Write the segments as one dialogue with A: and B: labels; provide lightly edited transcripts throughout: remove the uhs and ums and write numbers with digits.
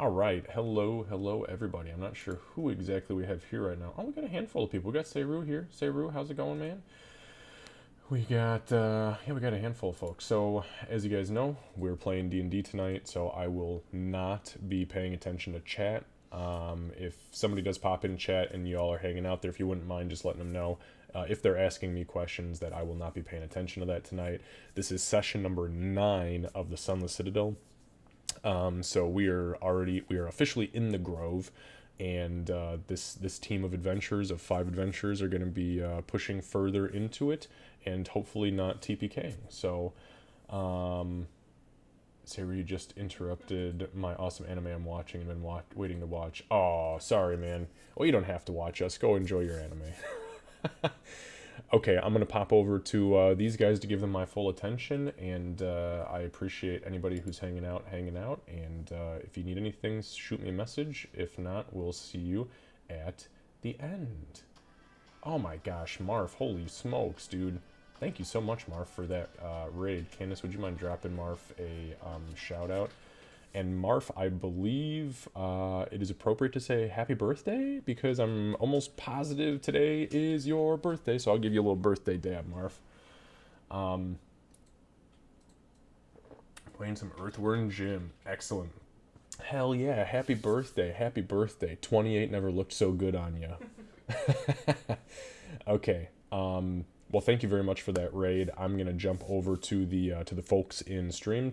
A: All right. Hello, everybody. I'm not sure who exactly we have here right now. Oh, we got a handful of people. We got Seru here. Seru, how's it going, man? We got a handful of folks. So, as you guys know, we're playing D&D tonight, so I will not be paying attention to chat. If somebody does pop in chat and y'all are hanging out there, if you wouldn't mind just letting them know, if they're asking me questions, that I will not be paying attention to that tonight. This is session number 9 of the Sunless Citadel. So we are officially in the Grove, and this team of adventurers, of 5 adventurers, are going to be pushing further into it, and hopefully not TPKing. So, Sarah, you just interrupted my awesome anime I'm watching and been waiting to watch. Oh, sorry, man. Well, you don't have to watch us. Go enjoy your anime. Okay, I'm gonna pop over to these guys to give them my full attention, and I appreciate anybody who's hanging out. And if you need anything, shoot me a message. If not, we'll see you at the end. Oh my gosh, Marf! Holy smokes, dude! Thank you so much, Marf, for that raid. Candace, would you mind dropping Marf a shout out? And Marf, I believe it is appropriate to say happy birthday because I'm almost positive today is your birthday. So I'll give you a little birthday dab, Marf. Playing some Earthworm Jim. Excellent. Hell yeah. Happy birthday. Happy birthday. 28 never looked so good on you. Okay. Well, thank you very much for that raid. I'm gonna jump over to the folks in stream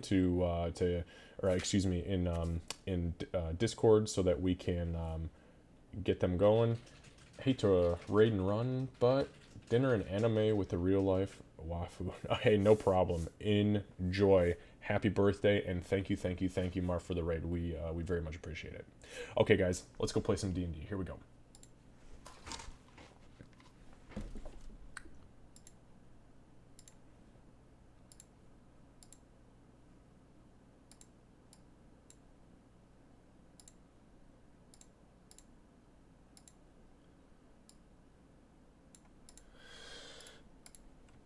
A: or excuse me, in Discord so that we can get them going. Hate to raid and run, but dinner and anime with the real life wafu. Hey, no problem. Enjoy. Happy birthday, and thank you, Mark, for the raid. We very much appreciate it. Okay, guys, let's go play some D&D. Here we go.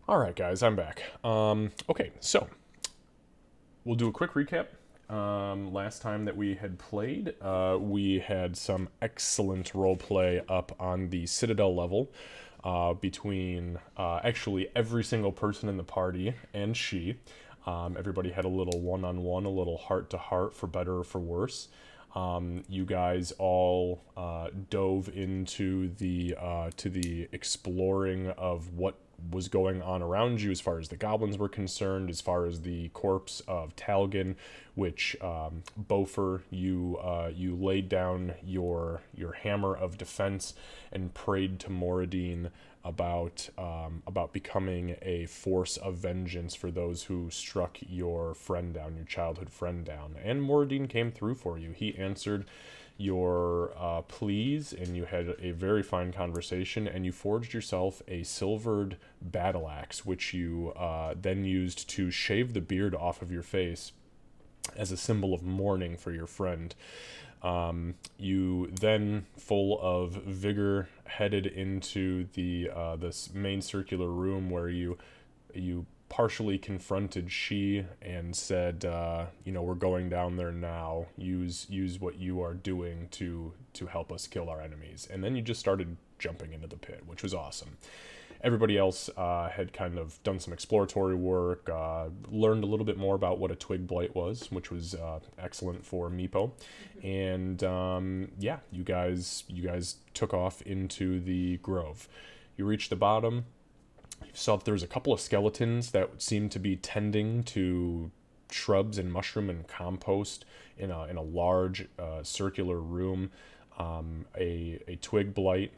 A: All right, guys, I'm back. Okay, so we'll do a quick recap. Last time that we had played, we had some excellent roleplay up on the Citadel level between actually every single person in the party and she. Everybody had a little one-on-one, a little heart-to-heart, for better or for worse. You guys all dove into the exploring of what was going on around you as far as the goblins were concerned, as far as the corpse of Talgan, which Bofer, you laid down your hammer of defense and prayed to Moradin about becoming a force of vengeance for those who struck your friend down, your childhood friend down. And Moradin came through for you. He answered your pleas, and you had a very fine conversation, and you forged yourself a silvered battle axe, which you then used to shave the beard off of your face as a symbol of mourning for your friend. You then, full of vigor, headed into this main circular room where you partially confronted she and said, we're going down there now. Use what you are doing to help us kill our enemies. And then you just started jumping into the pit, which was awesome. Everybody else had kind of done some exploratory work, learned a little bit more about what a twig blight was, which was excellent for Meepo. And you guys took off into the grove. You reached the bottom. You saw that there was a couple of skeletons that seemed to be tending to shrubs and mushroom and compost in a large circular room. A twig blight,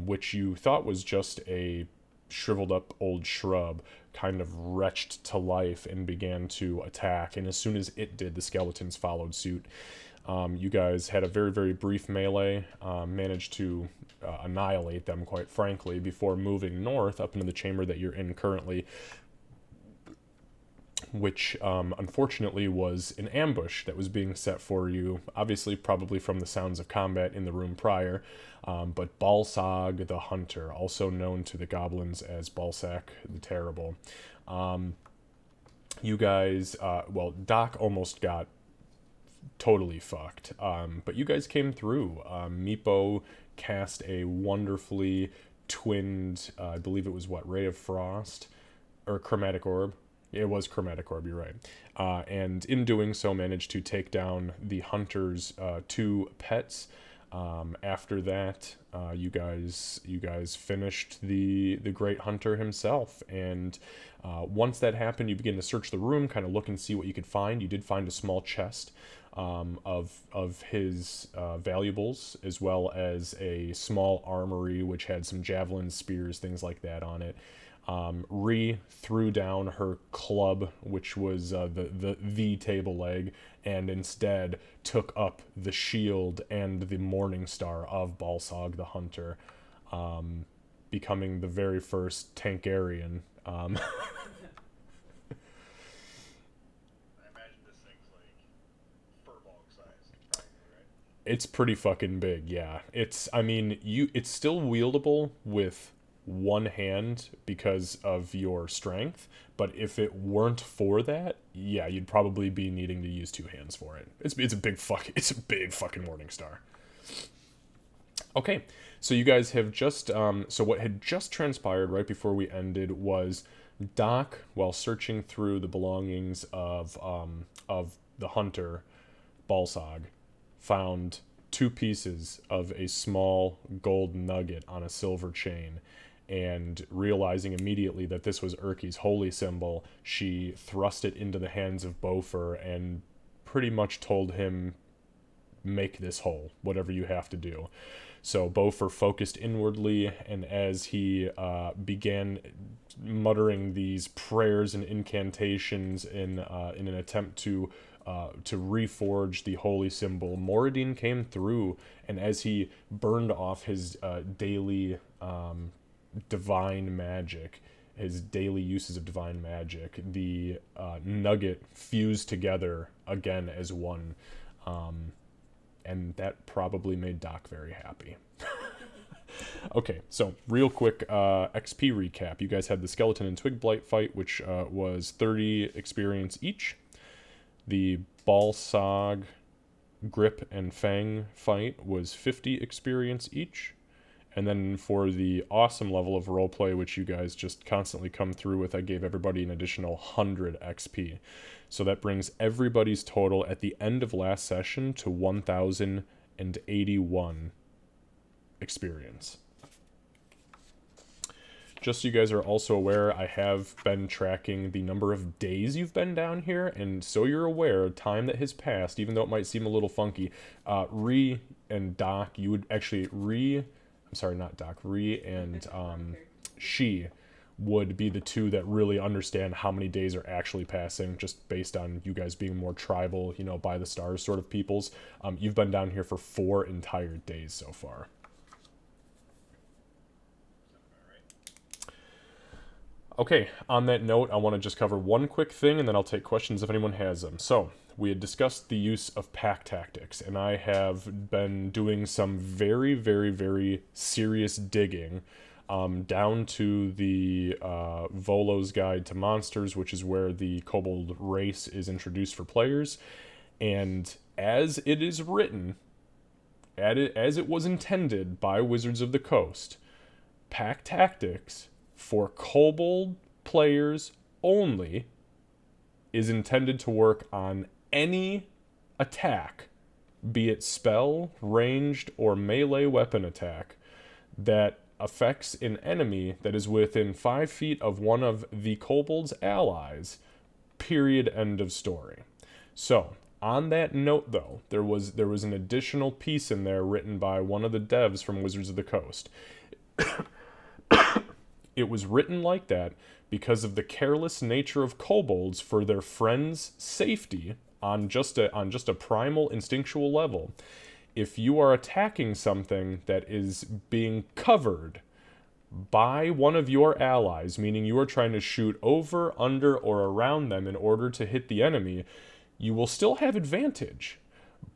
A: which you thought was just a shriveled up old shrub, kind of retched to life and began to attack. And as soon as it did, the skeletons followed suit. You guys had a very, very brief melee, managed to annihilate them, quite frankly, before moving north up into the chamber that you're in currently, which unfortunately was an ambush that was being set for you, obviously probably from the sounds of combat in the room prior, but Balsag the Hunter, also known to the goblins as Balsac the Terrible. You guys, Doc almost got totally fucked. But you guys came through. Meepo cast a wonderfully twinned, I believe it was what, Ray of Frost or Chromatic Orb. It was Chromatic Orb, you're right. And in doing so, managed to take down the hunter's two pets. After that, you guys finished the great hunter himself, and once that happened, you begin to search the room, kind of look and see what you could find. You did find a small chest of his valuables, as well as a small armory which had some javelins, spears, things like that on it. Ree threw down her club, which was the table leg, and instead took up the shield and the morning star of Balsog the Hunter, becoming the very first Tankarian.
B: I imagine this thing's like furball size, probably, right?
A: It's pretty fucking big, yeah. It's still wieldable with one hand because of your strength, but if it weren't for that, yeah, you'd probably be needing to use two hands for it. It's a big fucking morning star. Okay, so you guys have just so what had just transpired right before we ended was Doc, while searching through the belongings of the hunter Balsog, found two pieces of a small gold nugget on a silver chain. And realizing immediately that this was Urki's holy symbol, she thrust it into the hands of Bofer and pretty much told him, make this whole, whatever you have to do. So Bofer focused inwardly, and as he began muttering these prayers and incantations in an attempt to reforge the holy symbol, Moradin came through, and as he burned off his daily divine magic, his daily uses of divine magic, the nugget fused together again as one, and that probably made Doc very happy. Okay, so real quick XP recap. You guys had the Skeleton and Twig Blight fight, which was 30 experience each. The Balsog, Grip, and Fang fight was 50 experience each. And then for the awesome level of roleplay, which you guys just constantly come through with, I gave everybody an additional 100 XP. So that brings everybody's total at the end of last session to 1,081 experience. Just so you guys are also aware, I have been tracking the number of days you've been down here, and so you're aware, time that has passed, even though it might seem a little funky, Ree and Doc, you would actually, Ree and she would be the two that really understand how many days are actually passing, just based on you guys being more tribal, by the stars sort of peoples. You've been down here for 4 entire days so far. Okay, on that note, I want to just cover one quick thing, and then I'll take questions if anyone has them. So, we had discussed the use of pack tactics, and I have been doing some very, very, very serious digging down to the Volo's Guide to Monsters, which is where the Kobold race is introduced for players. And as it is written, as it was intended by Wizards of the Coast, pack tactics for Kobold players only is intended to work on any attack, be it spell, ranged, or melee weapon attack, that affects an enemy that is within 5 feet of one of the Kobold's allies, period, end of story. So, on that note though, there was an additional piece in there written by one of the devs from Wizards of the Coast. It was written like that because of the careless nature of kobolds for their friends' safety on just a primal instinctual level. If you are attacking something that is being covered by one of your allies, meaning you are trying to shoot over, under, or around them in order to hit the enemy, you will still have advantage,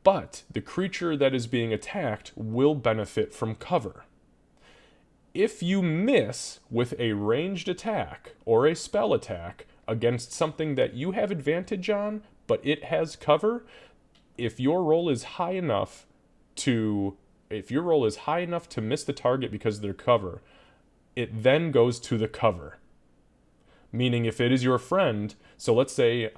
A: but the creature that is being attacked will benefit from cover. If you miss with a ranged attack or a spell attack against something that you have advantage on, but it has cover, if your roll is high enough to if your roll is high enough to miss the target because of their cover, it then goes to the cover. Meaning, if it is your friend, so let's say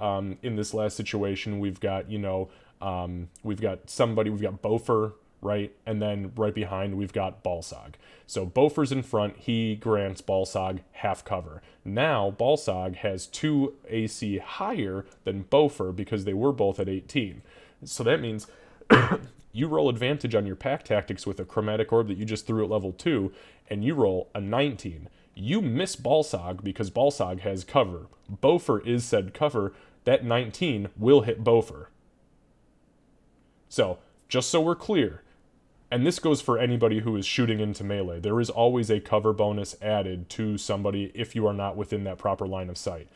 A: in this last situation, we've got, we've got Bofer, right? And then right behind, we've got Balsog. So Bofer's in front, he grants Balsog half cover. Now, Balsog has 2 AC higher than Bofer because they were both at 18. So that means you roll advantage on your pack tactics with a chromatic orb that you just threw at level 2, and you roll a 19. You miss Balsog because Balsog has cover. Bofer is said cover. That 19 will hit Bofer. So, just so we're clear, and this goes for anybody who is shooting into melee, there is always a cover bonus added to somebody if you are not within that proper line of sight.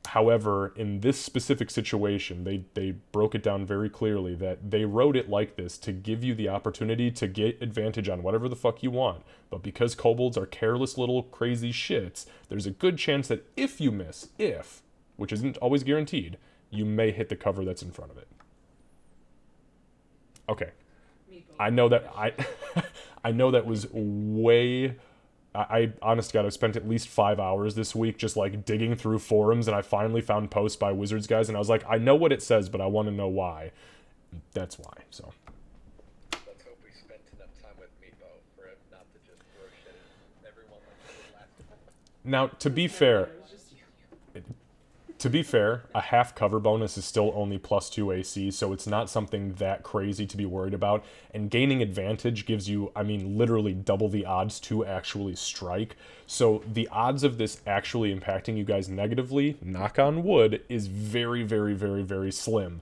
A: However, in this specific situation, they broke it down very clearly that they wrote it like this to give you the opportunity to get advantage on whatever the fuck you want. But because kobolds are careless little crazy shits, there's a good chance that if you miss, which isn't always guaranteed, you may hit the cover that's in front of it. Okay. I know that I know that was way... I honest to God, I've spent at least 5 hours this week just like digging through forums, and I finally found posts by Wizards guys, and I was like, I know what it says, but I want to know why. That's why. So.
B: Let's hope we spent enough time with Meepo for it not to just throw shit at everyone like we did last time.
A: Now, to be fair, a half cover bonus is still only +2 AC, so it's not something that crazy to be worried about. And gaining advantage gives you, I mean, literally double the odds to actually strike. So the odds of this actually impacting you guys negatively, knock on wood, is very, very, very, very slim.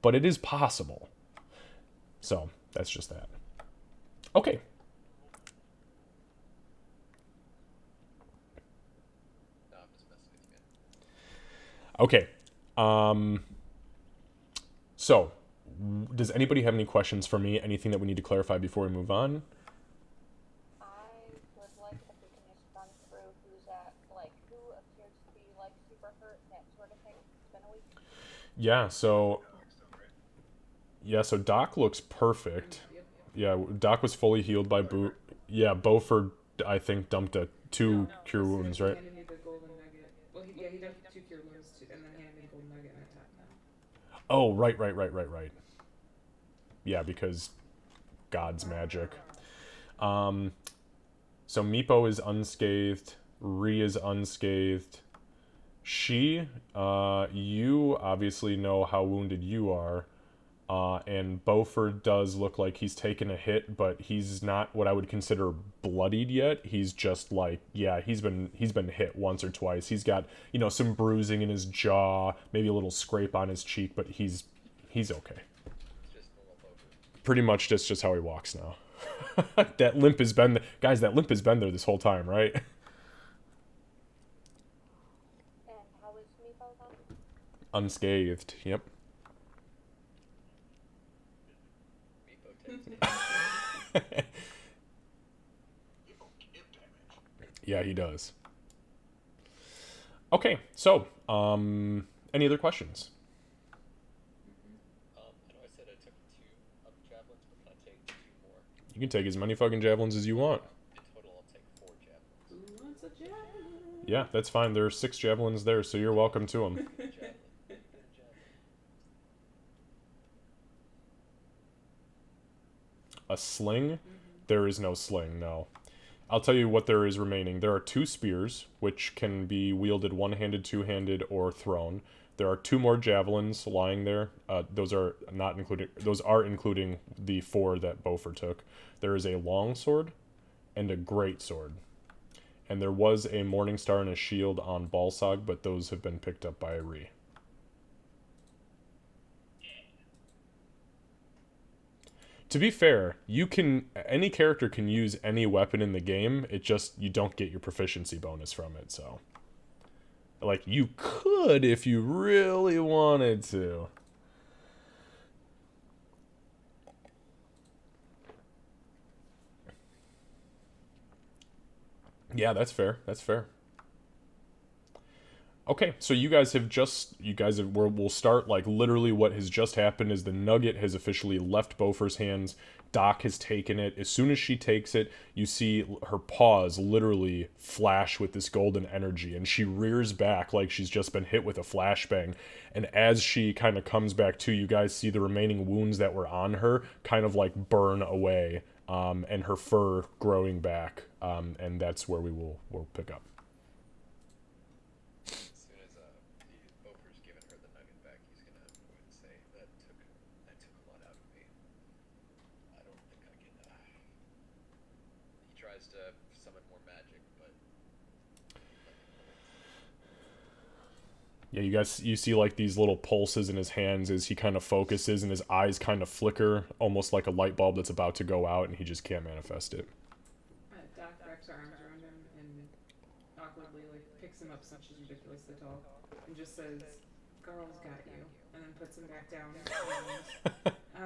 A: But it is possible. So, that's just that. Okay. Okay. So, does anybody have any questions for me? Anything that we need to clarify before we move on?
C: I would like if we can just run through who's at, like, who appears to be, like, super hurt, that sort of thing. It's been a week.
A: So Doc looks perfect. Yeah, Doc was fully healed by Beaufort, I think, dumped 2 cure wounds, right?
D: Handed me the golden nugget. Well, he dumped 2 cure wounds, and then handed me the golden nugget and I tapped them.
A: Oh, right. Yeah, because God's magic. So Meepo is unscathed. Ree is unscathed. You obviously know how wounded you are. And Beaufort does look like he's taken a hit, but he's not what I would consider bloodied yet. He's just like, yeah, he's been hit once or twice. He's got, some bruising in his jaw, maybe a little scrape on his cheek, but he's okay. Pretty much just how he walks now. That limp has been there this whole time, right?
C: And how is Meepo then?
A: Unscathed, yep. Yeah, he does. Okay, so, any other questions?
B: I know I said I took 2 javelins, but can I take 2 more?
A: You can take as many fucking javelins as you want.
B: In total, I'll take 4 javelins.
D: Who wants a javelin?
A: Yeah, that's fine. There are 6 javelins there, so you're welcome to them. A sling? There is no sling, no. I'll tell you what there is remaining. There are 2 spears, which can be wielded one-handed, two-handed, or thrown. There are 2 more javelins lying there. Those are including the 4 that Beaufort took. There is a long sword and a great sword. And there was a Morning Star and a shield on Balsog, but those have been picked up by Ree. To be fair, any character can use any weapon in the game. It just, you don't get your proficiency bonus from it, so. Like, you could if you really wanted to. Yeah, that's fair. Okay, so we'll start like literally what has just happened is the nugget has officially left Bofer's hands. Doc has taken it. As soon as she takes it, you see her paws literally flash with this golden energy, and she rears back like she's just been hit with a flashbang. And as she kind of comes back to, you guys see the remaining wounds that were on her kind of like burn away, and her fur growing back, and that's where we'll pick up.
B: As soon as Oprah's given her the nugget back, he's gonna go ahead and say that took a lot out of me. I don't think I can. He tries to summon more magic, but
A: Yeah, you see like these little pulses in his hands as he kind of focuses, and his eyes kind of flicker, almost like a light bulb that's about to go out, and he just can't manifest it.
D: Doc wraps her arms around him and awkwardly like picks him up since she's ridiculously tall, and just says, "Carl's got you," and then puts him back down. And,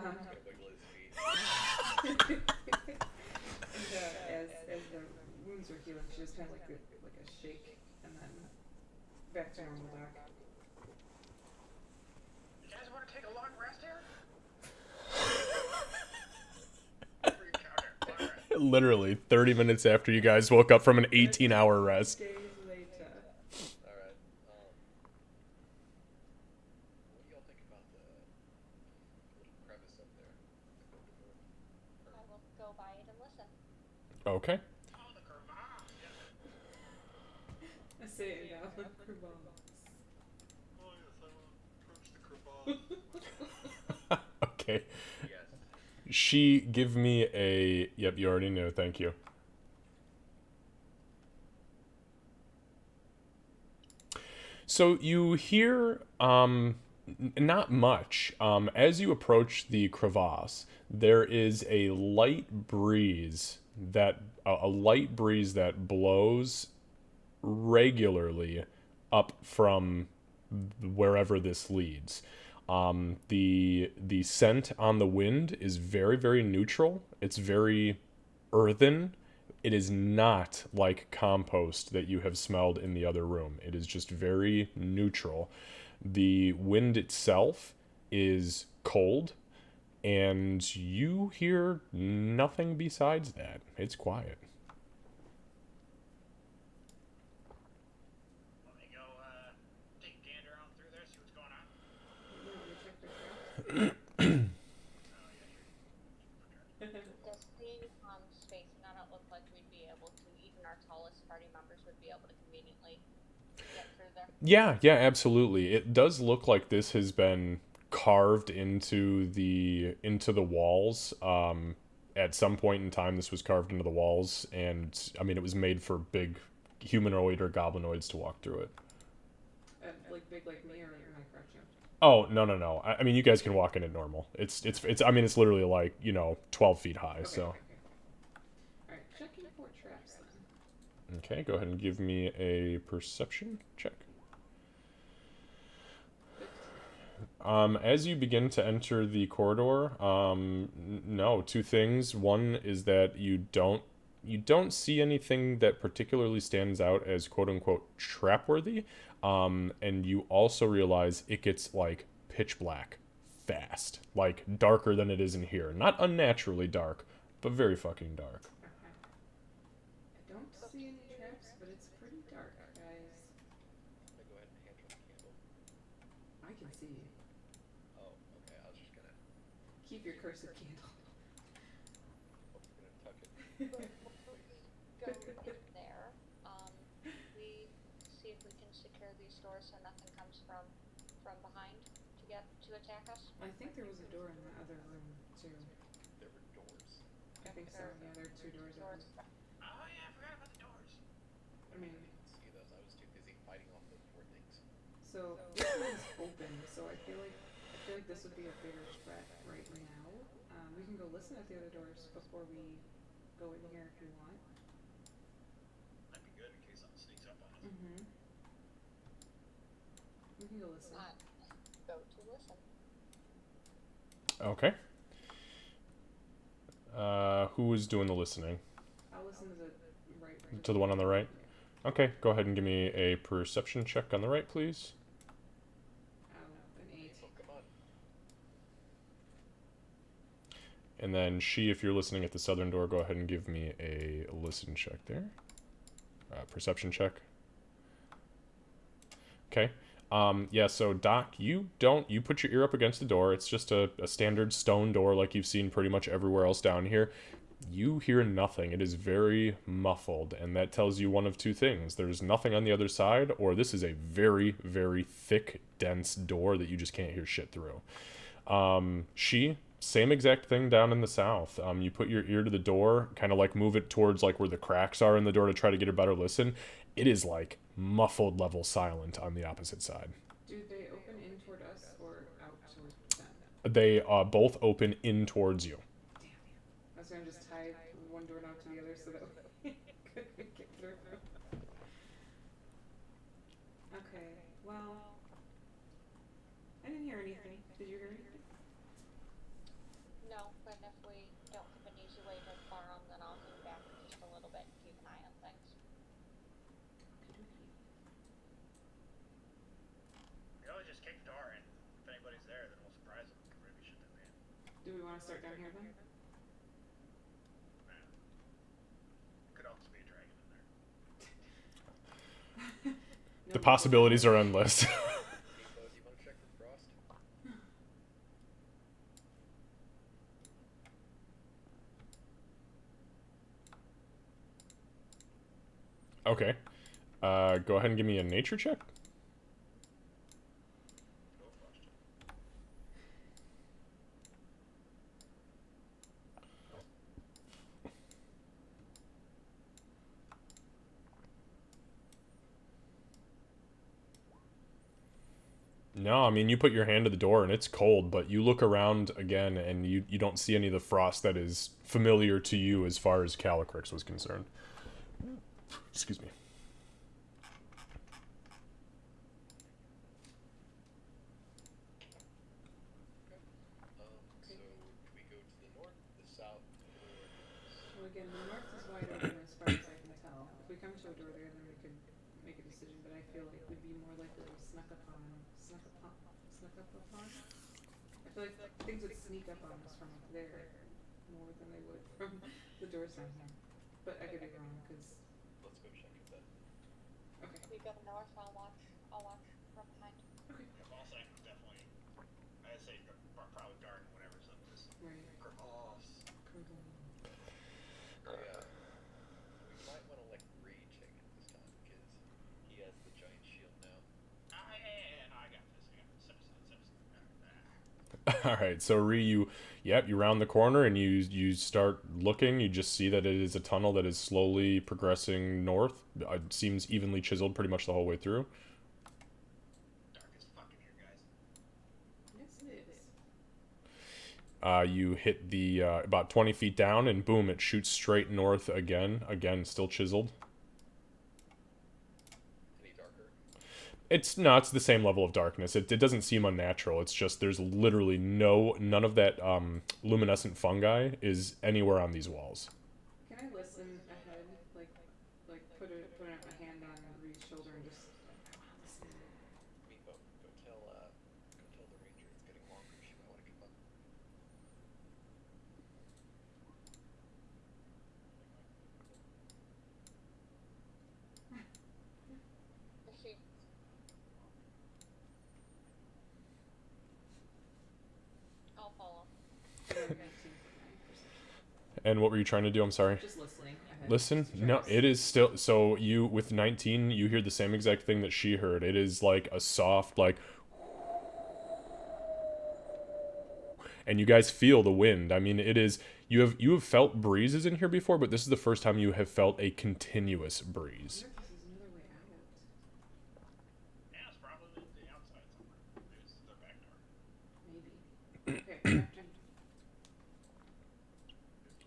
B: gonna wiggle his feet.
D: and as the wounds are healing, she just kind of like a shake, and then back to normal, Doc.
B: You guys want to take a long rest here?
A: Literally 30 minutes after you guys woke up from an 18-hour rest.
D: Days later.
B: All right. What do y'all think about the little crevice up there?
C: I will go by it and listen.
A: Okay.
B: Oh, the crevasse.
D: I say it now, the crevasse.
B: Oh yes, I want to approach the crevasse.
A: Okay.
B: Yes.
A: She give me a... Yep, you already knew. Thank you. So you hear, not much. As you approach the crevasse, there is a light breeze that blows regularly up from wherever this leads. The scent on the wind is very, very neutral. It's very earthen. It is not like compost that you have smelled in the other room. It is just very neutral. The wind itself is cold, and you hear nothing besides that. It's quiet.
B: Let me go take a gander out through there, see what's going on.
D: You want me to check the traps?
C: Does the space not look like we'd be able to, even our tallest party members would be able to conveniently get through there?
A: Yeah, absolutely. It does look like this has been carved into the walls. At some point in time, this was carved into the walls, and I mean, it was made for big humanoid or goblinoids to walk through it.
D: Like big like me, or am I crouching?
A: Oh, no. I mean, you guys can walk in it normal. It's. I mean, it's literally like 12 feet high. So.
D: Okay. Alright, checking for traps then.
A: Okay, go ahead and give me a perception check. As you begin to enter the corridor, no, two things. One is that you don't see anything that particularly stands out as quote unquote trapworthy. And you also realize it gets like pitch black fast, like darker than it is in here. Not unnaturally dark, but very fucking dark.
D: Okay. I don't see any traps, but it's pretty dark, guys.
B: Can I go ahead and hand her the candle?
D: I can see you.
B: Oh, okay. I was just gonna
D: Keep your cursed candle.
B: tuck it.
C: Go in there. We see if we can secure these doors so nothing comes from behind to attack us.
D: I think there was a door in the other room too.
B: There were doors.
D: I think so. Yeah, there are two doors open.
B: Oh yeah, I forgot about the doors.
D: I mean,
B: I didn't see those. I was too busy fighting off those poor things.
D: so this one's open. So I feel like this would be a bigger threat right now. We can go listen at the other doors before we go in here if you want.
B: That'd be good in case something sneaks up on us.
D: Mm-hmm. We can go listen.
C: Go to listen.
A: Okay. Who is doing the listening?
D: I'll listen to the right.
A: To the one on the right? Okay, go ahead and give me a perception check on the right, please.
D: An 8.
B: Oh, come on.
A: And then she, if you're listening at the southern door, go ahead and give me a listen check there. Perception check. Okay. Yeah, so Doc, you put your ear up against the door. It's just a standard stone door like you've seen pretty much everywhere else down here. You hear nothing. It is very muffled, and that tells you one of two things. There's nothing on the other side, or this is a very, very thick, dense door that you just can't hear shit through. Same exact thing down in the south. You put your ear to the door, kind of like move it towards like where the cracks are in the door to try to get a better listen. It is like muffled level silent on the opposite side.
D: Do they open in toward us or out toward them?
A: They both open in towards you.
D: Damn. I was gonna just tie one doorknob to the other so that we couldn't get through. Okay, well, I didn't hear anything. Did you hear anything?
C: No, but if we don't have an easy way to farm, then I'll hang back just a little bit and keep an eye on things.
E: We always just kick the door in. If anybody's there, then we'll surprise them. Maybe shit that man.
D: Do we want to start down here then?
E: Man. Could also be a dragon in there.
D: No,
A: The possibilities are endless.
B: Hey, Bo, do you want to check for frost?
A: Okay. Go ahead and give me a nature check.
B: No frost.
A: No, I mean, you put your hand to the door and it's cold, but you look around again and you don't see any of the frost that is familiar to you as far as Calycrix was concerned. Excuse me.
B: So, do we go to the north, the south, or the east?
D: Well, again, the north is wide open as far as I can tell. If we come to a door there, then we could make a decision. But I feel like we'd be more likely to snuck up upon. I feel like things would sneak up on us from up there more than they would from the doors down here. But I could be wrong because.
B: Let's go check it then.
D: Okay.
C: We go north, I'll watch from behind.
D: Okay.
E: Ball sack was definitely, I'd say probably dark and whatever, so this
D: Right.
E: crevasse.
B: Yeah. We might want to let Reed check it this time because he has the giant shield now.
E: No, I got this. Step aside.
A: All right, so you round the corner and you start looking. You just see that it is a tunnel that is slowly progressing north. It seems evenly chiseled pretty much the whole way through.
E: Dark as fuck in here, guys.
D: Yes, it is.
A: You hit the about 20 feet down, and boom, it shoots straight north again. Again, still chiseled.
B: Any darker?
A: It's the same level of darkness. It doesn't seem unnatural. It's just there's literally none of that luminescent fungi is anywhere on these walls.
D: Can I listen ahead? Like put a hand on Reed's shoulder and just. I want to listen.
B: Meepo, go tell the ranger it's getting longer. She might want to come up.
C: Is she? I'll follow.
D: 19 for my perception.
A: And what were you trying to do? I'm sorry.
D: Just listening ahead.
A: Listen,
D: Just to try
A: no,
D: to
A: it is still. So you with 19, you hear the same exact thing that she heard. It is like a soft like. And you guys feel the wind. I mean, it is you have felt breezes in here before, but this is the first time you have felt a continuous breeze.
D: I wonder if this is another way out.
E: Yeah, it's probably the outside somewhere. Maybe this is their back door.
D: Maybe. Okay. After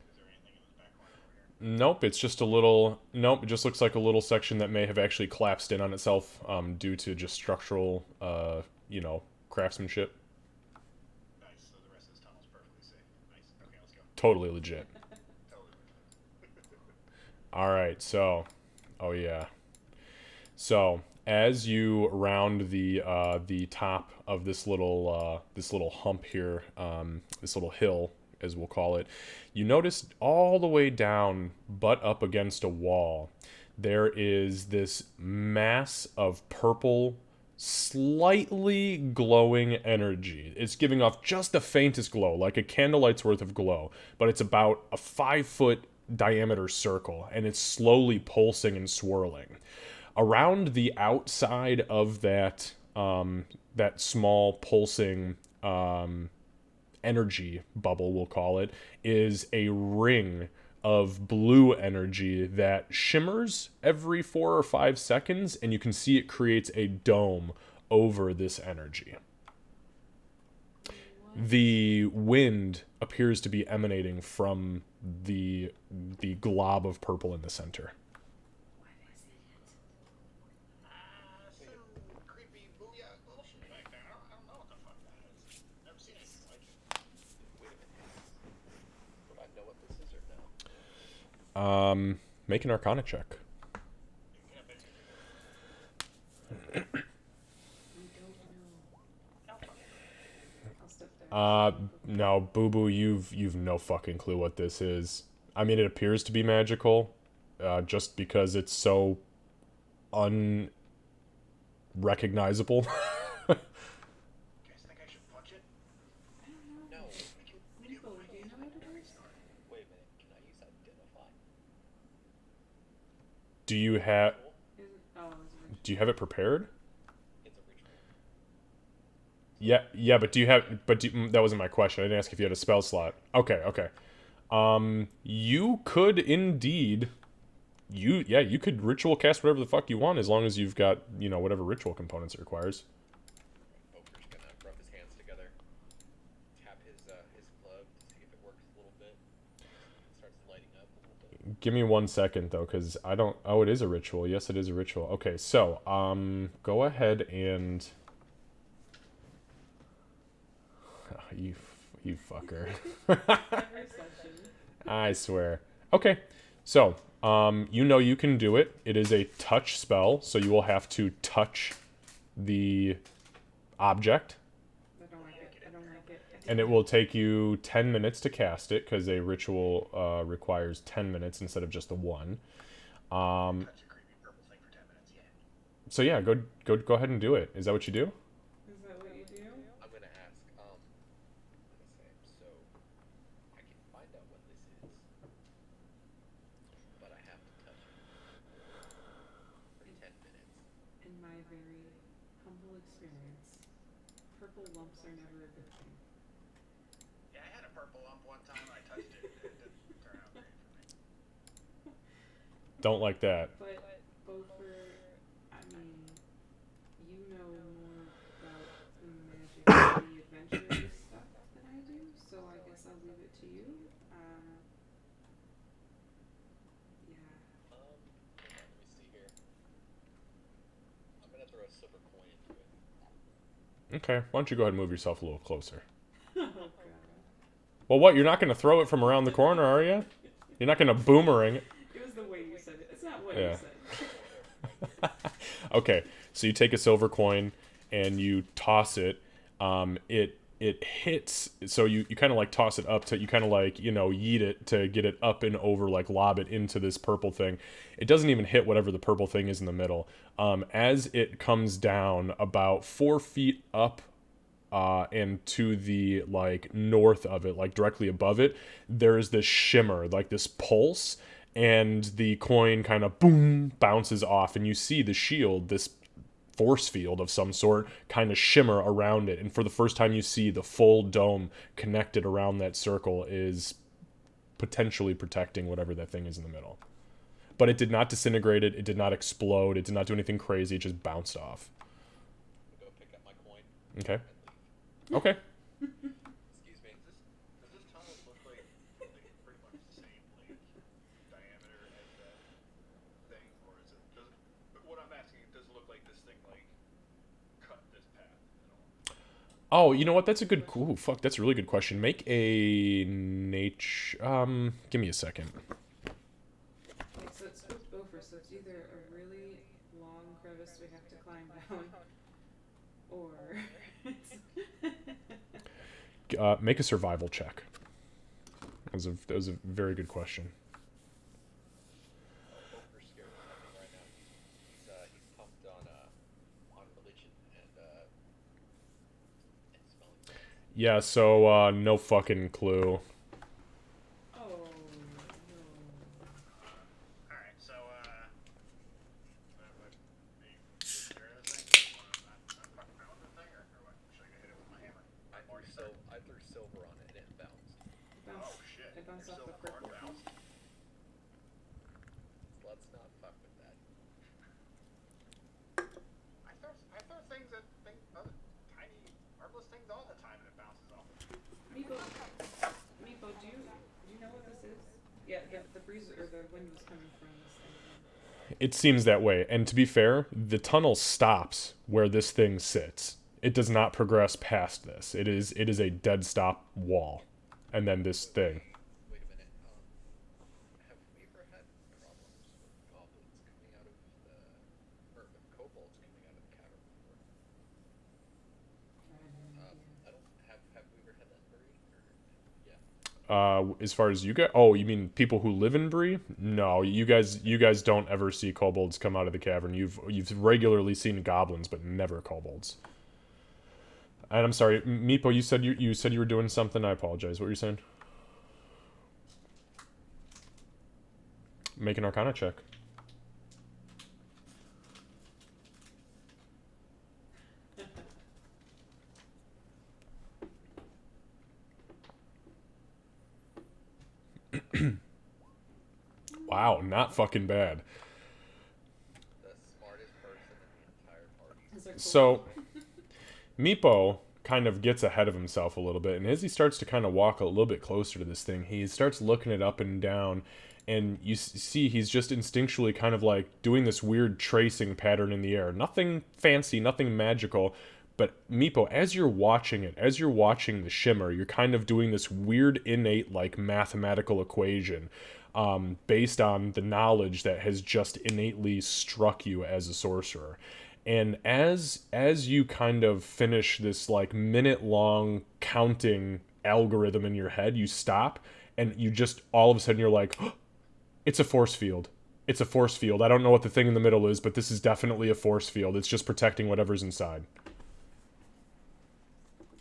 E: Is there anything in this back corner over here?
A: Nope, it's just a little. Nope, it just looks like a little section that may have actually collapsed in on itself due to just structural, craftsmanship.
E: Nice. So the rest of this tunnel's perfectly safe. Nice. Okay, let's go.
A: Totally legit.
E: Totally.
A: All right, so, oh yeah, So as you round the top of this little hump here, this little hill, as we'll call it, you notice all the way down, butt up against a wall, there is this mass of purple, slightly glowing energy. It's giving off just the faintest glow, like a candlelight's worth of glow, but it's about a 5-foot diameter circle, and it's slowly pulsing and swirling. Around the outside of that small pulsing energy bubble, we'll call it, is a ring of blue energy that shimmers every 4 or 5 seconds, and you can see it creates a dome over this energy. The wind appears to be emanating from the glob of purple in the center.
E: Some creepy booyah bullshit back there. I don't know what the fuck that is. Never seen anything like it.
B: Wait a minute. Would I know what this is or no?
A: Make an Arcana check.
E: Yeah, basically.
D: We don't know. I'll step there.
A: No, Boo Boo, you've no fucking clue what this is. I mean, it appears to be magical, just because it's so unrecognizable.
E: You guys think I should punch it?
D: I don't know.
B: No.
D: Nico, do you know what it is?
B: Wait a minute. Can I use identify?
A: Do you have
D: It's
A: Do you have it prepared?
B: It's a ritual.
A: Yeah, but do you have? That wasn't my question. I didn't ask if you had a spell slot. Okay. You could indeed. You could ritual cast whatever the fuck you want as long as you've got whatever ritual components it requires.
B: Oker's gonna rub his hands together, tap his glove to see if it works a little bit. It starts lighting up a little bit.
A: Give me 1 second though, because I don't. Oh, it is a ritual. Yes, it is a ritual. Okay, so go ahead and. You fucker.
D: every session.
A: I swear. Okay, so you can do it. It is a touch spell, so you will have to touch the object,
D: I don't like it. I don't like it.
A: and it will take you 10 minutes to cast it because a ritual requires 10 minutes instead of just the one.
E: Touch a creepy purple thing for 10 minutes. Yeah.
A: So yeah, go ahead and do it. Is that what you do?
D: Is that what you do?
B: I'm gonna ask. I'm gonna say so. I can find out what this is, but I have to touch it for 10 minutes.
D: In my very humble experience, purple lumps are never a good thing.
E: Yeah, I had a purple lump one time. I touched it. It didn't turn out great for me.
A: Don't like that.
D: But Bofer, I mean, you know more about the magic and the adventurous stuff than I do, so I guess I'll leave it to you. Yeah.
B: Hold on, let me see here. I'm gonna throw a silver coin into it.
A: Okay, why don't you go ahead and move yourself a little closer?
D: Oh god.
A: Well, what? You're not going to throw it from around the corner, are you? You're not going to boomerang it.
D: It was the way you said it. It's not what
A: Yeah.
D: you said.
A: Okay, so you take a silver coin and you toss it. It hits, so you kind of like toss it up to, you kind of like, yeet it to get it up and over, like lob it into this purple thing. It doesn't even hit whatever the purple thing is in the middle. As it comes down about 4 feet up, and to the like north of it, like directly above it, there's this shimmer, like this pulse, and the coin kind of boom bounces off, and you see the shield, this force field of some sort, kind of shimmer around it. And for the first time, you see the full dome connected around that circle is potentially protecting whatever that thing is in the middle. But it did not disintegrate it. It did not explode. It did not do anything crazy. It just bounced off.
B: Go pick up my coin.
A: Okay.
B: And leave.
A: Okay.
B: Excuse me.
E: Does this tunnel look like pretty much the same diameter as that thing, or is it? What I'm asking, does it look like this thing cut this path at all?
A: Oh, you know what? That's a good. Ooh, fuck. That's a really good question. Make a nature. Give me a second.
D: Okay, so it's with Bofer, so it's either a really long crevice climb down, or
A: Make a survival check. That was a very good question.
B: Oprah's scared of nothing right now. He's pumped on religion and smelling salts.
A: Yeah, so no fucking clue.
D: oh no.
E: Alright, so, what, are you scared of this thing? Not fucking around with the thing, or what? Should I hit it with my hammer?
B: I threw silver on it and it bounced.
E: Oh shit.
D: It bounced
E: Your
D: off the
E: silver
D: purple
E: card
D: thing.
E: bounced.
B: Let's not fuck with that.
E: I throw things at other tiny, harmless things all the time and it bounces off.
D: Meepo, do you know what this is? Yeah, the breeze or the wind was coming from this thing.
A: It seems that way. And to be fair, the tunnel stops where this thing sits. It does not progress past this. It is a dead stop wall. And then this thing.
B: Wait a minute. Have we ever had problems with goblins coming out of or with kobolds coming out of the cavern before? I don't have we ever had that Bree? Or, yeah.
A: As far as you guys, oh, you mean people who live in Bree? No, you guys don't ever see kobolds come out of the cavern. You've regularly seen goblins, but never kobolds. And I'm sorry, Meepo, you said you were doing something. I apologize. What were you saying? Make an Arcana check. Wow, not fucking bad.
B: The smartest person in the entire party.
D: Is there
A: So, Meepo kind of gets ahead of himself a little bit, and as he starts to kind of walk a little bit closer to this thing, he starts looking it up and down, and you see he's just instinctually kind of like doing this weird tracing pattern in the air. Nothing fancy, nothing magical, but Meepo, as you're watching it, as you're watching the shimmer, you're kind of doing this weird innate like mathematical equation based on the knowledge that has just innately struck you as a sorcerer. And as you kind of finish this like minute long counting algorithm in your head, you stop and you just all of a sudden you're like, oh, it's a force field. It's a force field. I don't know what the thing in the middle is, but this is definitely a force field. It's just protecting whatever's inside.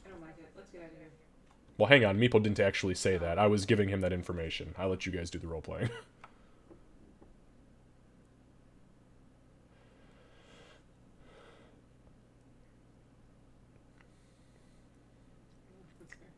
D: I don't like it. Let's get out of here.
A: Well, hang on. Meeple didn't actually say that. I was giving him that information. I'll let you guys do the role playing.
D: That's fair.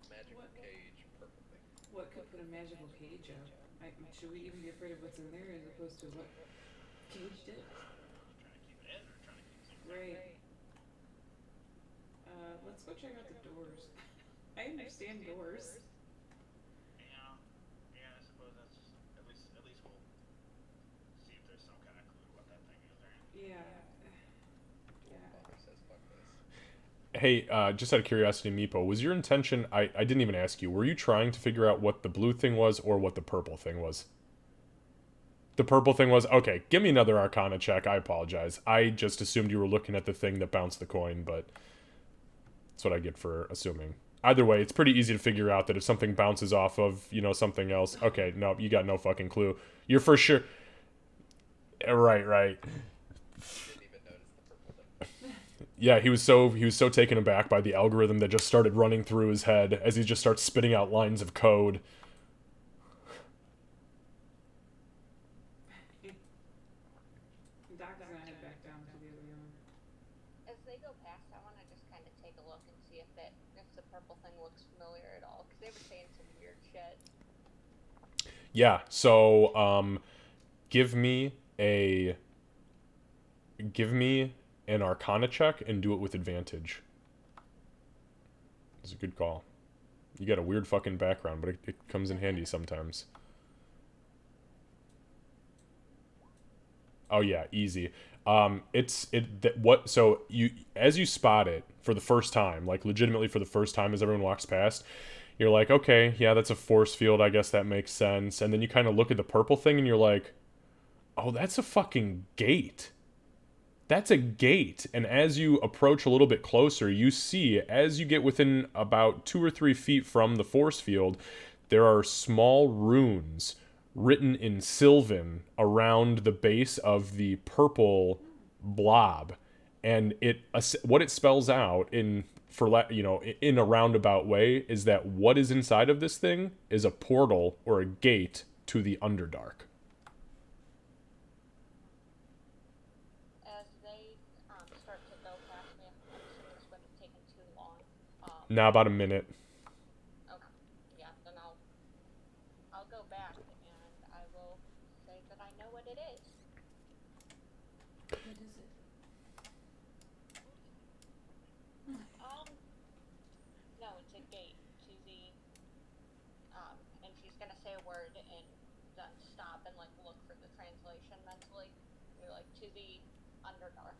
B: Magical
D: What?
B: cage, purple thing.
D: What could put a magical cage out? Should we even be afraid of what's in there as opposed to what caged it?
E: Trying to keep it in or trying to keep things
D: Right. Let's go check out the doors. I understand doors.
E: Yeah, I suppose that's at least we'll see if there's some kind of clue what that thing is, right?
D: Yeah.
B: Father says fuck this.
A: Hey, just out of curiosity, Meepo, was your intention, I didn't even ask you, were you trying to figure out what the blue thing was or what the purple thing was? The purple thing was? Okay, give me another Arcana check. I apologize. I just assumed you were looking at the thing that bounced the coin, but that's what I get for assuming. Either way, it's pretty easy to figure out that if something bounces off of, something else, okay, no, you got no fucking clue. You're for sure... Right.
B: Didn't even notice the purple thing.
A: Yeah, he was so taken aback by the algorithm that just started running through his head as he just starts spitting out lines of code.
D: Doc is gonna head back down to the other room.
C: As they go past, I want to just kind of take a look and see if the purple thing looks familiar at all, because they were saying some weird shit.
A: Yeah, so give me an Arcana check and do it with advantage. It's a good call. You got a weird fucking background, but it comes in handy sometimes. Oh yeah, easy. It's it that what so you as you spot it for the first time, like legitimately for the first time as everyone walks past, you're like, okay, yeah, that's a force field. I guess that makes sense. And then you kind of look at the purple thing and you're like, oh, that's a fucking gate. That's a gate. And as you approach a little bit closer, you see, as you get within about 2 or 3 feet from the force field, there are small runes written in Sylvan around the base of the purple blob. And what it spells out in in a roundabout way is that what is inside of this thing is a portal or a gate to the Underdark.
C: As they start to go past me, I'm assuming this wouldn't have taken too long.
A: Now about a minute.
C: Okay. Yeah, then I'll go back and I will say that I know what it is.
D: What is it?
C: Um, no, it's a gate to the and she's gonna say a word and then stop and like look for the translation mentally. Be like to the Underdark.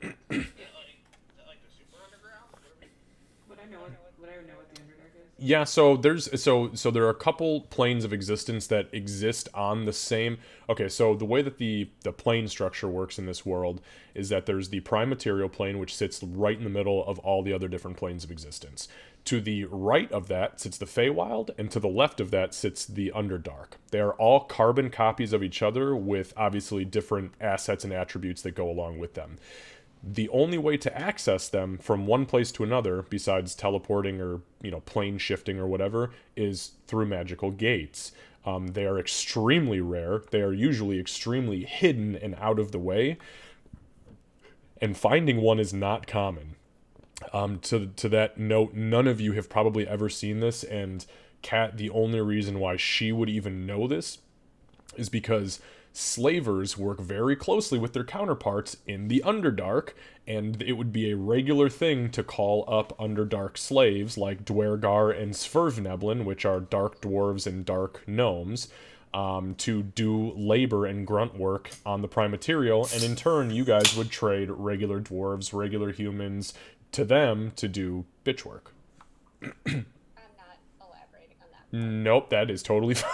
E: Is that like the super underground?
D: Would I know what the Underdark is?
A: Yeah, so there are a couple planes of existence that exist on the same. Okay, so the way that the plane structure works in this world is that there's the prime material plane, which sits right in the middle of all the other different planes of existence. To the right of that sits the Feywild, and to the left of that sits the Underdark. They are all carbon copies of each other with obviously different assets and attributes that go along with them. The only way to access them from one place to another, besides teleporting or plane shifting or whatever, is through magical gates. They are extremely rare. They are usually extremely hidden and out of the way, and finding one is not common. To that note, none of you have probably ever seen this, and Kat, the only reason why she would even know this is because slavers work very closely with their counterparts in the Underdark, and it would be a regular thing to call up Underdark slaves like Dwergar and Svervneblin, which are dark dwarves and dark gnomes, to do labor and grunt work on the prime material, and in turn, you guys would trade regular dwarves, regular humans to them to do bitch work.
C: I'm not elaborating on that.
A: Nope, that is totally fine.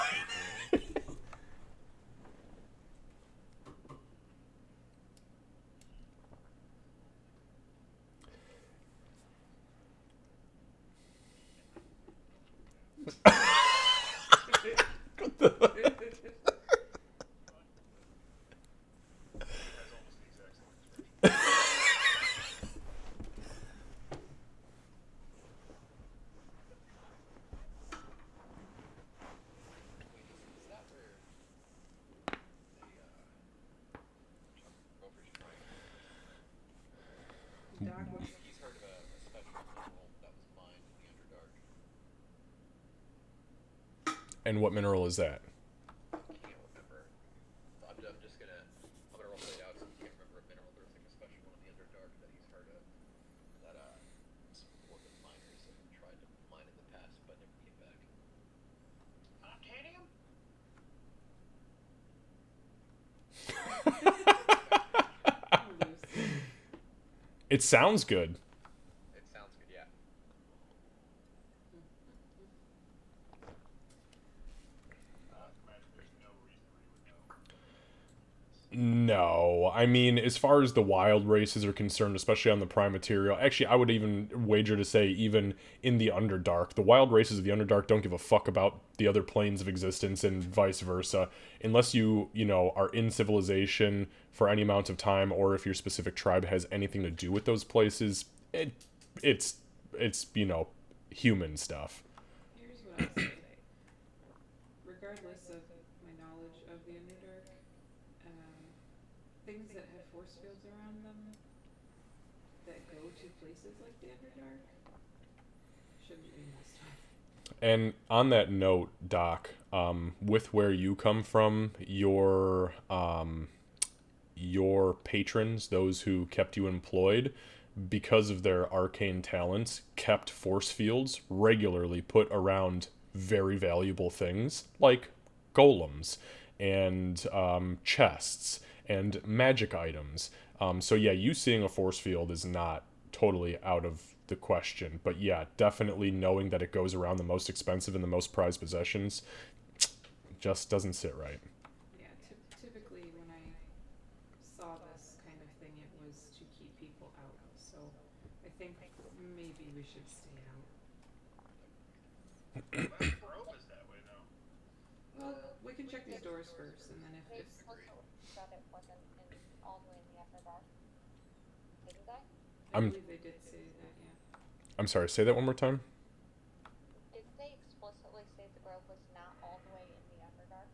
E: That's almost the exact same expression.
B: Wait, is that where Rover's trying?
D: Doc, what's
B: He's heard of a special mineral that was mined in the Underdark.
A: And what mineral is that?
B: I can't remember. I'm just gonna roll it out since I can't remember a mineral. There's like a special one in the Underdark that he's heard of that some work with miners have tried to mine in the past but never came back. Titanium?
D: loose?
A: It sounds good.
B: It sounds good, yeah.
E: Imagine there's no reason we would know.
A: No, I mean, as far as the wild races are concerned, especially on the prime material, actually, I would even wager to say, even in the Underdark, the wild races of the Underdark don't give a fuck about the other planes of existence and vice versa, unless you are in civilization for any amount of time, or if your specific tribe has anything to do with those places. It's human stuff.
D: Here's what I'll say. Regardless of my knowledge of the Underdark, things that have force fields around them that go to places like the Underdark shouldn't be messed with.
A: And on that note, Doc, with where you come from, your patrons, those who kept you employed, because of their arcane talents, kept force fields regularly put around very valuable things like golems and chests and magic items. So yeah, you seeing a force field is not totally out of the question. But yeah, definitely knowing that it goes around the most expensive and the most prized possessions just doesn't sit right.
D: Yeah, typically when I saw this kind of thing, it was to keep people out. So I think maybe we should stay out.
E: Well, Grove is that way now.
D: Well, we can check these doors first, and then
C: They
D: if
C: also said it wasn't in, all the way in the Everdark. Didn't they?
D: I
A: I'm
D: believe they did say that, yeah.
A: I'm sorry, say that one more time.
C: Did they explicitly say the grove was not all the way in the Everdark?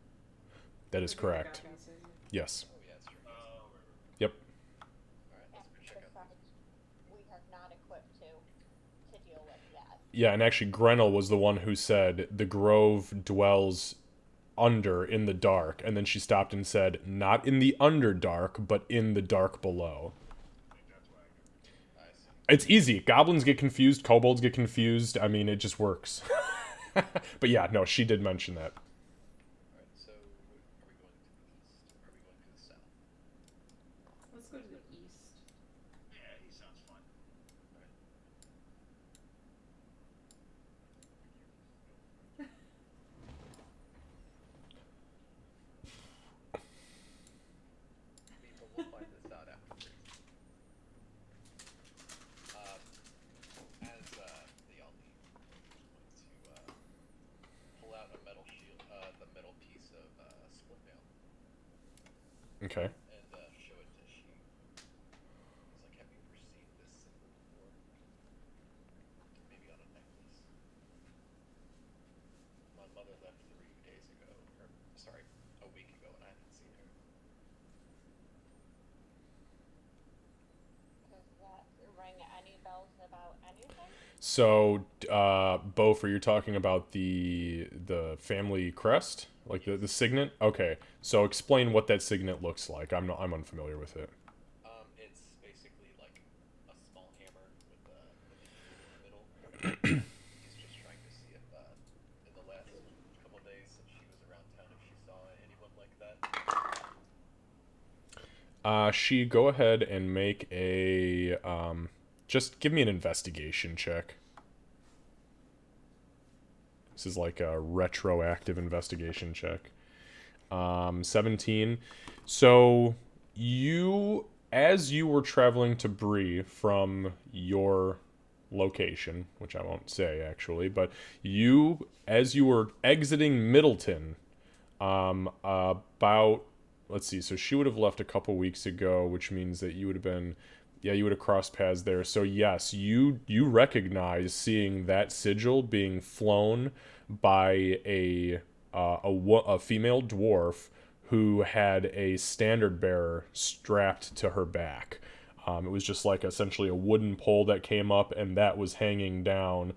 A: That is
D: I think
A: correct.
D: Gotham said it.
A: Yes.
B: Oh yeah, it's true.
E: Oh, right.
A: Yep.
B: Alright,
C: And
B: let's go check out
C: besides, we are not equipped to deal with that.
A: Yeah, and actually Grenell was the one who said the grove dwells under in the dark, and then she stopped and said not in the underdark, but in the dark below.
E: I think that's why I got
B: I see.
A: It's easy. Goblins get confused, kobolds get confused. I mean, it just works. But yeah, no, she did mention that.
B: Alright, so are we going to the east or are we going to the south?
D: Let's go to the east.
E: Yeah, he sounds fun.
B: But we'll find this out afterwards. As they all leave, I'm going to pull out a metal shield, the metal piece of split mail,
A: Okay.
B: and show it to She. He's like, have you ever seen this symbol before? Maybe on a necklace. My mother left 3 days ago, or sorry, a week ago, and I haven't seen her.
C: Does that ring any bells about anything?
A: So, Bof, are you talking about the family crest, like the signet? Okay. So explain what that signet looks like. I'm unfamiliar with it.
B: It's basically like a small hammer with a jewel in the middle. He's just trying to see if, in the last couple days since she was around town, if she saw anyone like that.
A: She go ahead and make a just give me an investigation check. This is like a retroactive investigation check. 17. So you, as you were traveling to Bree from your location, which I won't say actually, but you, as you were exiting Middleton, about, let's see, so she would have left a couple weeks ago, which means that you would have been, yeah, you would have crossed paths there. So yes, you recognize seeing that sigil being flown by a female dwarf who had a standard bearer strapped to her back. It was just like essentially a wooden pole that came up, and that was hanging down.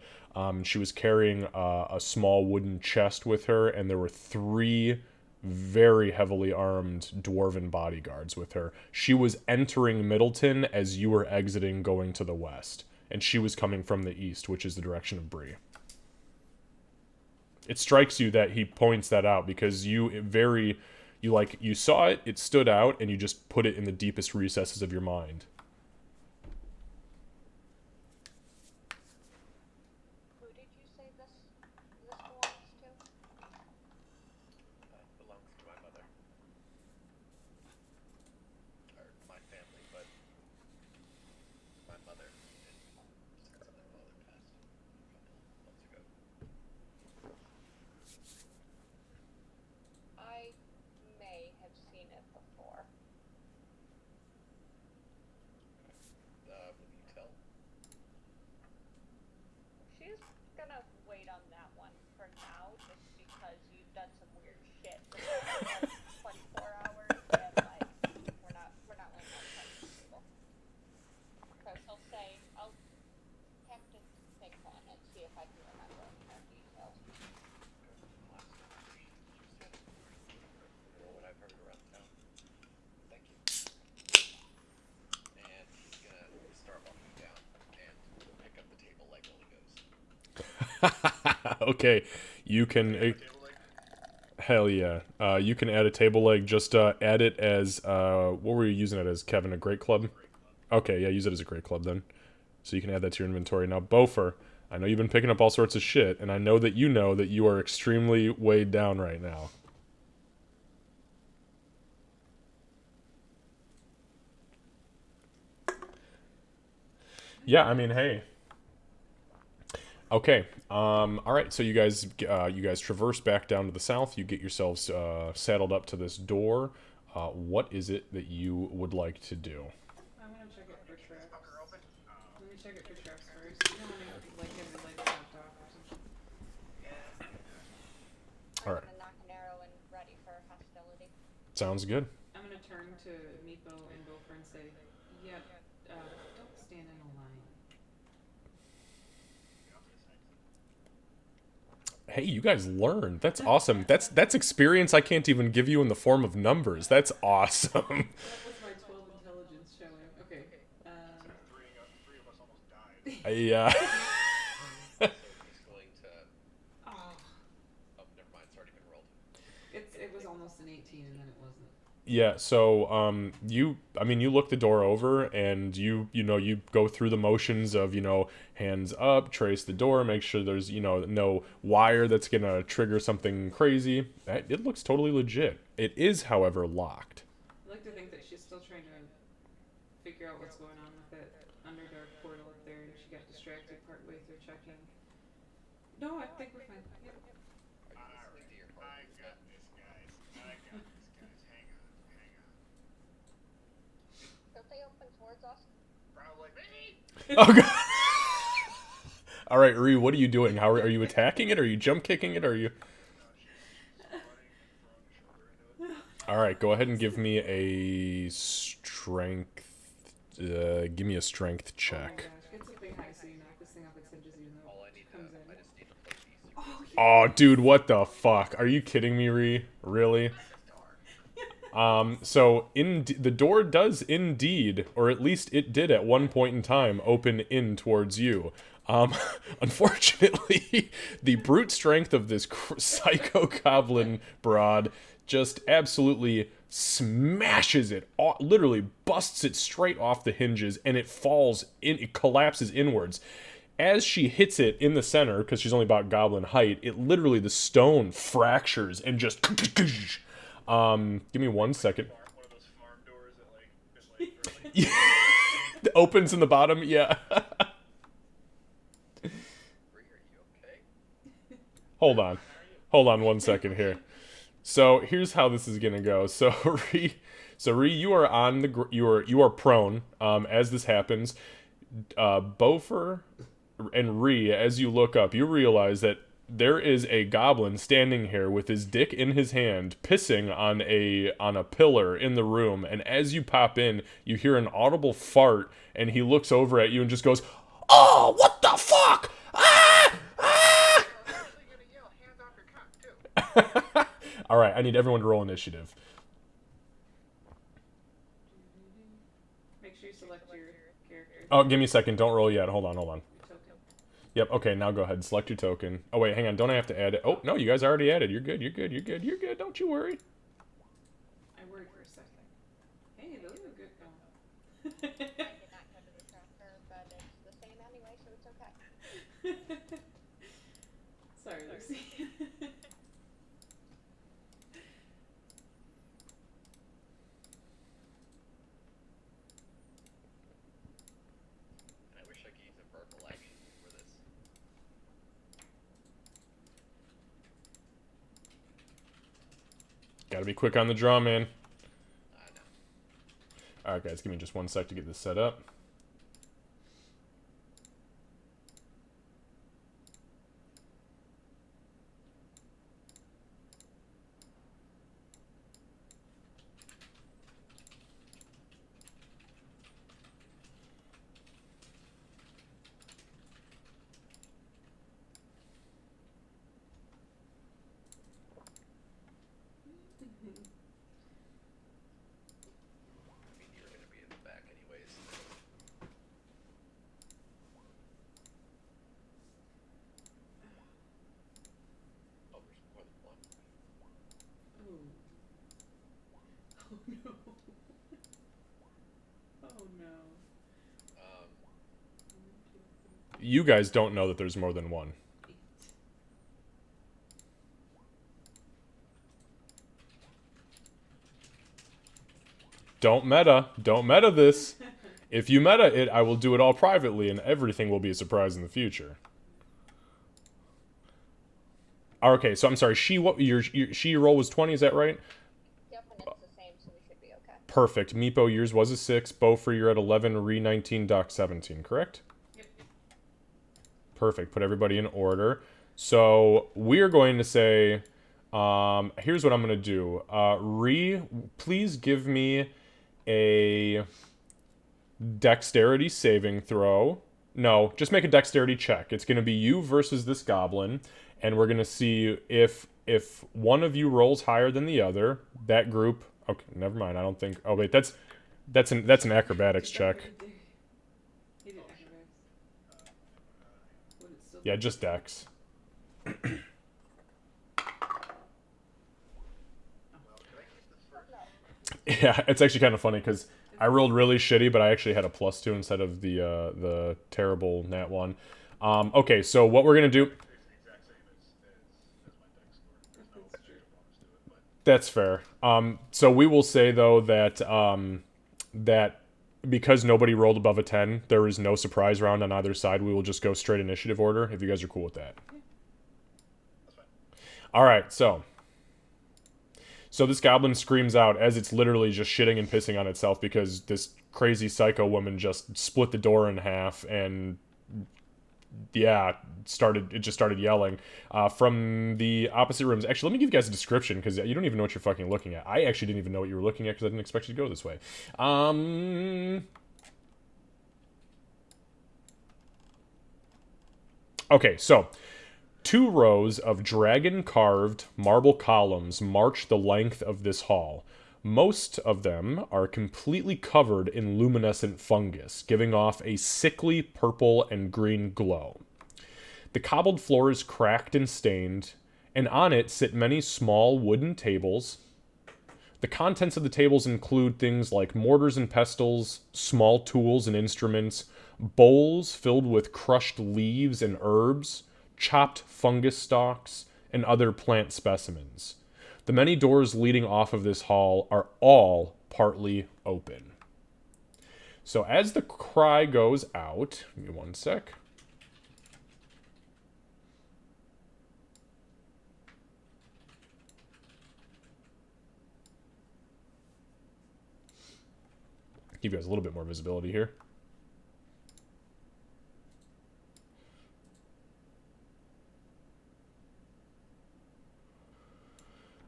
A: She was carrying a small wooden chest with her, and there were 3 very heavily armed dwarven bodyguards with her. She was entering Middleton as you were exiting, going to the west, and she was coming from the east, which is the direction of Bree. It strikes you that he points that out because you saw it, it stood out, and you just put it in the deepest recesses of your mind.
C: Who did you say this belongs to?
B: Belongs to my mother. Or my family, but my mother, since my father passed a couple months ago.
C: I may have seen it before.
B: Will you tell?
C: She's gonna wait on that one for now, just because you've done some weird shit for like 24 hours, and like we're not letting that touch the table. So she'll say, I'll have to think on it, see if I can remember any more details.
B: Last time she said what I've heard around town. Thank you. And he's gonna start walking down and pick up the table leg while he goes.
A: Okay, you can.
E: Table leg?
A: Hell yeah. You can add a table leg. Just add it as what were you using it as, Kevin? A great club? Okay, yeah, use it as a great club then. So you can add that to your inventory. Now, Bofer, I know you've been picking up all sorts of shit, and I know that you are extremely weighed down right now. Yeah, I mean, hey. Okay. All right. So you guys traverse back down to the south. You get yourselves saddled up to this door. What is it that you would like to do?
D: I want to check it for traps.
E: Fucker open.
D: Let me check it for traps first. You don't want to like have your lights knocked off or something.
C: I'm
A: All right.
C: gonna knock an arrow and ready for hostility.
A: Sounds good.
D: I'm gonna turn to Meepo and Gopher and say, "Yeah, don't stand in a line."
A: Hey, you guys learned. That's awesome. That's experience I can't even give you in the form of numbers. That's awesome.
D: That was my 12 intelligence showing. Okay.
E: Three of us almost died.
A: Yeah.
B: So he's going to.
D: Oh,
B: Oh, never mind. It's already been rolled.
D: it was almost an 18 and then it wasn't.
A: Yeah, so you look the door over and you go through the motions of, hands up, trace the door, make sure there's, no wire that's going to trigger something crazy. It looks totally legit. It is, however, locked.
D: I like to think that she's still trying to figure out what's going on with that Underdark portal up there and she got distracted partway through checking. No, I think we're fine. Yep.
B: Are you listening to your
E: I
B: heart?
E: got this, guys. I got this, guys. Hang on.
C: Don't they open towards us?
E: Probably.
A: Oh god. All right, Ree, what are you doing? How are you attacking it? Are you jump kicking it? Are you All right, go ahead and give me a strength give me a strength
D: Oh my
A: check.
D: gosh, get something high so you knock this thing off its hinges even though
B: All I
D: it
B: need to.
D: comes in.
B: I just need to play these.
D: Oh,
A: Oh, dude, what the fuck? Are you kidding me, Ree? Really? So the door does indeed, or at least it did at one point in time, open in towards you. Unfortunately, the brute strength of this psycho goblin broad just absolutely smashes it, literally busts it straight off the hinges, and it collapses inwards. As she hits it in the center, because she's only about goblin height, the stone fractures and just give me 1 second.
E: One of those farm doors that really
A: Opens in the bottom, yeah.
B: Bree, are you okay?
A: Hold on 1 second here. So here's how this is gonna go. So Ree, you are on the you are prone as this happens. Bofer and Ree, as you look up, you realize that there is a goblin standing here with his dick in his hand, pissing on a pillar in the room. And as you pop in, you hear an audible fart, and he looks over at you and just goes, "Oh, what the fuck! Ah! Ah!"
E: I'm actually gonna yell, hands off your cock, too.
A: All right, I need everyone to roll initiative.
D: Make sure you select your character.
A: Oh, give me a second. Don't roll yet. Hold on.
D: Your token.
A: Yep, okay, now go ahead. Select your token. Oh, wait, hang on. Don't I have to add it? Oh, no, you guys already added. You're good. Don't you worry.
D: I worried for a second. Hey, those are good. Oh.
C: I did not go to the tracker, but it's the same anyway, so it's okay.
D: Sorry, Lucy.
B: I wish I could use a purple action for this.
A: Gotta be quick on the draw, man.
B: I know.
A: Alright, guys, give me just 1 sec to get this set up.
B: I mean, you're gonna be in the back anyways.
D: no. Oh no.
B: Um,
A: You guys don't know that there's more than one.
D: 8.
A: Don't meta. Don't meta this. If you meta it, I will do it all privately, and everything will be a surprise in the future. Okay, so I'm sorry. She roll was 20. Is that right?
C: Yep, and it's the same, so we should be okay.
A: Perfect. Meepo, yours was a 6. Beaufrey, you're at 11. Re 19. Doc 17. Correct.
D: Yep.
A: Perfect. Put everybody in order. So we're going to say, here's what I'm going to do. Re, please give me a dexterity saving throw. No, just make a dexterity check. It's going to be you versus this goblin, and we're going to see if one of you rolls higher than the other, that group. Okay, never mind. I don't think. Oh wait, that's an acrobatics check.
D: He did acrobatics. Would it still
A: Yeah,
D: be-
A: just dex.
E: Well, can I use this for?
A: Yeah, it's actually kind of funny because I rolled really shitty, but I actually had a +2 instead of the terrible nat 1. Okay, so what we're gonna do.
E: It's the exact same as my deck score. There's no
D: That's true.
E: extra bonus to it, but
A: That's fair. So we will say though that that because nobody rolled above a 10, there is no surprise round on either side. We will just go straight initiative order if you guys are cool with that.
E: that's fine.
A: All right, so this goblin screams out as it's literally just shitting and pissing on itself because this crazy psycho woman just split the door in half and just started yelling from the opposite rooms. Actually, let me give you guys a description because you don't even know what you're fucking looking at. I actually didn't even know what you were looking at because I didn't expect you to go this way. Okay, so 2 rows of dragon-carved marble columns march the length of this hall. Most of them are completely covered in luminescent fungus, giving off a sickly purple and green glow. The cobbled floor is cracked and stained, and on it sit many small wooden tables. The contents of the tables include things like mortars and pestles, small tools and instruments, bowls filled with crushed leaves and herbs, chopped fungus stalks, and other plant specimens. The many doors leading off of this hall are all partly open. So as the cry goes out, give me one sec. Give you guys a little bit more visibility here.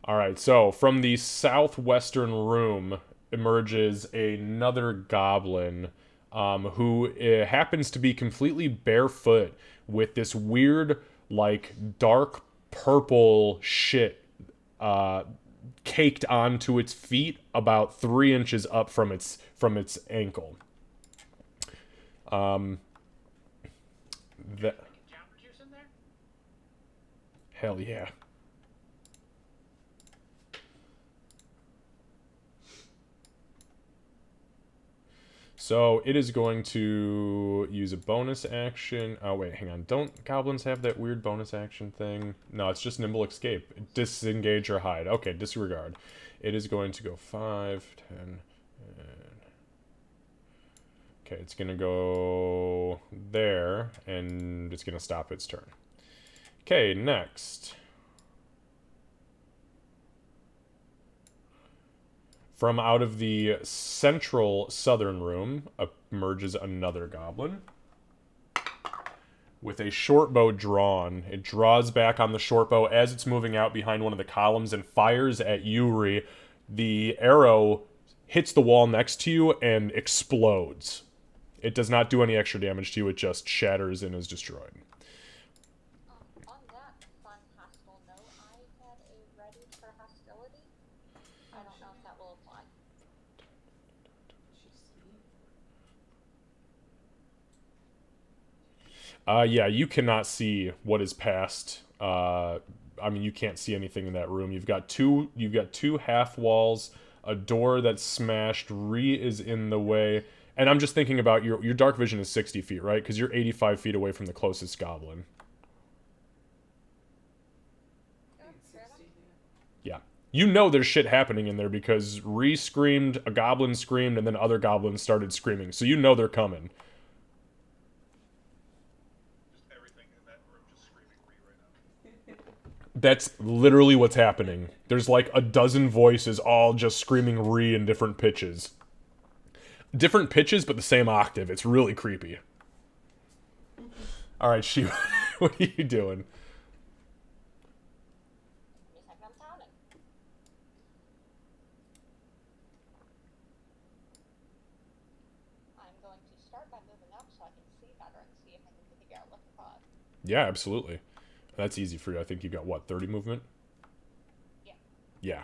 A: Alright, so from the southwestern room emerges another goblin who happens to be completely barefoot with this weird, like, dark purple shit caked onto its feet about 3 inches up from its ankle. That,
E: Jumper juice in there?
A: hell yeah. So it is going to use a bonus action. Oh wait, hang on. Don't goblins have that weird bonus action thing? No, it's just nimble escape. Disengage or hide. Okay, disregard. It is going to go 5, 10. Okay, it's going to go there, and it's going to stop its turn. Okay, next. From out of the central southern room emerges another goblin with a short bow drawn. It draws back on the short bow as it's moving out behind one of the columns and fires at Yuri. The arrow hits the wall next to you and explodes. It does not do any extra damage to you, it just shatters and is destroyed.
C: On that fun hostile note, I had a ready for hostility. I don't know if that will apply.
A: Yeah, you cannot see what is past. I mean, you can't see anything in that room. You've got two half walls a door that's smashed. Ree is in the way. And I'm just thinking about your dark vision is 60 feet, right? Because you're 85 feet away from the closest goblin.
D: I think it's 60,
A: Yeah. You know there's shit happening in there because Ree screamed, a goblin screamed, and then other goblins started screaming. So you know they're coming.
E: Just everything in that room just screaming Ree right now.
A: That's literally what's happening. There's like a dozen voices all just screaming Ree in different pitches. Different pitches, but the same octave. It's really creepy. Alright, she, what are you doing?
C: Give me a second, I'm counting. I'm going to start by moving up so I can see better and see if I can figure out what the cause.
A: Yeah, absolutely. That's easy for you. I think you got, what, 30 movement?
C: Yeah.
A: Yeah.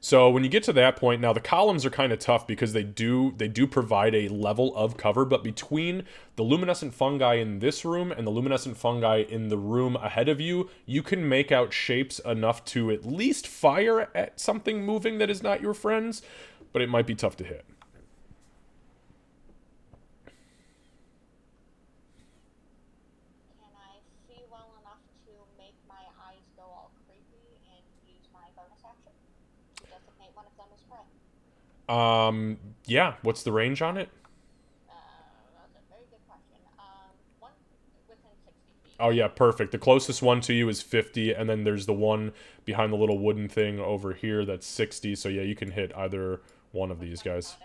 A: So when you get to that point, now the columns are kind of tough because they do provide a level of cover, but between the luminescent fungi in this room and the luminescent fungi in the room ahead of you, you can make out shapes enough to at least fire at something moving that is not your friends, but it might be tough to hit.
C: Can I see well enough to make my eyes go all creepy and use my bonus action to designate one of them as prey?
A: Yeah, what's the range on it?
C: That's a very good question. One within 60 feet.
A: Oh yeah, perfect. The closest one to you is 50, and then there's the one behind the little wooden thing over here that's 60, so yeah, you can hit either one of these guys.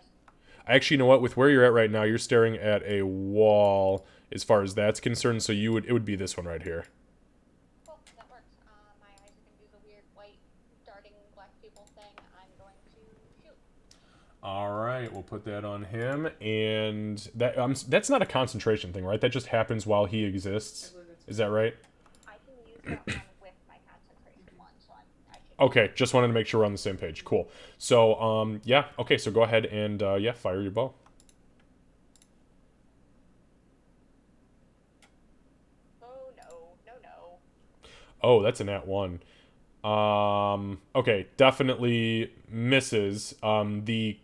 A: Actually, you know what? With where you're at right now, you're staring at a wall as far as that's concerned, so it would be this one right here.
C: Cool, that works. My eyes are going to do the weird white darting black people thing. I'm going to shoot.
A: All right, we'll put that on him, and that's not a concentration thing, right? That just happens while he exists.
D: I believe that's
A: Is that right?
C: I can use that one with my concentration one, so I should.
A: Okay, just wanted to make sure we're on the same page. Cool. So, yeah, okay, so go ahead and, yeah, fire your bow.
C: Oh no, no, no.
A: Oh, that's a nat 1. Okay, definitely misses. The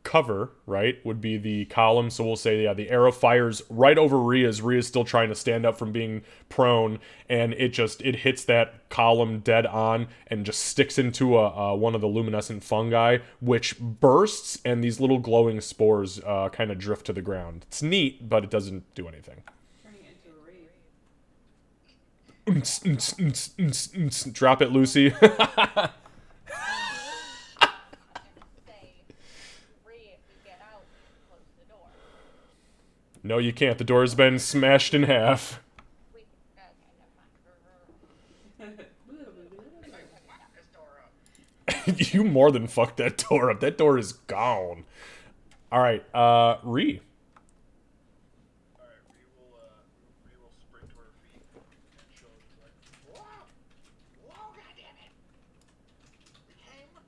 A: cover, right, would be the column, so we'll say, yeah, the arrow fires right over Ria's. Ria's still trying to stand up from being prone, and it hits that column dead on and just sticks into one of the luminescent fungi, which bursts, and these little glowing spores kind of drift to the ground. It's neat, but it doesn't do anything.
D: turning it into a rave.
A: Drop it, Lucy.
C: Say, Ree, if you get out, you can close the door.
A: No, you can't. The door's been smashed in half.
C: Okay, never mind.
E: Fuck this door up.
A: You more than fucked that door up. That door is gone. All right, Ree.
E: Alright, Ree will sprint to her feet and she'll just like, whoa! Whoa, goddammit! We came! I'll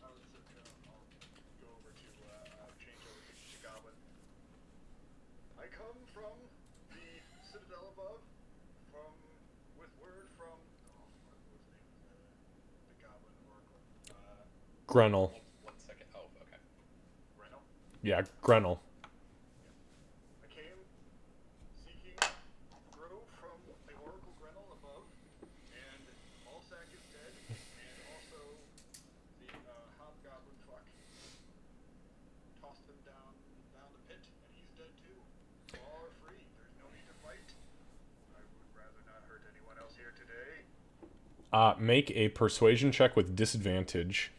E: go over to, change over to Goblin. I come from the Citadel above, with word from, what was the name of the Goblin Oracle?
A: Grenell.
B: 1 second. Oh, okay.
E: Reno?
A: Yeah, Grenell.
E: I came seeking through from the Oracle Grenell above, and Malsac is dead, and also the Hobgoblin fuck tossed him down the pit, and he's dead too. All are free. There's no need to fight. I would rather not hurt anyone else here today.
A: Make a persuasion check with disadvantage.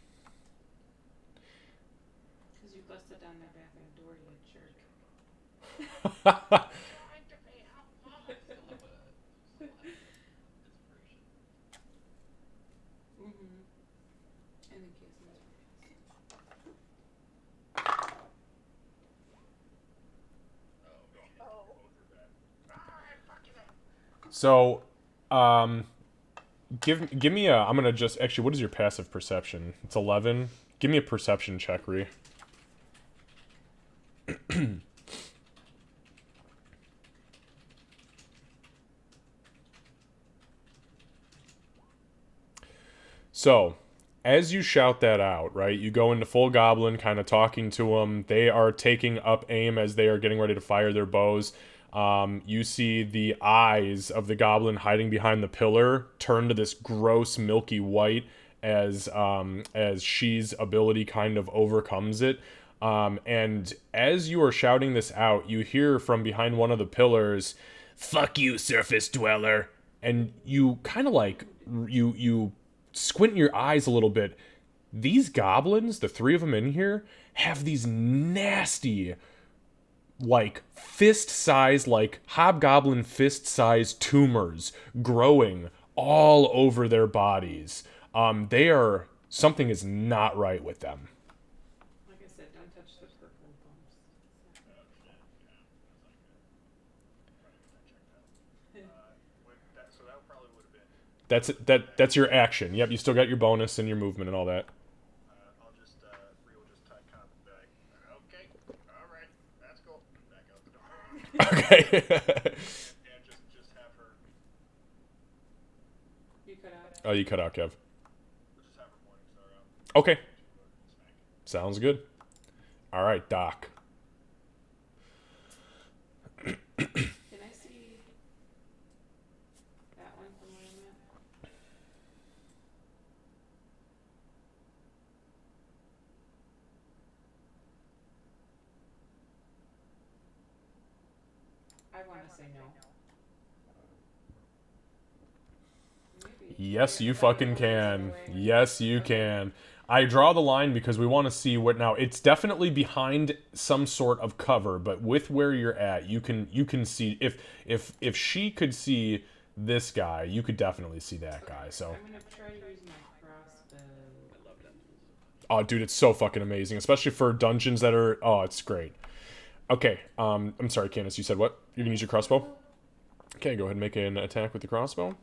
D: Because you busted down that bathroom door, you jerk.
E: Trying to be helpful.
B: Still have inspiration.
D: Mm-hmm. I think he has
B: Oh,
C: Oh.
E: Both are bad. Ah, fuck you up.
A: So, give me a. I'm gonna just actually. What is your passive perception? It's 11. Give me a perception check, Ree. So, as you shout that out, right, you go into full goblin, kind of talking to them. They are taking up aim as they are getting ready to fire their bows. You see the eyes of the goblin hiding behind the pillar turn to this gross milky white as she's ability kind of overcomes it. And as you are shouting this out, you hear from behind one of the pillars, "Fuck you, surface dweller," and you kind of like you squint your eyes a little bit. These goblins, the three of them in here, have these nasty, like fist size, like hobgoblin fist size tumors growing all over their bodies. They are something is not right with them.
D: Like I said, don't touch the purple bumps.
E: So that probably would have been.
A: That's your action. Yep, you still got your bonus and your movement and all that.
E: I'll just Rio will just kind of back. Okay, all right, that's cool. Back out the door.
A: Okay.
E: And just have her.
D: You cut out.
A: Oh, you cut out, Kev.
E: We'll just have her morning star out.
A: Okay. Sounds good. All right, Doc.
D: Can I see that one from where I'm at? I want to say no. Maybe.
A: Yes, you
D: That
A: fucking
D: one is
A: can.
D: away.
A: Yes, you can. I draw the line because we want to see what now. It's definitely behind some sort of cover, but with where you're at, you can see if she could see this guy, you could definitely see that guy. So,
D: I'm gonna try to use my crossbow.
B: I love it.
A: oh, dude, it's so fucking amazing, especially for dungeons that are. Oh, it's great. Okay, I'm sorry, Candace. You said what? You're gonna use your crossbow? Okay, go ahead and make an attack with the crossbow.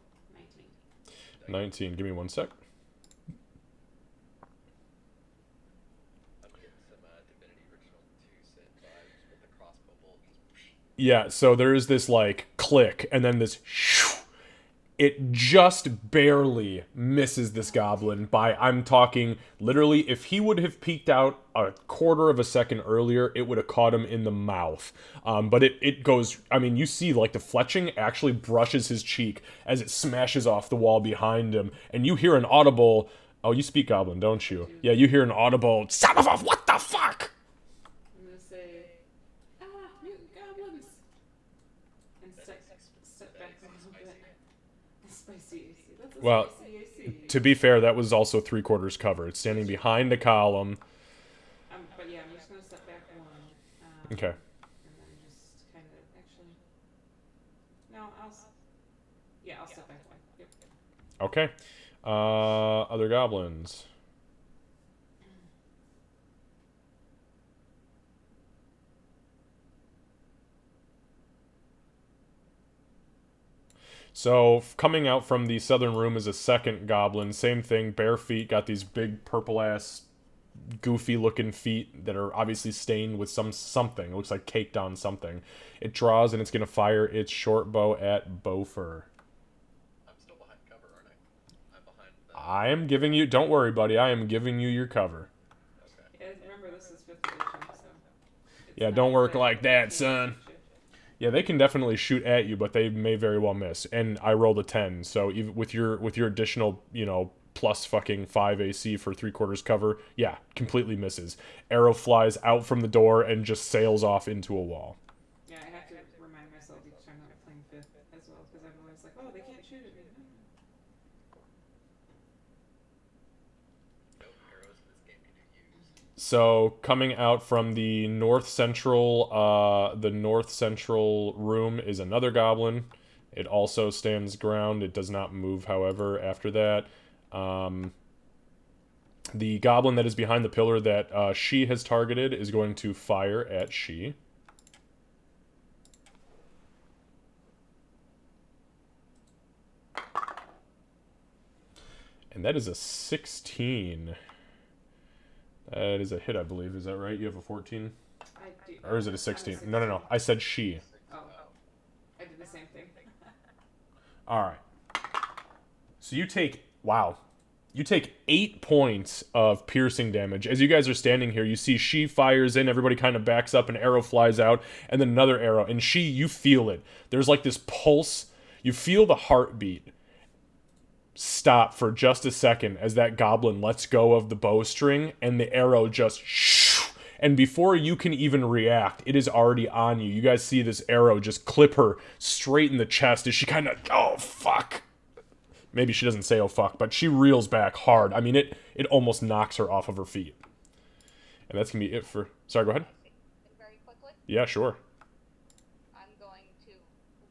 D: 19.
A: 19. Give me 1 sec.
B: I'm getting some Divinity Original 2 Sin vibes with the crossbow bolt.
A: Yeah, so there is this like click, and then this. It just barely misses this goblin by, I'm talking literally, if he would have peeked out a quarter of a second earlier, it would have caught him in the mouth. But it goes, I mean, you see like the fletching actually brushes his cheek as it smashes off the wall behind him, and you hear an audible, oh, you speak goblin, don't you? Yeah, you hear an audible, son of a, what the fuck?
D: I'm gonna say, mutant goblins! And step back a little bit. Spicy AC. That's a
A: Well,
D: spicy AC.
A: To be fair, that was also 3/4 cover. It's standing behind a column.
D: But yeah, I'm just gonna step back one.
A: Okay.
D: And then just kind of, actually, no, I'll step back one. Yep.
A: Okay. Other goblins. So, coming out from the southern room is a second goblin. Same thing, bare feet, got these big purple-ass, goofy-looking feet that are obviously stained with something. It looks like caked on something. It draws, and it's going to fire its short bow at Bofer.
B: I'm still behind cover, aren't I? I'm behind the...
A: I am giving you... Don't worry, buddy. I am giving you your cover.
B: Okay.
D: Yeah, remember, this is 5th edition, so. It's
A: Yeah,
D: not
A: don't work
D: exactly
A: like that,
D: fancy
A: son.
D: shit.
A: Yeah, they can definitely shoot at you, but they may very well miss. And I rolled a 10, so even with your additional, plus fucking 5 AC for 3/4 cover, yeah, completely misses. Arrow flies out from the door and just sails off into a wall.
D: Yeah, I have to remind myself each time that I'm playing 5th as well, because I'm always like, oh, they can't shoot at me.
B: No arrows in this game can you use.
A: So coming out from the north central room is another goblin. It also stands ground. It does not move, however, after that. The goblin that is behind the pillar that she has targeted is going to fire at she. And that is a 16. That is a hit, I believe. Is that right? You have a 14?
D: I do.
A: Or is it a 16? No. I said she.
D: Oh, I did the same thing.
A: All right. So you take... Wow. You take 8 points of piercing damage. As you guys are standing here, you see she fires in, everybody kind of backs up, an arrow flies out, and then another arrow. And you feel it. There's like this pulse. You feel the heartbeat stop for just a second as that goblin lets go of the bowstring, and the arrow just and before you can even react, it is already on you. You guys see this arrow just clip her straight in the chest as she kind of, oh, fuck. Maybe she doesn't say, oh, fuck, but she reels back hard. I mean, it almost knocks her off of her feet. And that's going to be it for... Sorry, go ahead.
C: Very quickly,
A: Yeah, sure.
C: I'm going to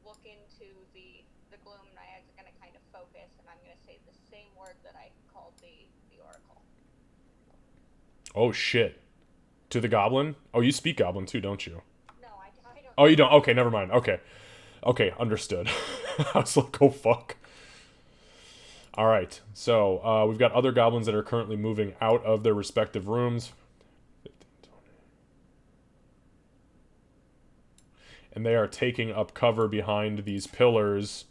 C: look into the gloom, and my eyes are going to kind of focus, and I'm going to say the same word that I called the oracle.
A: Oh, shit. To the goblin? Oh, you speak goblin too, don't you?
C: No, I don't.
A: Oh, you don't? Okay, never mind. Okay. Okay, understood. I was like, oh, fuck. Alright, so we've got other goblins that are currently moving out of their respective rooms. And they are taking up cover behind these pillars.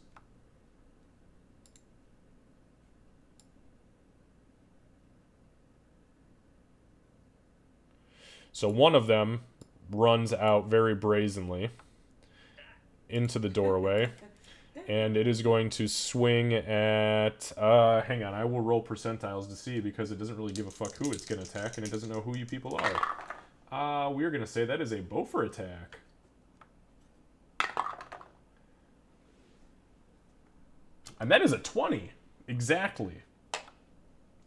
A: So one of them runs out very brazenly into the doorway. And it is going to swing at... hang on, I will roll percentiles to see, because it doesn't really give a fuck who it's going to attack, and it doesn't know who you people are. We're going to say that is a Boffer attack. And that is a 20. Exactly.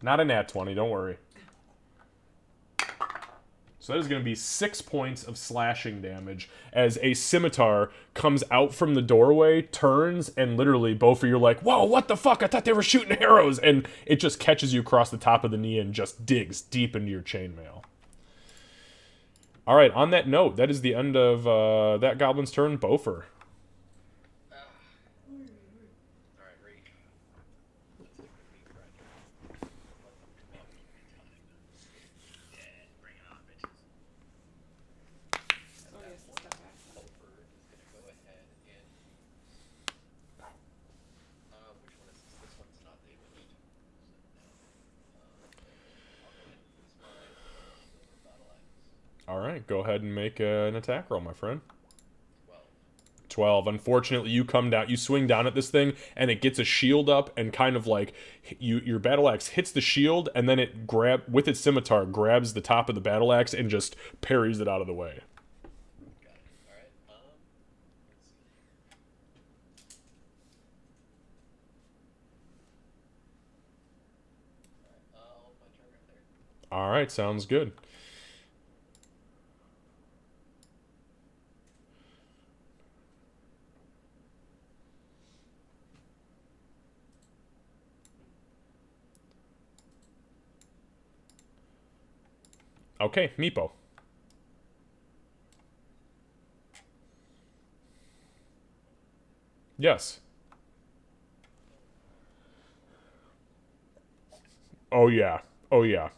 A: Not a nat 20, don't worry. So that is going to be 6 points of slashing damage as a scimitar comes out from the doorway, turns, and literally both of you are like, whoa, what the fuck? I thought they were shooting arrows. And it just catches you across the top of the knee and just digs deep into your chainmail. All right, on that note, that is the end of that goblin's turn. Bofer.
B: Alright, Reek. Let's take a deep breath. Let them come out one more time. Yeah, bring it on, bitches.
D: Oh, yes, the step back.
B: Over is gonna go ahead and which one is this? This one's not damaged. So no. I'll go ahead and use my silver battle axe.
A: All right, go ahead and make an attack roll, my friend.
B: 12.
A: 12. Unfortunately, you come down, you swing down at this thing, and it gets a shield up, and kind of like your battle axe hits the shield, and then it with its scimitar grabs the top of the battle axe and just parries it out of the way.
B: Got it. Alright, let's see here. Alright, I'll my turn right there.
A: All right, sounds good. Okay, Meepo. Yes. Oh yeah. Oh yeah.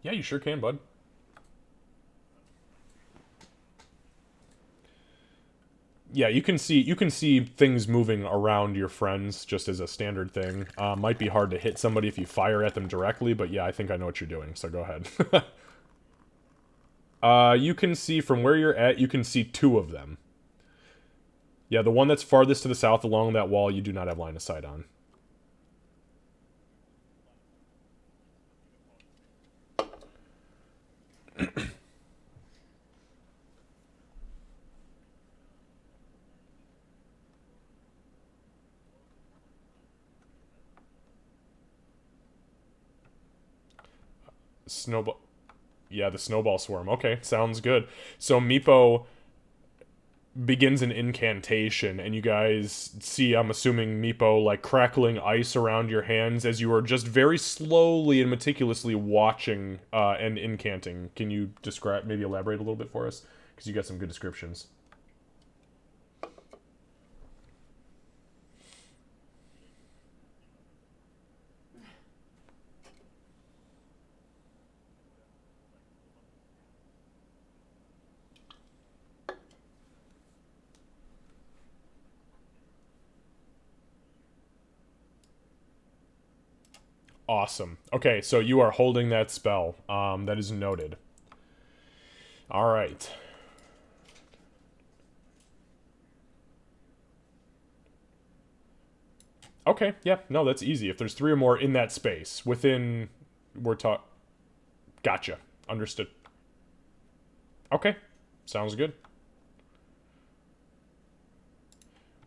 A: Yeah, you sure can, bud. Yeah, you can see things moving around your friends just as a standard thing. Might be hard to hit somebody if you fire at them directly, but yeah, I think I know what you're doing, so go ahead. You can see from where you're at, you can see 2 of them. Yeah, the one that's farthest to the south along that wall, you do not have line of sight on. Snowball. Yeah, the snowball swarm. Okay, sounds good. So Meepo begins an incantation, and you guys see, I'm assuming, Meepo, like, crackling ice around your hands as you are just very slowly and meticulously watching and incanting. Can you describe, maybe elaborate a little bit for us? Because you got some good descriptions. Awesome. Okay, so you are holding that spell. That is noted. All right. Okay, yeah, no, that's easy. If there's 3 or more in that space, within, gotcha. Understood. Okay, sounds good.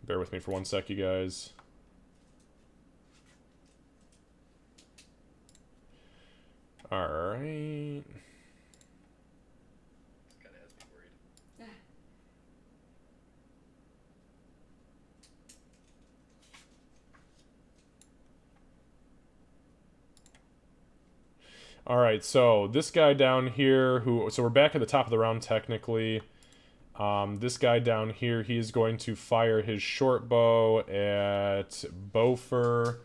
A: Bear with me for 1 sec, you guys. All right.
B: This kind of has me worried.
A: All right, so this guy down here, so we're back at the top of the round technically. This guy down here, he is going to fire his short bow at Bofer,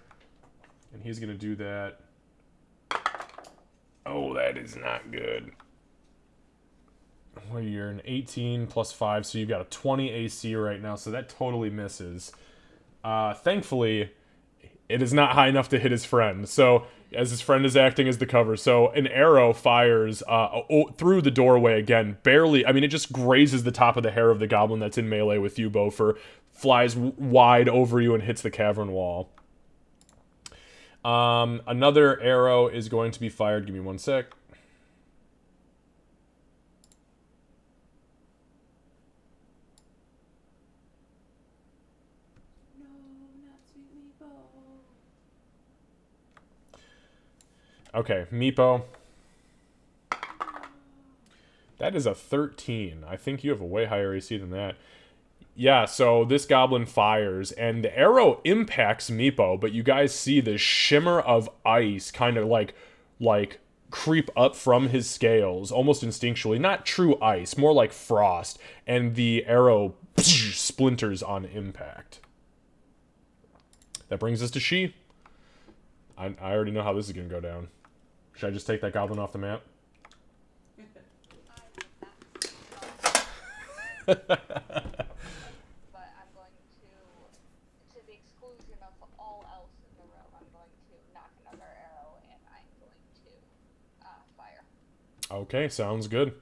A: and he's going to do that. Oh, that is not good. Well, you're an 18 plus 5, so you've got a 20 AC right now, so that totally misses. Thankfully, it is not high enough to hit his friend, so as his friend is acting as the cover. So an arrow fires through the doorway again, barely. I mean, it just grazes the top of the hair of the goblin that's in melee with you, Bofer, flies wide over you and hits the cavern wall. Another arrow is going to be fired. Give me 1 sec.
D: No, not sweet meatball.
A: Okay, Meepo. That is a 13. I think you have a way higher AC than that. Yeah, so this goblin fires, and the arrow impacts Meepo, but you guys see the shimmer of ice kind of like creep up from his scales, almost instinctually. Not true ice, more like frost, and the arrow splinters on impact. That brings us to She. I already know how this is going to go down. Should I just take that goblin off the map?
C: But I'm going to the exclusion of all else in the room, I'm going to knock another arrow and I'm going to fire.
A: Okay, sounds good.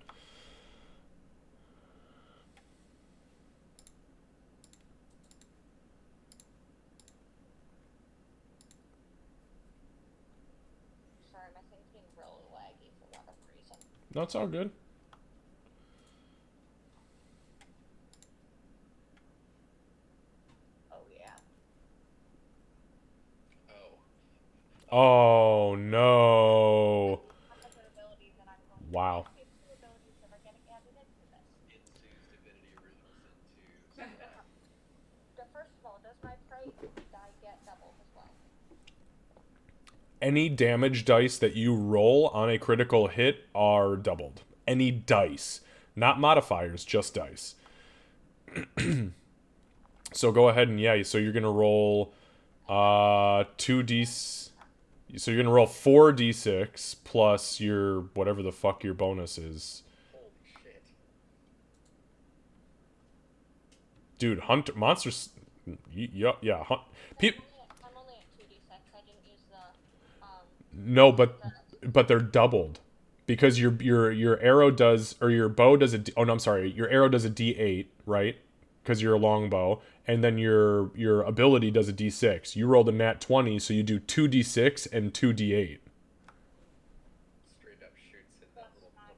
C: Sorry, my thing's being really laggy for whatever reason.
A: No, it's all good.
C: Oh yeah.
A: Oh, no.
C: Other abilities and I'm going to
A: Wow.
C: activate 2 abilities that are getting added into this.
B: Ensues Divinity Original Sin 2.
C: First of all, does my prey die get doubled as well?
A: Any damage dice that you roll on a critical hit are doubled. Any dice. Not modifiers, just dice. So go ahead and, yeah, so you're going to roll 2d... So you're going to roll 4d6 plus your, whatever the fuck your bonus is.
B: Holy shit.
A: Dude, Hunter... Monsters... Yeah,
C: I'm only at 2d6. I didn't use the
A: No, but they're doubled. Because your arrow does, or your bow does a, oh no, I'm sorry, your arrow does a d8, right? Because you're a longbow, and then your ability does a d6. You rolled a nat 20, so you do 2d6 and 2d8.
B: Straight up shoots in that little blob.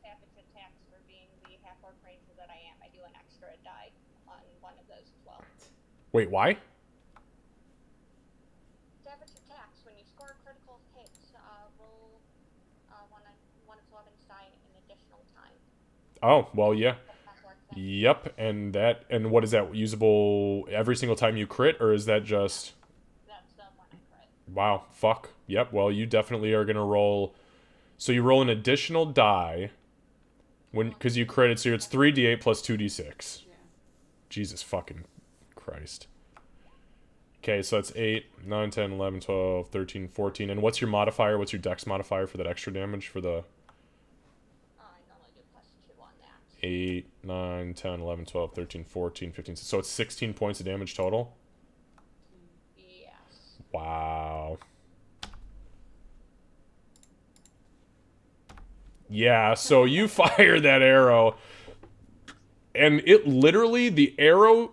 C: savage attacks for being the half-orc ranger that I am. I do an extra die on one of those as well.
A: Wait, why?
C: Savage attacks, when you score a critical hit, roll one of Levin's die an additional time.
A: Oh, well, yeah.
C: Half-orc thing.
A: Yep, and what is that, usable every single time you crit, or is that just...
C: That's the one I crit.
A: Wow, fuck. Yep, well, you definitely are gonna roll... So you roll an additional die, because you critted, so it's 3d8 plus 2d6.
D: Yeah.
A: Jesus fucking Christ. Okay, so that's 8, 9, 10, 11, 12, 13, 14. And what's your modifier? What's your dex modifier for that extra damage for the...
C: I normally do +2 on that.
A: 8, 9, 10, 11, 12, 13, 14, 15. So it's 16 points of damage total?
C: Yes.
A: Wow. Yeah, so you fire that arrow, and it literally, the arrow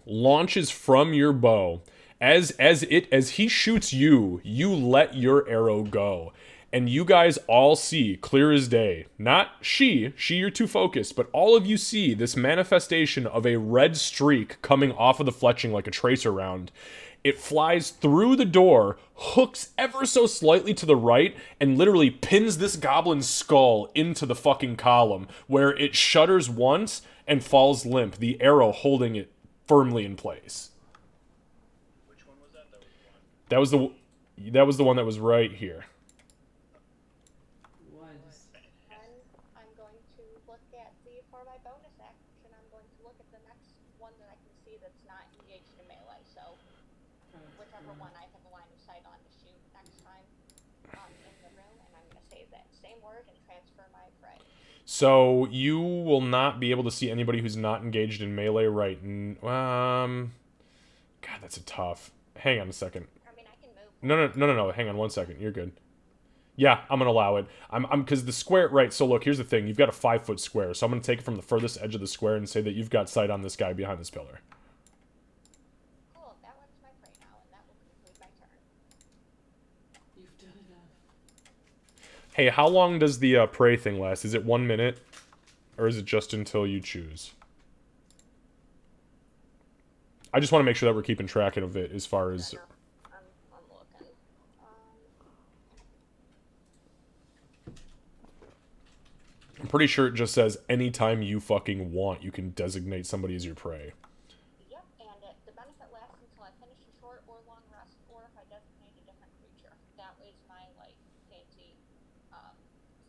A: launches from your bow. As he shoots you, you let your arrow go. And you guys all see, clear as day, not she, you're too focused, but all of you see this manifestation of a red streak coming off of the fletching like a tracer round. It flies through the door, hooks ever so slightly to the right, and literally pins this goblin's skull into the fucking column, where it shudders once and falls limp, the arrow holding it firmly in place.
E: Which one was that? That was one.
A: That was the one that was right here.
D: Was.
C: I'm going to look at for my bonus action, I'm going to look at the next one that I can see that's not engaged in melee, so whichever one I have a line of sight on to shoot next time in the room, and I'm going to say that same word and transfer my prey.
A: So you will not be able to see anybody who's not engaged in melee right. God, that's a tough. Hang on a second.
C: I mean, I can move.
A: No. Hang on 1 second. You're good. Yeah, I'm gonna allow it. I'm because the square. Right. So look, here's the thing. You've got a 5-foot square. So I'm gonna take it from the furthest edge of the square and say that you've got sight on this guy behind this pillar.
C: Cool. That one's my prey now, and that will conclude my turn.
D: You've done enough.
A: Hey, how long does the prey thing last? Is it 1 minute, or is it just until you choose? I just want to make sure that we're keeping track of it as far as.
C: I'm looking.
A: I'm pretty sure it just says anytime you fucking want, you can designate somebody as your prey.
C: Yep, and the benefit lasts until I finish a short or long rest, or if I designate a different creature. That is my, like, fancy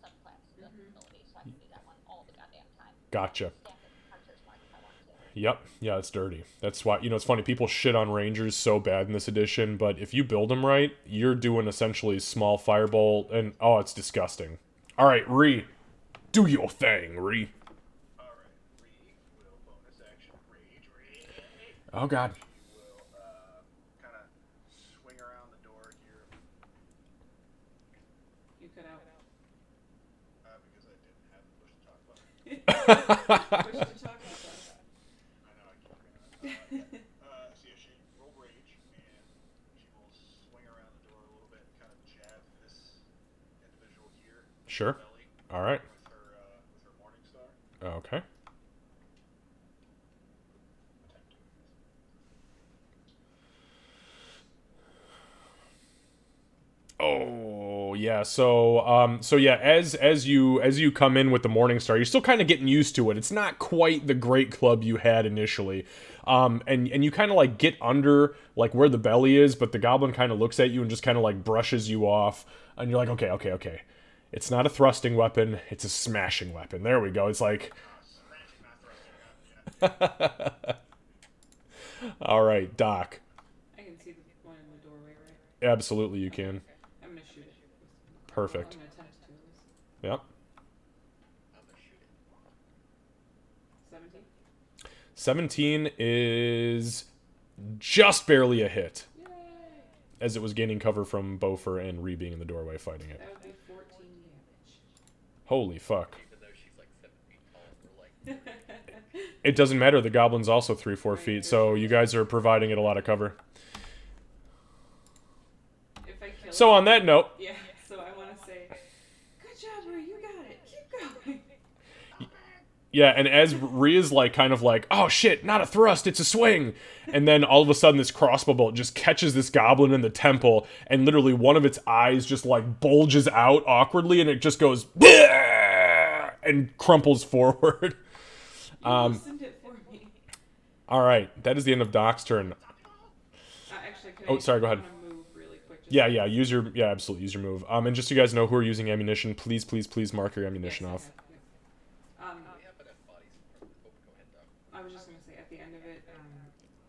C: subclass ability, so I can do that one all the goddamn time.
A: Gotcha.
C: Stack it with Hunter's Mark if I want to.
A: Yep. Yeah, it's dirty. That's why, it's funny, people shit on Rangers so bad in this edition, but if you build them right, you're doing essentially small firebolt, and, oh, it's disgusting. Alright, Ree. Do your thing, Ree.
E: Alright, Ree will bonus action rage.
A: Oh, God.
E: She will kind of swing around the door here
D: You cut out.
E: because I didn't have the push to talk about it.
D: Push to talk about that.
E: I know I keep forgetting that. So yeah, she will rage and she will swing around the door a little bit and kind of jab this individual here.
A: Sure.
E: Belly
A: Alright.
E: with her morning star.
A: Okay. Oh yeah, so yeah, as you come in with the Morning Star, you're still kind of getting used to it. It's not quite the great club you had initially, and you kind of like get under like where the belly is, but the goblin kind of looks at you and just kind of like brushes you off, and you're like, okay. It's not a thrusting weapon; it's a smashing weapon. There we go. It's like, all right, Doc.
D: I can see the one in the doorway, right?
A: Absolutely, you can.
D: Okay. I'm gonna shoot it.
A: Perfect.
D: I'm gonna attempt to at least.
A: Yep.
B: I'm gonna shoot it.
A: 17
D: 17.
A: is just barely a hit,
D: Yay!
A: as it was gaining cover from Bofer and Ree being in the doorway fighting it.
D: That would be 14 damage.
A: Holy fuck.
B: Even though she's like 7 feet tall, we're like
A: It doesn't matter, the goblin's also 3-4 feet, so you guys are providing it a lot of cover.
D: If I kill
A: So
D: it,
A: on that note,
D: yeah, so I want to say, good job, Ree, you got it. Keep going.
A: yeah, and as Ree is like, kind of like, oh shit, not a thrust, it's a swing! And then all of a sudden this crossbow bolt just catches this goblin in the temple, and literally one of its eyes just like bulges out awkwardly, and it just goes, "Bleh!" and crumples forward.
D: You loosened it for me.
A: Alright, that is the end of Doc's turn.
D: Actually, can
A: Oh, sorry, go ahead.
D: I wanna move really quick? Just
A: Yeah, absolutely, use your move. And just so you guys know who are using ammunition, please mark your ammunition
D: Yes, I
A: off.
D: have, yeah.
B: we have enough bodies for go ahead, Doc.
D: I was just gonna say at the end of it,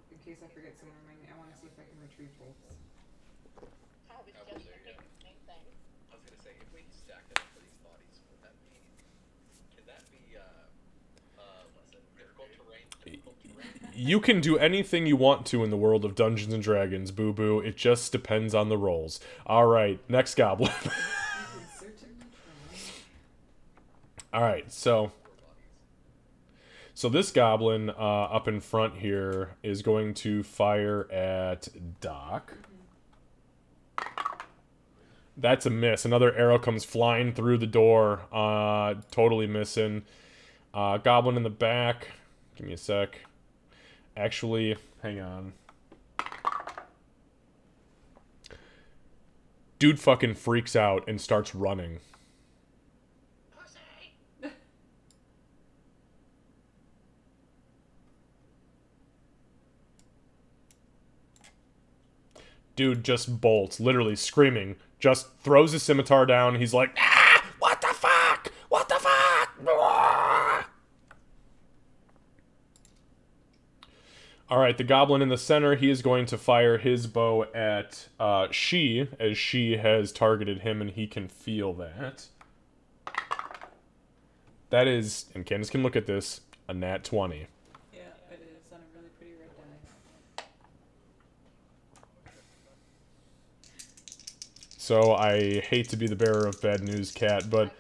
D: in case I forget someone remind me, I want to see if I can retrieve bolts.
C: I was
B: Oh,
C: just
B: there you
C: thinking
B: go.
C: the same thing.
B: I was gonna say if we stacked enough for these bodies, would that be can that be what's it? Difficult terrain?
A: You can do anything you want to in the world of Dungeons and Dragons, Boo Boo. It just depends on the rolls. Alright, next goblin.
D: You can certainly try.
A: All right, so this goblin up in front here is going to fire at Doc. That's a miss. Another arrow comes flying through the door, totally missing. Goblin in the back. Give me a sec. Actually, hang on. Dude fucking freaks out and starts running. Dude just bolts, literally screaming. Just throws his scimitar down. He's like, ah! What the fuck? What the fuck? Ah! Alright, the goblin in the center, he is going to fire his bow at She, as She has targeted him and he can feel that. That is, and Candace can look at this, a nat 20.
D: Yeah, it is on a really pretty red die.
A: So I hate to be the bearer of bad news, Cat, but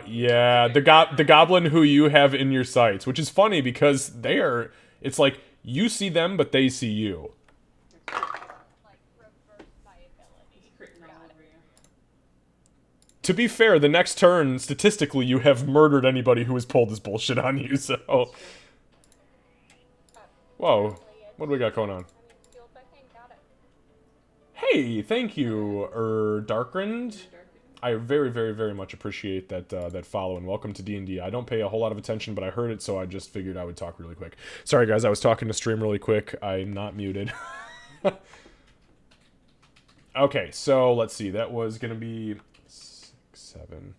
A: yeah, the goblin who you have in your sights, which is funny because it's like you see them, but they see you.
C: Like, reverse my ability.
D: Critting all over you.
A: To be fair, the next turn, statistically, you have murdered anybody who has pulled this bullshit on you, so... Whoa, what do we got going on?
C: I mean, fueled by pain, got it.
A: Hey, thank you, Darkrend. I very, very, very much appreciate that follow, and welcome to D&D. I don't pay a whole lot of attention, but I heard it, so I just figured I would talk really quick. Sorry, guys, I was talking to stream really quick. I'm not muted. Okay, so let's see. That was going to be 6, 7.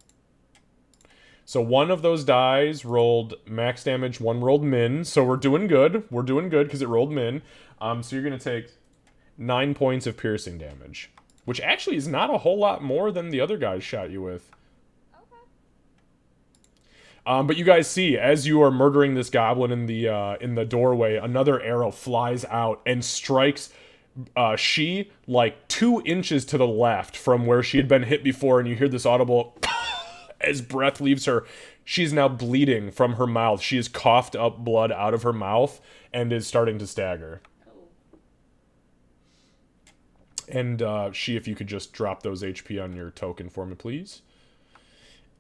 A: So one of those dies rolled max damage, one rolled min, so we're doing good. We're doing good because it rolled min. So you're going to take 9 points of piercing damage. Which actually is not a whole lot more than the other guys shot you with.
C: Okay.
A: But you guys see, as you are murdering this goblin in the doorway, another arrow flies out and strikes She like 2 inches to the left from where she had been hit before, and you hear this audible as breath leaves her. She's now bleeding from her mouth. She has coughed up blood out of her mouth and is starting to stagger. And, She, if you could just drop those HP on your token for me, please.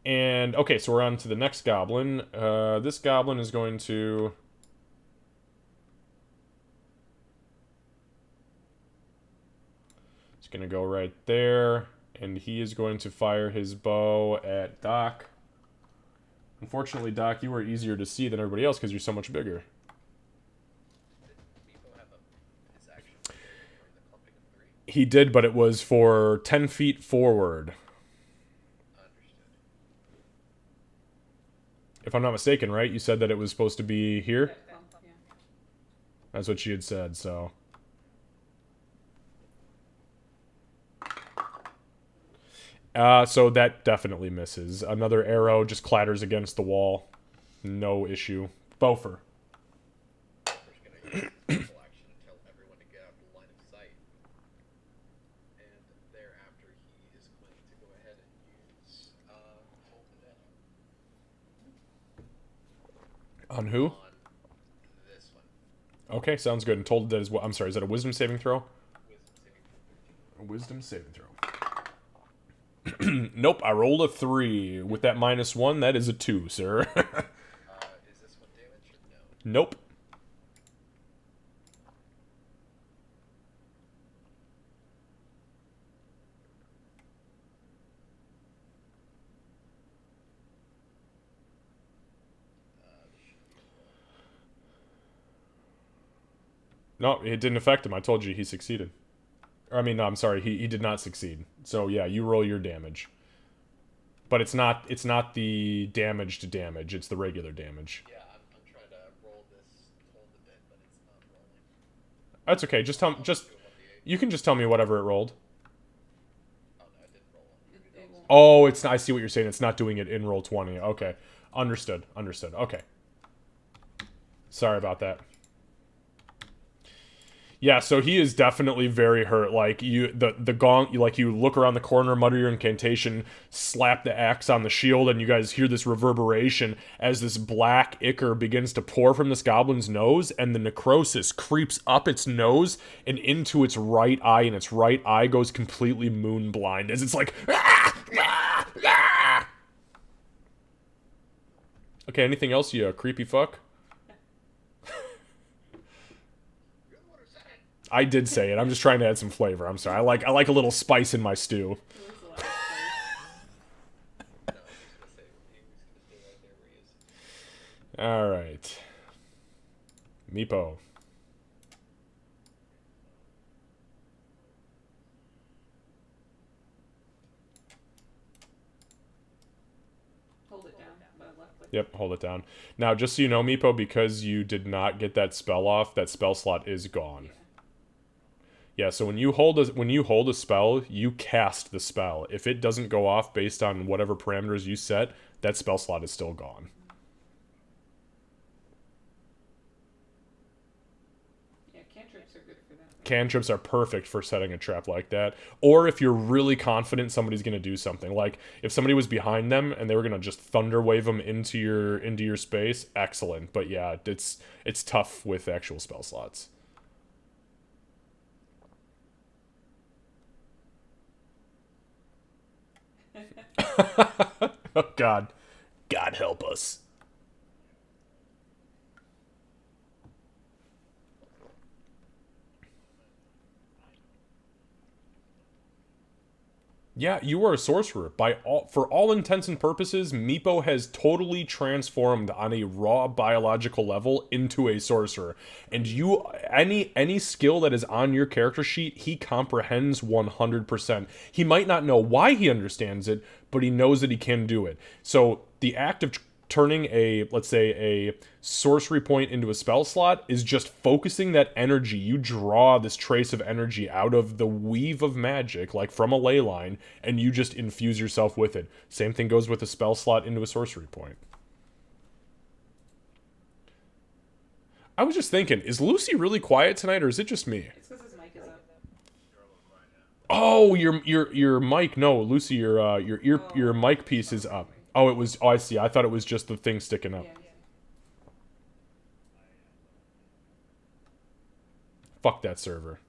A: And, okay, so we're on to the next goblin. This goblin is going to... It's going to go right there. And he is going to fire his bow at Doc. Unfortunately, Doc, you were easier to see than everybody else because you're so much bigger. He did, but it was for 10 feet forward.
B: Understood.
A: If I'm not mistaken, right? You said that it was supposed to be here?
D: Yeah.
A: That's what she had said, so... So that definitely misses. Another arrow just clatters against the wall. No issue. Bofer.
B: We're gonna use full action and tell everyone to get out of the line of sight. And thereafter, he is going to go ahead and use Hold the Dead
A: On who?
B: on this one.
A: Okay, sounds good. And told that as well. I'm sorry, is that a wisdom saving throw?
B: Wisdom saving throw.
A: A wisdom saving throw. Nope, I rolled a 3. With that -1, that is a 2, sir.
B: Is this one damage or no?
A: Nope. No, it didn't affect him. I told you he succeeded. Or, I mean, no, I'm sorry, he did not succeed. So yeah, you roll your damage. But it's not the damage to damage, it's the regular damage.
B: Yeah, I'm trying to roll this Hold the Dead, but it's not rolling.
A: That's okay, you can just tell me whatever it rolled.
B: Oh, no, it didn't roll one.
D: It won't.
A: Oh, it's not, I see what you're saying. It's not doing it in roll 20. Okay. Understood. Okay. Sorry about that. Yeah, so he is definitely very hurt. Like the gong, you look around the corner, mutter your incantation, slap the axe on the shield, and you guys hear this reverberation as this black ichor begins to pour from this goblin's nose, and the necrosis creeps up its nose and into its right eye, and its right eye goes completely moon blind as it's like. "Ah! Ah! Ah!" Okay, anything else, you creepy fuck? I did say it. I'm just trying to add some flavor. I'm sorry. I like a little spice in my stew.
D: He looks a lot of
B: No, he was gonna stay right there where he is.
A: All right. Meepo.
D: Hold it down by left click.
A: Yep, hold it down. Now, just so you know, Meepo, because you did not get that spell off, that spell slot is gone. Yeah, so when you hold a spell, you cast the spell. If it doesn't go off based on whatever parameters you set, that spell slot is still gone.
D: Yeah, cantrips are good for that.
A: Cantrips are perfect for setting a trap like that. Or if you're really confident somebody's going to do something. Like, if somebody was behind them and they were going to just thunder wave them into your space, excellent. But yeah, it's tough with actual spell slots. Oh, God. God help us. Yeah, you are a sorcerer. For all intents and purposes, Meepo has totally transformed on a raw biological level into a sorcerer. And any skill that is on your character sheet, he comprehends 100%. He might not know why he understands it, but he knows that he can do it. So the act of turning let's say a sorcery point into a spell slot is just focusing that energy. You draw this trace of energy out of the weave of magic, like from a ley line, and you just infuse yourself with it. Same thing goes with a spell slot into a sorcery point. I was just thinking, is Lucy really quiet tonight, or is it just me?
D: It's because his mic is up.
A: Oh, your mic. No, Lucy, your mic piece is up. Oh, it was. Oh, I see. I thought it was just the thing sticking up.
D: Yeah.
A: Fuck that server.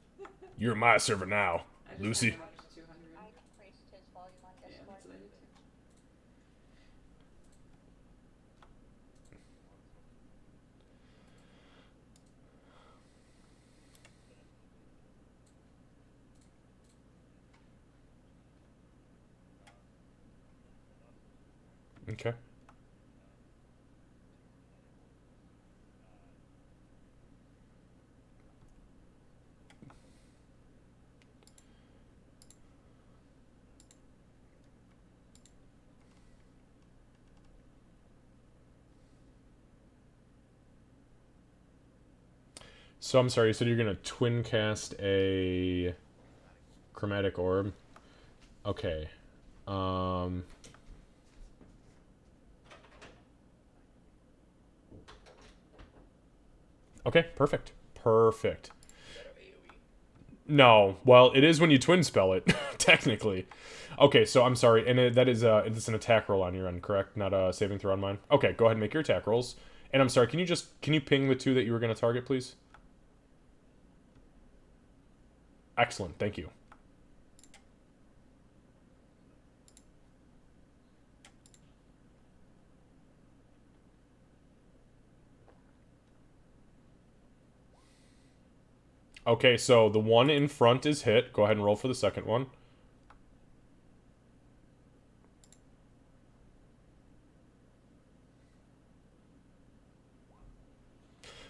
A: You're my server now,
D: I just
A: Lucy.
D: turned him up to 200.
C: I increased his volume on
D: Yeah,
C: Discord.
D: that's what I did too.
A: Okay. So I'm sorry, you said you're gonna twin cast a chromatic orb. Okay. Okay, perfect. Perfect. No, well, it is when you twin spell it, technically. Okay, so I'm sorry, and it's an attack roll on your end, correct? Not a saving throw on mine. Okay, go ahead and make your attack rolls. And I'm sorry, can you ping the two that you were gonna target, please? Excellent, thank you. Okay, so the one in front is hit. Go ahead and roll for the second one.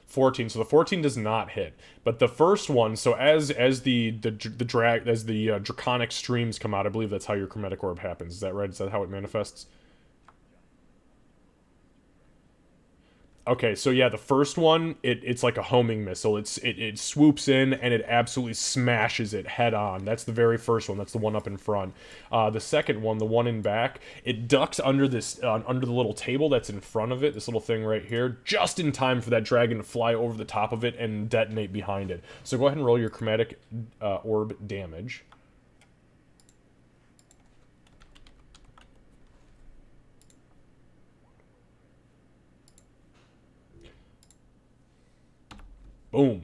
A: $14. So the 14 does not hit, but the first one. So as the draconic streams come out, I believe that's how your chromatic orb happens. Is that right? Is that how it manifests? Okay, so yeah, the first one, it's like a homing missile. It swoops in and it absolutely smashes it head on. That's the very first one. That's the one up in front. The second one, the one in back, it ducks under this under the little table that's in front of it. This little thing right here, just in time for that dragon to fly over the top of it and detonate behind it. So go ahead and roll your chromatic orb damage. Boom.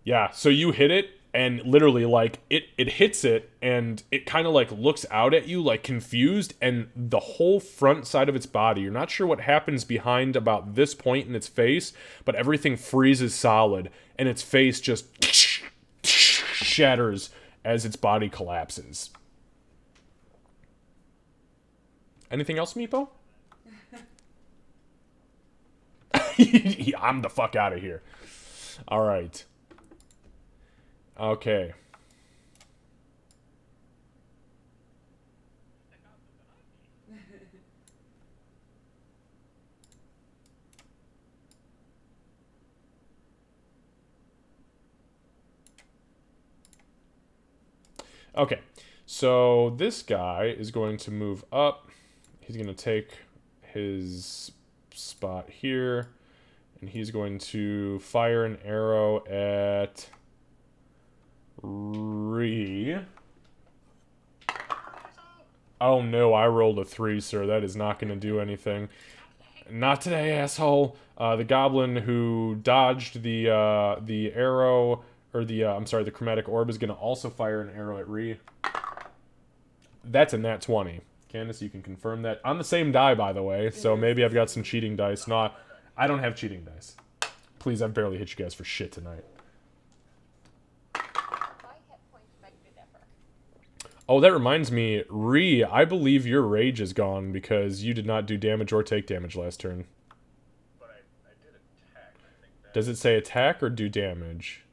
A: Yeah, so you hit it, and literally, like, it hits it, and it kind of, like, looks out at you, like, confused, and the whole front side of its body, you're not sure what happens behind about this point in its face, but everything freezes solid, and its face just shatters as its body collapses. Anything else, Meepo? I'm the fuck out of here. All right. Okay. Okay. So this guy is going to move up. He's going to take his spot here. And he's going to fire an arrow at Ree. Oh no, I rolled a 3, sir. That is not going to do anything. Not today, asshole. The goblin who dodged the arrow, or the chromatic orb is going to also fire an arrow at Ree. That's a nat 20. Candace, you can confirm that. On the same die, by the way, so maybe I've got some cheating dice. No, I don't have cheating dice. Please, I've barely hit you guys for shit tonight.
C: My hit points make me differ.
A: Oh, that reminds me, Ree, I believe your rage is gone because you did not do damage or take damage last turn.
E: But I did attack. I think that.
A: Does it say attack or do damage?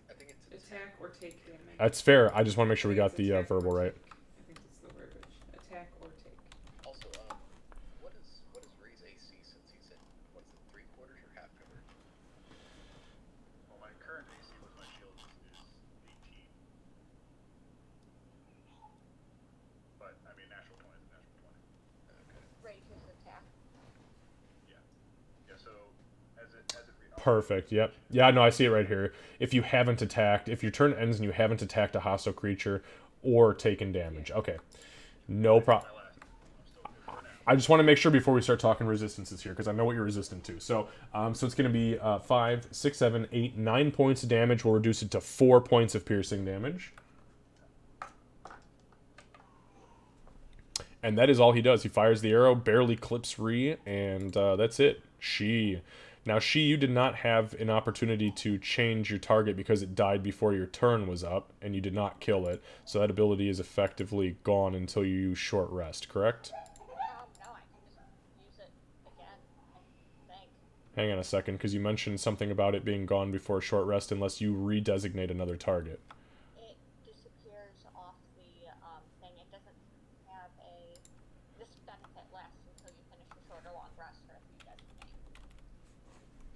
B: I think it's
D: Attack or take damage.
A: That's fair. I just want to make sure we got the verbal right.
D: I think it's the verbiage. Attack or take.
B: also what is Ray's AC since he's at what's it, 3/4 or half cover?
E: Well, my current AC with my shield is 18. But I mean, natural 20 is a natural 20.
B: Okay.
C: Rage is attack.
E: Yeah. Yeah. So as it
A: Perfect, yep. Yeah, no, I see it right here. If you haven't attacked, if your turn ends and you haven't attacked a hostile creature or taken damage. Okay. No problem.
E: my last. I'm still good for now.
A: I just want to make sure before we start talking resistances here, because I know what you're resistant to. So, so it's going to be 5, 6, 7, 8, 9 points of damage. We'll reduce it to 4 points of piercing damage. And that is all he does. He fires the arrow, barely clips Ree, and that's it. Now, you did not have an opportunity to change your target because it died before your turn was up, and you did not kill it. So that ability is effectively gone until you use short rest, correct?
C: No, I can just use it again, I think.
A: Hang on a second, because you mentioned something about it being gone before short rest unless you redesignate another target.
C: It disappears off the thing. It doesn't have a... This benefit lasts until you finish a short or long rest or if you designate.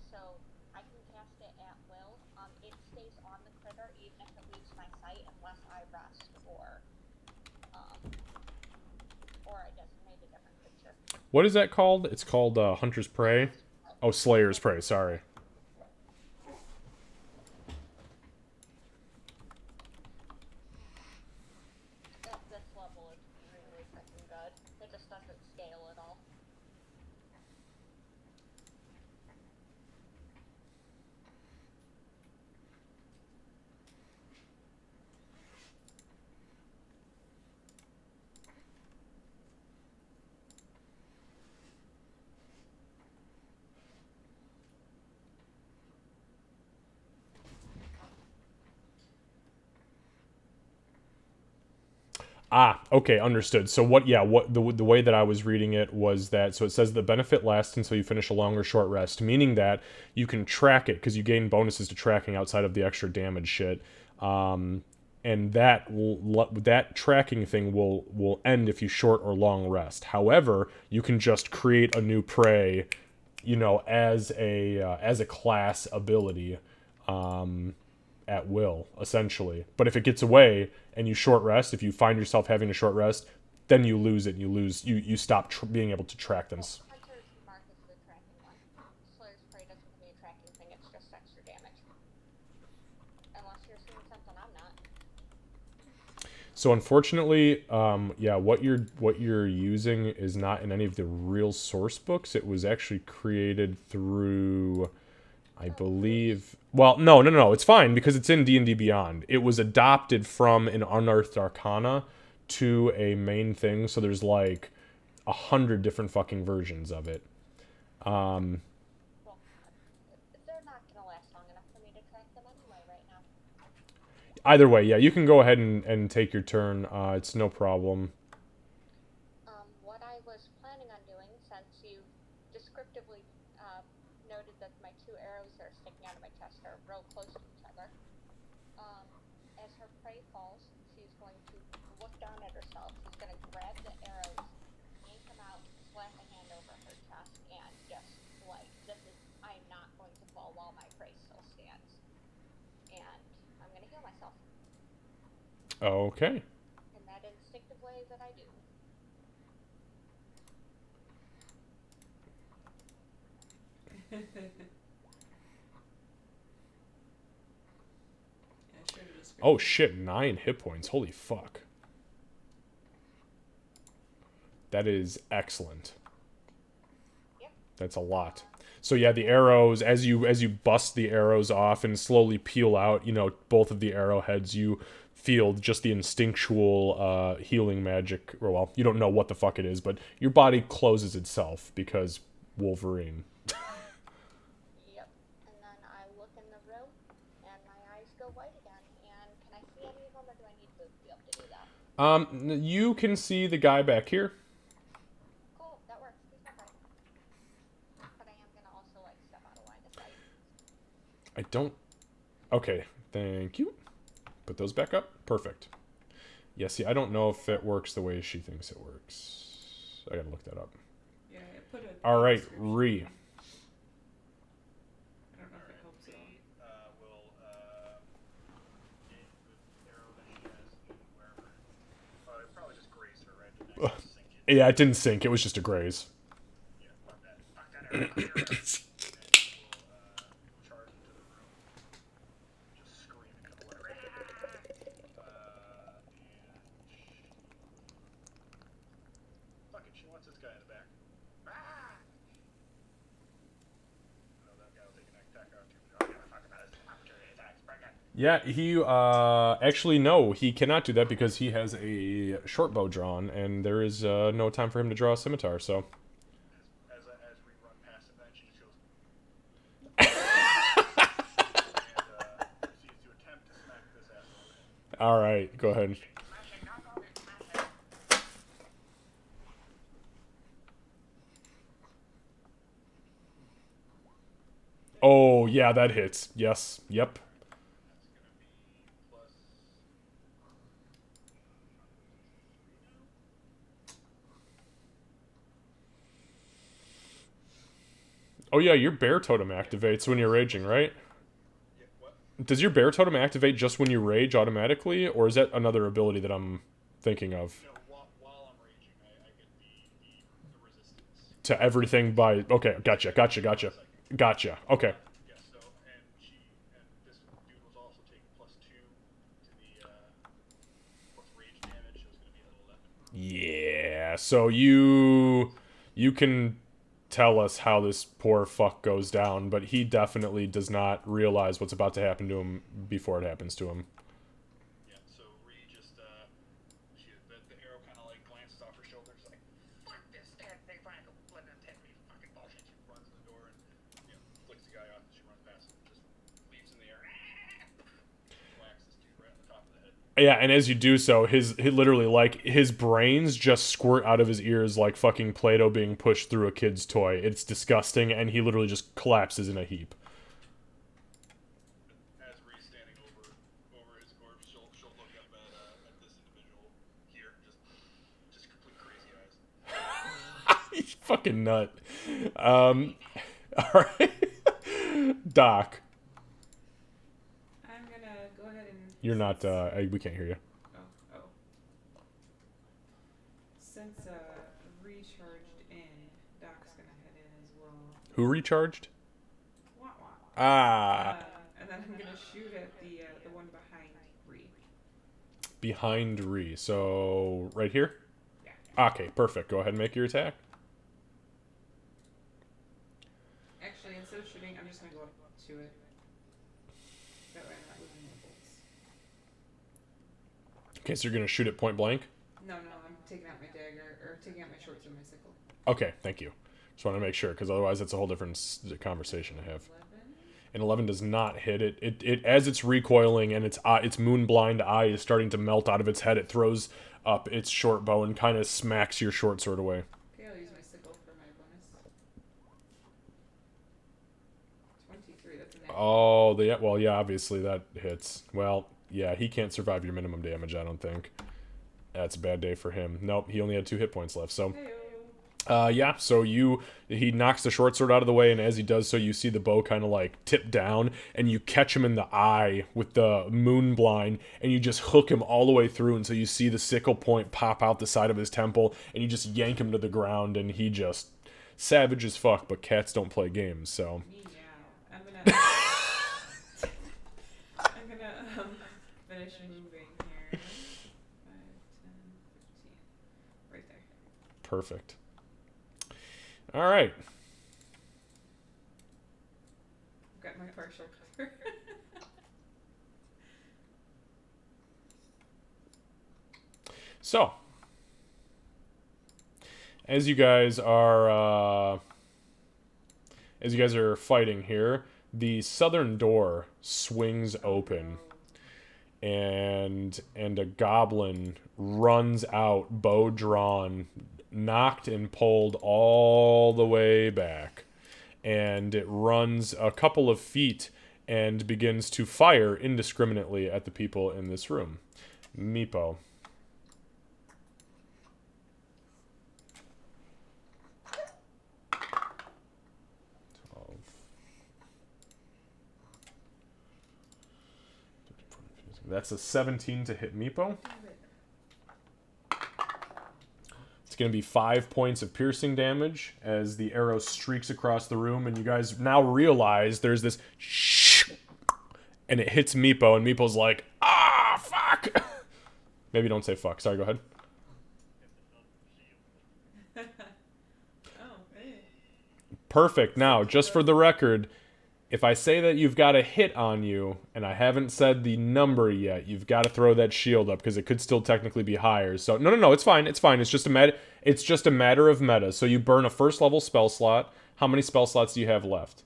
C: So I can cast it at will. It stays on the critter even if it leaves my sight unless I rest or I designate a different creature.
A: What is that called? It's called Hunter's Prey? Oh, Slayer's Prey, sorry.
C: At this level, it's really freaking good. It just doesn't scale at all.
A: Ah, okay, understood. So what the way that I was reading it was that, so it says the benefit lasts until you finish a long or short rest, meaning that you can track it because you gain bonuses to tracking outside of the extra damage shit. And that tracking thing will end if you short or long rest. However, you can just create a new prey, as a class ability, at will, essentially. But if it gets away and you short rest, if you find yourself having a short rest, then you lose it. And you stop being able to track them.
C: Hunter's Mark is the tracking one. Slayer's Prey doesn't give me a tracking thing, it's just extra damage. Unless you're seeing something I'm not.
A: So unfortunately, what you're using is not in any of the real source books. It was actually created through, I believe. Well, no. It's fine because it's in D&D Beyond. It was adopted from an Unearthed Arcana to a main thing. So there's like 100 different fucking versions of it.
C: Well, they're not gonna last long enough for me to track them anyway right now.
A: Either way, yeah, you can go ahead and take your turn. It's no problem.
C: What I was planning on doing, since you descriptively noted that my two arrows that are sticking out of my chest are real close to each other, as her prey falls, she's going to look down at herself. She's going to grab the arrows, yank them out, slap a hand over her chest, and just I'm not going to fall while my prey still stands. And I'm going to heal myself.
A: Okay.
C: In that instinctive way that I do.
D: Yeah, I should've just
A: Oh shit, 9 hit points. Holy fuck. That is excellent.
C: Yep.
A: That's a lot. So yeah, the arrows, as you bust the arrows off and slowly peel out, both of the arrowheads, you feel just the instinctual healing magic. Or, well, you don't know what the fuck it is, but your body closes itself because Wolverine.
C: Yep. And then I look in the room, and my eyes go white again. And can I see any of them, or do I need to be able to do that?
A: You can see the guy back here.
C: Cool, that works. He's not right. But I am gonna also step out of line of sight.
A: I don't... Okay, thank you. Put those back up. Perfect. Yeah, see, I don't know if it works the way she thinks it works. I gotta look that up.
D: Yeah, I put it.
A: Alright,
D: description.
A: Ree.
D: I don't know if it helps at all.
E: Will aim the arrow that she has in wherever. It probably just grazed her, right? Didn't actually sink it.
A: Yeah, it didn't sink. It was just a graze.
E: Yeah, fuck that. Fuck that arrow. Fuck that arrow. And will charge into the room. Just screaming at the water. Fuck it, she wants this guy in the back. No, that guy will take an attack out too. I don't give a fuck about his opportunity attacks. Bring it.
A: Yeah, he, actually, no, he cannot do that because he has a short bow drawn, and there is, no time for him to draw a scimitar, so.
E: As we run past him, then she just goes. And proceeds to attempt to smack this asshole in.
A: Alright, go ahead. Oh, yeah, that hits. Yes, yep.
E: That's gonna be plus.
A: Oh, yeah, your bear totem activates when you're raging, right?
E: Yeah, what?
A: Does your bear totem activate just when you rage automatically, or is that another ability that I'm thinking of?
E: No, while I'm raging, I get the resistance.
A: To everything by... Okay, gotcha. Okay.
E: Yeah, so, and this dude was also taking +2 to the, plus rage damage, so it's gonna be an 11.
A: Yeah, so you can tell us how this poor fuck goes down, but he definitely does not realize what's about to happen to him before it happens to him.
E: Yeah, so Ree just, the arrow kind of glances off her shoulder, just fuck this dead thing, fine, go blend in 10 feet, fucking bullshit. She runs in the door and, flicks the guy off, and she runs past him, just leaps in the air, whacks this dude right on the top of the head.
A: Yeah, and as you do so, he literally, his brains just squirt out of his ears like fucking Play-Doh being pushed through a kid's toy. It's disgusting, and he literally just collapses in a heap.
E: As Ree's standing over his corpse, she'll look up at this individual here, just complete crazy eyes.
A: He's fucking nut. All right. Doc,
D: I'm gonna go ahead and.
A: you're not. We can't hear you.
D: Oh. Since recharged in, Doc's gonna head in as well.
A: Who recharged?
D: Wah wah.
A: Ah,
D: And then I'm gonna shoot at the one behind Ree.
A: behind Ree. So right here.
D: Yeah.
A: Okay, perfect. Go ahead and make your attack.
D: Actually, instead of shooting, I'm just gonna go up to it. That way I'm not losing my bolts.
A: Okay, so you're gonna shoot it point blank.
D: No, I'm taking out my dagger, or taking out my short sword, my sickle.
A: Okay, thank you. Just want to make sure, because otherwise it's a whole different conversation to have.
D: 11?
A: And 11 does not hit it. It as it's recoiling and its moon blind eye is starting to melt out of its head. It throws up its short bow and kind of smacks your short sword away.
D: Okay, I'll use my sickle for my bonus. 23, that's a natural.
A: Oh, well, yeah, obviously that hits. Well, yeah, he can't survive your minimum damage, I don't think. That's a bad day for him. Nope, he only had 2 hit points left, so...
D: Heyo.
A: Yeah, so he knocks the short sword out of the way, and as he does so, you see the bow kind of like tip down, and you catch him in the eye with the moon blind, and you just hook him all the way through until you see the sickle point pop out the side of his temple, and you just yank him to the ground, and he just savage as fuck. But cats don't play games, so
D: Meow. I'm gonna finish moving here. 5, 10, 15. Right there.
A: perfect. All right.
D: Got my partial cover.
A: So, as you guys are fighting here, the southern door swings open, and a goblin runs out, bow drawn, knocked and pulled all the way back, and it runs a couple of feet and begins to fire indiscriminately at the people in this room. Meepo. That's a 17 to hit Meepo. It's going to be 5 points of piercing damage as the arrow streaks across the room, and you guys now realize there's this shh, and it hits Meepo, and Meepo's like, ah, fuck! Maybe don't say fuck. Sorry, go ahead. Perfect. Now, just for the record, if I say that you've got a hit on you, and I haven't said the number yet, you've got to throw that shield up, because it could still technically be higher. So, no, it's fine, it's fine. It's just a matter of meta. So you burn a first level spell slot. How many spell slots do you have left?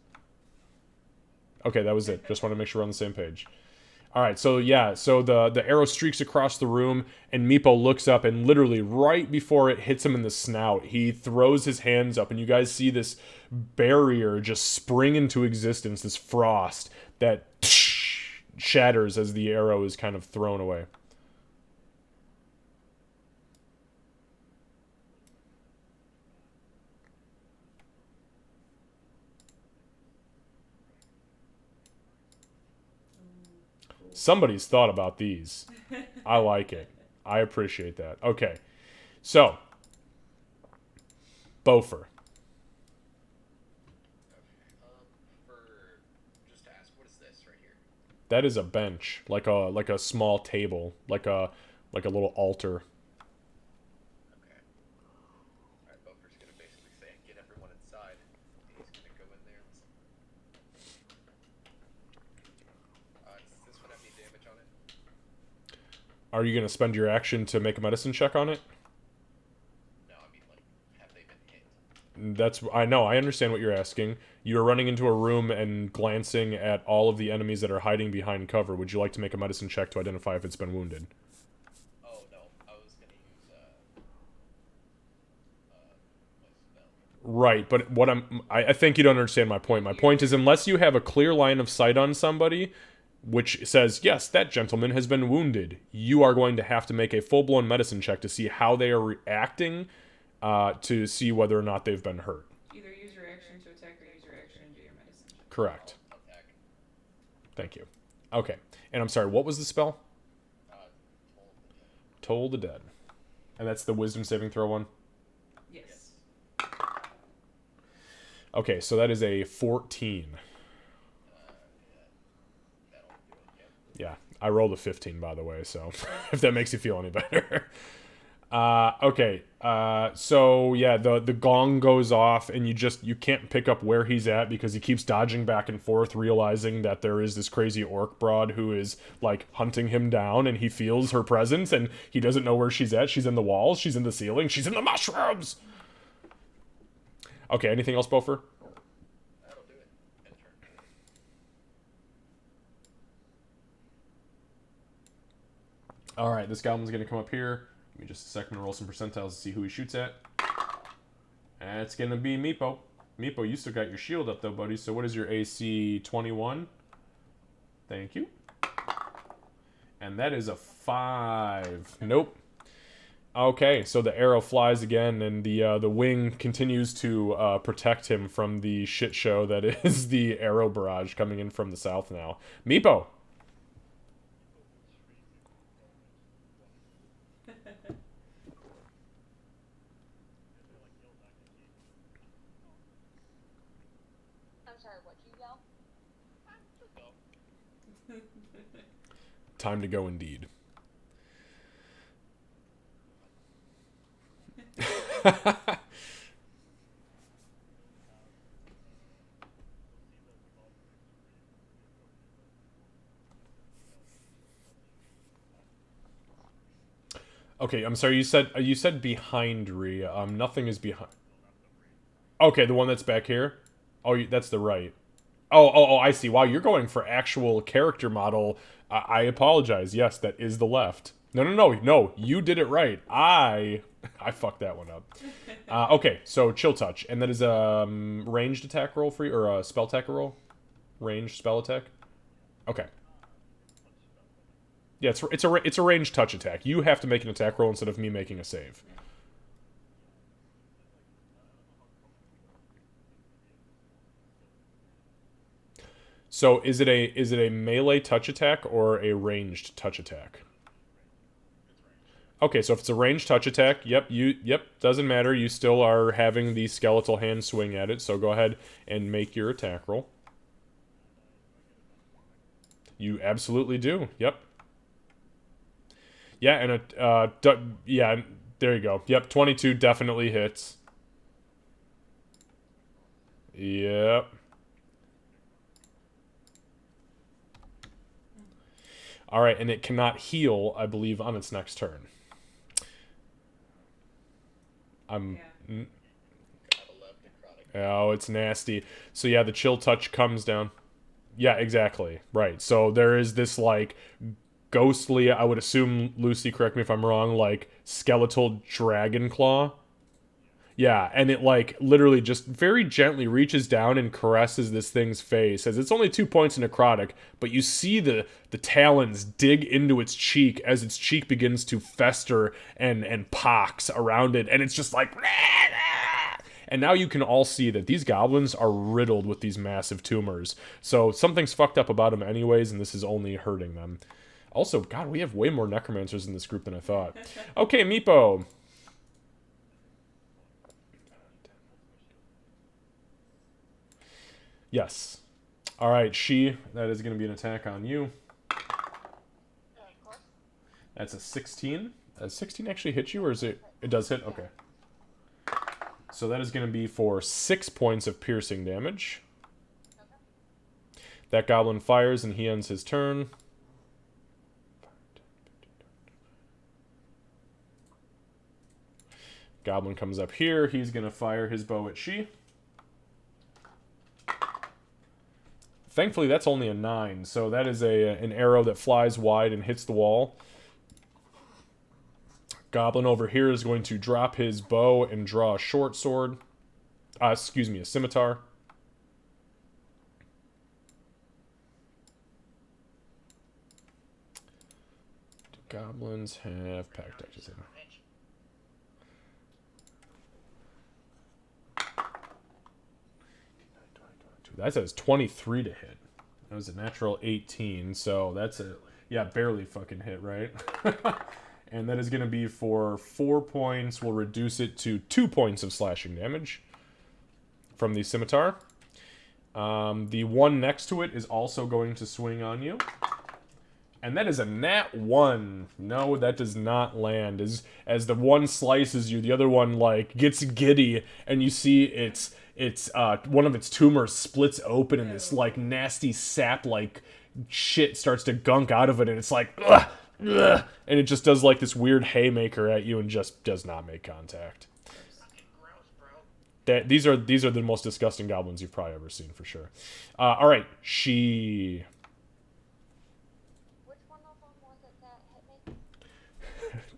A: Okay, that was it. Just want to make sure we're on the same page. Alright, so yeah, so the arrow streaks across the room, and Meepo looks up, and literally right before it hits him in the snout, he throws his hands up, and you guys see this barrier just spring into existence, this frost that shatters as the arrow is kind of thrown away. Somebody's thought about these. I like it. I appreciate that. Okay. So, Bofer.
B: Just to ask, what is this right here?
A: That is a bench, like a small table, like a little altar.
B: Okay. Alright, Bofer's gonna basically say, get everyone inside. He's gonna go in there. Does this one have any damage on it?
A: Are you going to spend your action to make a medicine check on it?
B: No, I mean, like, have they been hit?
A: I know, I understand what you're asking. You're running into a room and glancing at all of the enemies that are hiding behind cover. Would you like to make a medicine check to identify if it's been wounded?
B: Oh, no. I was gonna use, my spell.
A: Right, but I think you don't understand my point. My point is, unless you have a clear line of sight on somebody, which says, yes, that gentleman has been wounded, you are going to have to make a full-blown medicine check to see how they are reacting, to see whether or not they've been hurt.
D: Either use your action to attack or use your action
A: Correct.
B: Attack.
A: Thank you. Okay. And I'm sorry, what was the spell?
B: Toll the dead.
A: Toll the Dead. And that's the wisdom saving throw one?
D: Yes.
A: Okay, so that is a 14.
B: That'll do it. Yep.
A: Yeah, I rolled a 15, by the way, so if that makes you feel any better. Okay, so yeah, the gong goes off, and you can't pick up where he's at because he keeps dodging back and forth, realizing that there is this crazy orc broad who is, like, hunting him down, and he feels her presence, and he doesn't know where she's at. She's in the walls, she's in the ceiling, she's in the mushrooms! Okay, anything else, Bofer?
B: That'll do it. End turn.
A: Alright, this goblin's gonna come up here. Give me just a second to roll some percentiles to see who he shoots at. That's gonna be Meepo. Meepo, you still got your shield up though, buddy. So what is your AC? 21? Thank you. And that is a 5. Nope. Okay, so the arrow flies again, and the wing continues to protect him from the shit show that is the arrow barrage coming in from the south now. Meepo!
C: I'm sorry, what'd you yell?
A: Time to go indeed. Okay, I'm sorry. You said behind Rhea. Nothing is behind. Okay, the one that's back here. Oh, that's the right. Oh, I see. Wow, you're going for actual character model. I apologize. Yes, that is the left. No. You did it right. I fucked that one up. Okay, so chill touch, and that is a ranged attack roll for you, or a spell attack roll. Ranged spell attack. Okay. Yeah, it's a ranged touch attack. You have to make an attack roll instead of me making a save. So is it a melee touch attack or a ranged touch attack? Okay, so if it's a ranged touch attack, yep, doesn't matter. You still are having the skeletal hand swing at it, so go ahead and make your attack roll. You absolutely do. Yep. Yeah, and yeah, there you go. Yep, 22 definitely hits. Yep. All right, and it cannot heal, I believe, on its next turn. Oh, it's nasty. So yeah, the chill touch comes down. Yeah, exactly. Right. So there is this, like, ghostly, I would assume, Lucy, correct me if I'm wrong, like, skeletal dragon claw. Yeah, and it, like, literally just very gently reaches down and caresses this thing's face, as it's only 2 points of necrotic, but you see the talons dig into its cheek as its cheek begins to fester and pox around it, and it's just like... And now you can all see that these goblins are riddled with these massive tumors. So something's fucked up about them anyways, and this is only hurting them. Also, God, we have way more necromancers in this group than I thought. Okay, Meepo. Yes. All right, that is going to be an attack on you. That's a 16. Does 16 actually hit you, or is it... It does hit? Okay. So that is going to be for 6 points of piercing damage. That goblin fires, and he ends his turn. Goblin comes up here. He's going to fire his bow at she. Thankfully, that's only a 9, so that is an arrow that flies wide and hits the wall. Goblin over here is going to drop his bow and draw a short sword. A scimitar. Do goblins have pack touches in? that says 23 to hit. That was a natural 18, so that's a, yeah, barely fucking hit, right? And that is going to be for 4 points. We'll reduce it to 2 points of slashing damage from the scimitar. The one next to it is also going to swing on you. And that is a nat 1. No, that does not land. As the one slices you, the other one, like, gets giddy, and you see it's one of its tumors splits open, and this, like, nasty sap, like, shit starts to gunk out of it, and it's like, ugh, ugh, and it just does, like, this weird haymaker at you and just does not make contact. These are the most disgusting goblins you've probably ever seen, for sure. All right, she...
C: Which one of them was it that hit me?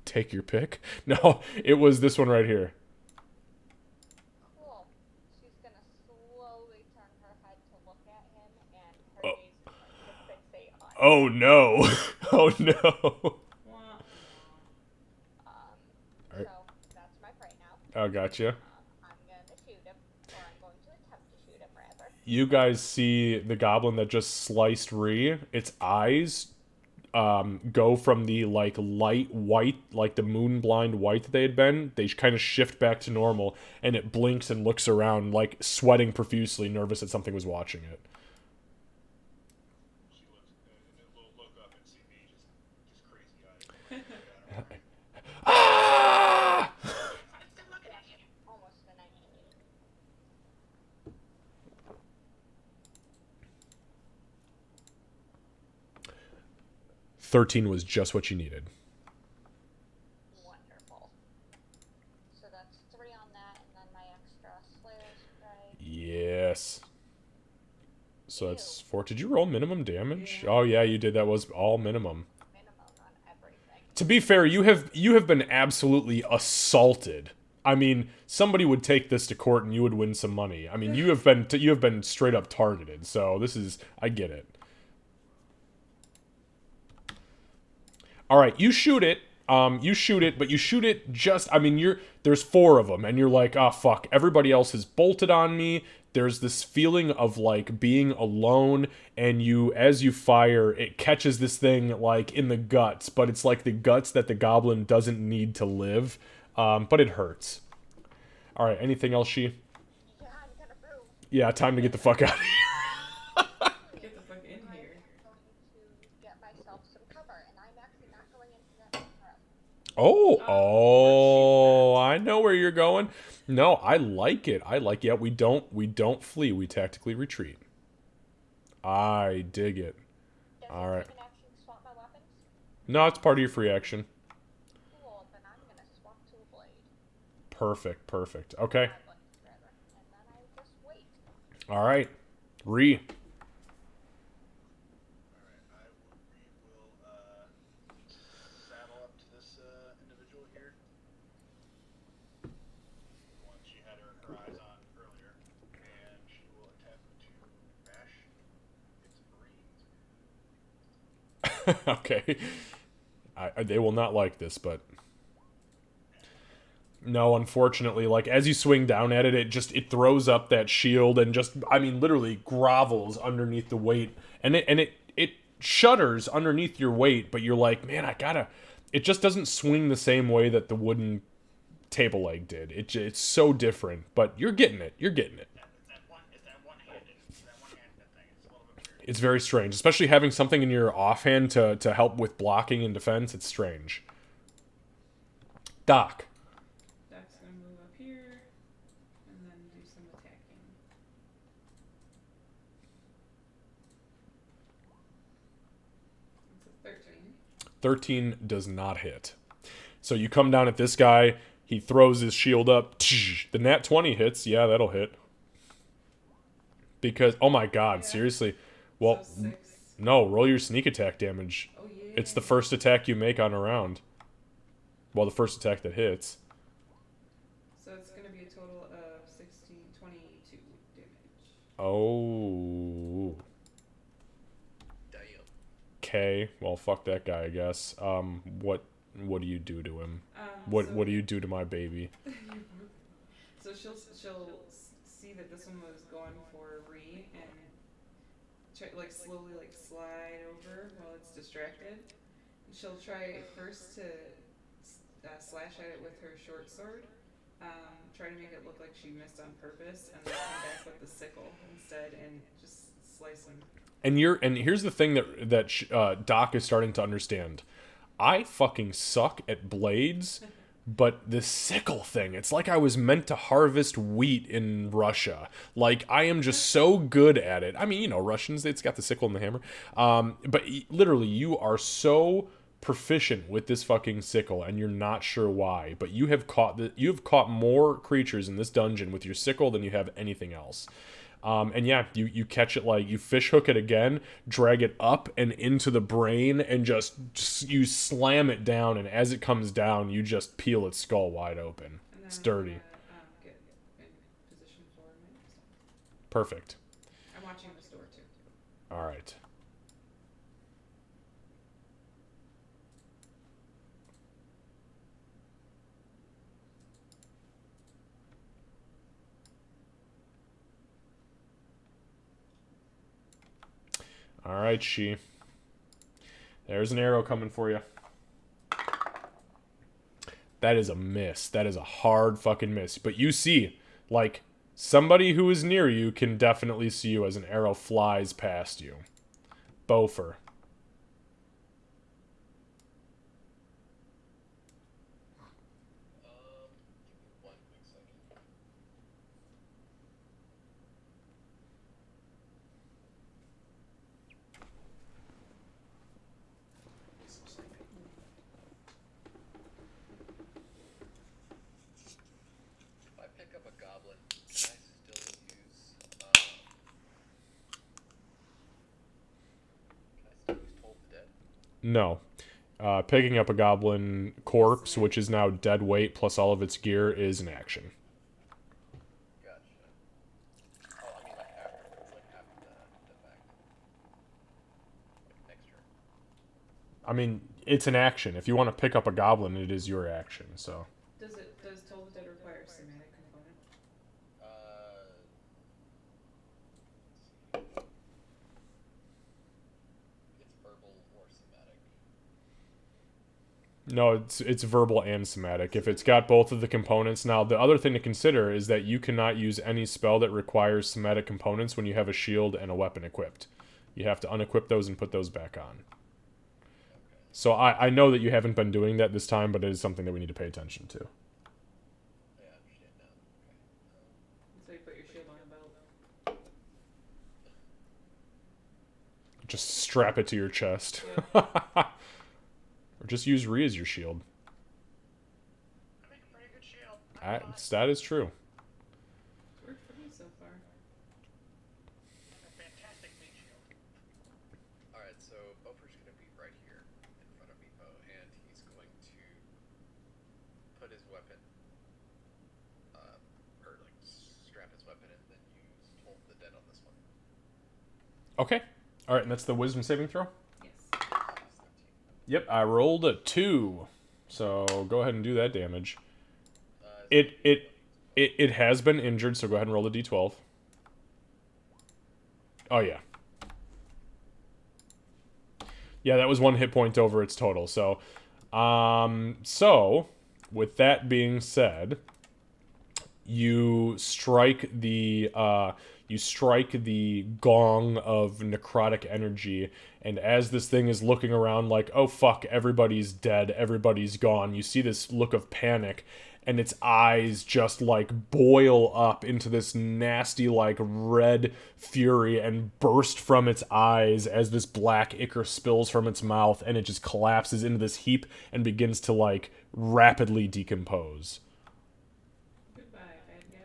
A: Take your pick. No, it was this one right here.
C: Cool. She's gonna slowly turn her head to look at him, and her gaze is going to fixate on him.
A: Oh no! Oh no!
C: So that's my prey now.
A: Oh, gotcha.
C: I'm gonna shoot him, or I'm going to attempt to shoot him rather.
A: You guys see the goblin that just sliced Ree. Its eyes go from the, like, light white, like the moon blind white that they had been. They kind of shift back to normal, and it blinks and looks around, like, sweating profusely, nervous that something was watching it.
E: She looks, and it will look up and see me, just crazy eyes.
A: Ah!
C: Almost a 19.
A: 13 was just what you needed.
C: Wonderful. So that's 3 on that, and then my extra Slayer's Strike.
A: Yes. So that's 4. Did you roll minimum damage? Oh yeah, you did. That was all minimum.
C: Minimum on everything.
A: To be fair, you have been absolutely assaulted. I mean, somebody would take this to court and you would win some money. I mean, you have been straight up targeted. So this is, I get it. All right, you shoot it. But you shoot it just, I mean, there's 4 of them, and you're like, oh, fuck, everybody else has bolted on me. There's this feeling of, like, being alone, and as you fire, it catches this thing, like, in the guts, but it's like the guts that the goblin doesn't need to live, but it hurts. All right, anything else, She?
C: Yeah, I'm gonna move.
A: Yeah, time to get the fuck out of here.
D: Get the fuck in here.
C: I'm going to get myself some cover, and I'm actually not going into that room.
A: Oh, I know where you're going. No, I like it. Yeah, we don't flee. We tactically retreat. I dig it.
C: Does
A: All
C: it
A: right.
C: take an action to swap my weapons?
A: No, it's part of your free action.
C: Cool, then I'm gonna swap to a blade.
A: Perfect. Okay.
C: My blades, rather. And then I just wait.
A: All right. Ree.
E: Alright, we will saddle up to this individual here. The one she had her eyes on earlier. And she will attempt to bash its brains.
A: Okay. They will not like this, but no, unfortunately, like, as you swing down at it, it throws up that shield and just, I mean, literally grovels underneath the weight, and it shudders underneath your weight, but you're like, man, it just doesn't swing the same way that the wooden table leg did. It's so different, but you're getting it.
E: It's that one-handed thing. It's a little bit weird.
A: It's very strange, especially having something in your offhand to help with blocking and defense. It's strange. Doc.
D: Doc's gonna move up here and then do some attacking. It's a 13.
A: 13 does not hit. So you come down at this guy, he throws his shield up, the nat 20 hits, yeah, that'll hit. Because, oh my god,
D: Yeah.
A: seriously. Well,
D: So 6.
A: no, roll your sneak attack damage.
D: Oh yeah.
A: It's the first attack you make on a round. Well, the first attack that hits.
D: So it's gonna be a total of 22 damage.
A: Oh.
B: Damn.
A: Okay, well, fuck that guy, I guess. What do you do to him?
D: So
A: What do you do to my baby?
D: So she'll see that this one was going for Ree and like slowly like slide over while it's distracted. And she'll try first to slash at it with her short sword. Try to make it look like she missed on purpose, and then come back with the sickle instead and just slice him.
A: And here's the thing that Doc is starting to understand. I fucking suck at blades, but this sickle thing, it's like I was meant to harvest wheat in Russia. Like, I am just so good at it. I mean, you know, Russians, it's got the sickle and the hammer. But literally, you are so proficient with this fucking sickle, and you're not sure why. But you have caught more creatures in this dungeon with your sickle than you have anything else. And yeah, you catch it, like, you fish hook it again, drag it up and into the brain, and just you slam it down, and as it comes down, you just peel its skull wide open. It's dirty.
D: Get in position for my next time.
A: Perfect.
D: I'm watching this door too.
A: All right. All right, she. There's an arrow coming for you. That is a miss. That is a hard fucking miss. But you see, like, somebody who is near you can definitely see you as an arrow flies past you. Bofer.
B: Give me 1 quick second. If I pick up a goblin, can I still use Toll the Dead?
A: No. Picking up a goblin corpse, which is now dead weight, plus all of its gear, is an action.
B: Gotcha. Oh, I mean, like after the fact. Like next turn.
A: I mean, it's an action. If you want to pick up a goblin, it is your action, so.
D: Does Toll the Dead require a somatic component?
B: Let's see. It's verbal or somatic.
A: No, it's verbal and somatic. If it's got both of the components. Now, the other thing to consider is that you cannot use any spell that requires somatic components when you have a shield and a weapon equipped. You have to unequip those and put those back on. So I know that you haven't been doing that this time, but it is something that we need to pay attention to.
B: Yeah, I understand now. Okay.
D: So you put your shield on a belt.
A: Just strap it to your chest.
D: Yeah.
A: Or just use Rhea as your shield.
E: I make a pretty good shield.
A: That is true.
D: It's worked for me so far.
E: A fantastic big shield.
B: Alright, so Bofer's gonna be right here in front of Meepo, and he's going to put his weapon, or like strap his weapon and then use Toll the Dead on this one.
A: Okay. All right, and that's the wisdom saving throw?
D: Yes.
B: He's 13.
A: Yep, I rolled a 2. So go ahead and do that damage.
B: Is
A: It has been injured, so go ahead and roll the d12. Oh, yeah. Yeah, that was 1 hit point over its total. So, with that being said, you strike the gong of necrotic energy, and as this thing is looking around like, oh fuck, everybody's dead, everybody's gone, you see this look of panic, and its eyes just like boil up into this nasty like red fury and burst from its eyes as this black ichor spills from its mouth, and it just collapses into this heap and begins to like rapidly decompose.
D: Goodbye, bad guy.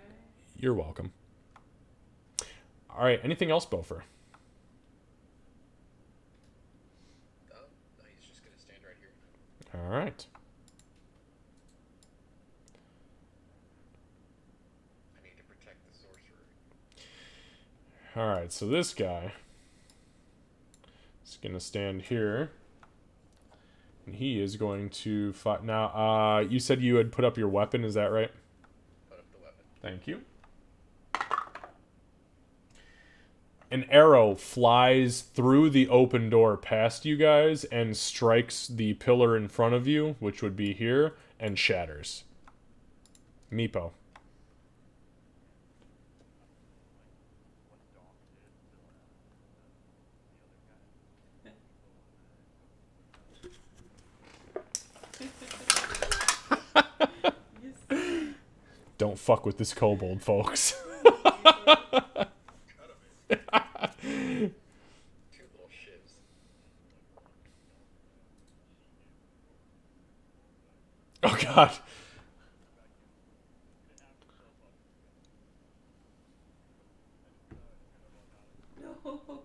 A: You're welcome. All right, anything else, Bofer?
B: no, he's just gonna stand right here.
A: All right.
B: I need to protect the sorcerer.
A: All right, so this guy is going to stand here. And he is going to fight. Now, you said you had put up your weapon, is that right?
B: Put up the weapon.
A: Thank you. An arrow flies through the open door past you guys and strikes the pillar in front of you, which would be here, and shatters. Meepo. Don't fuck with this kobold, folks.
B: Two little shivs.
A: Oh god.
D: No.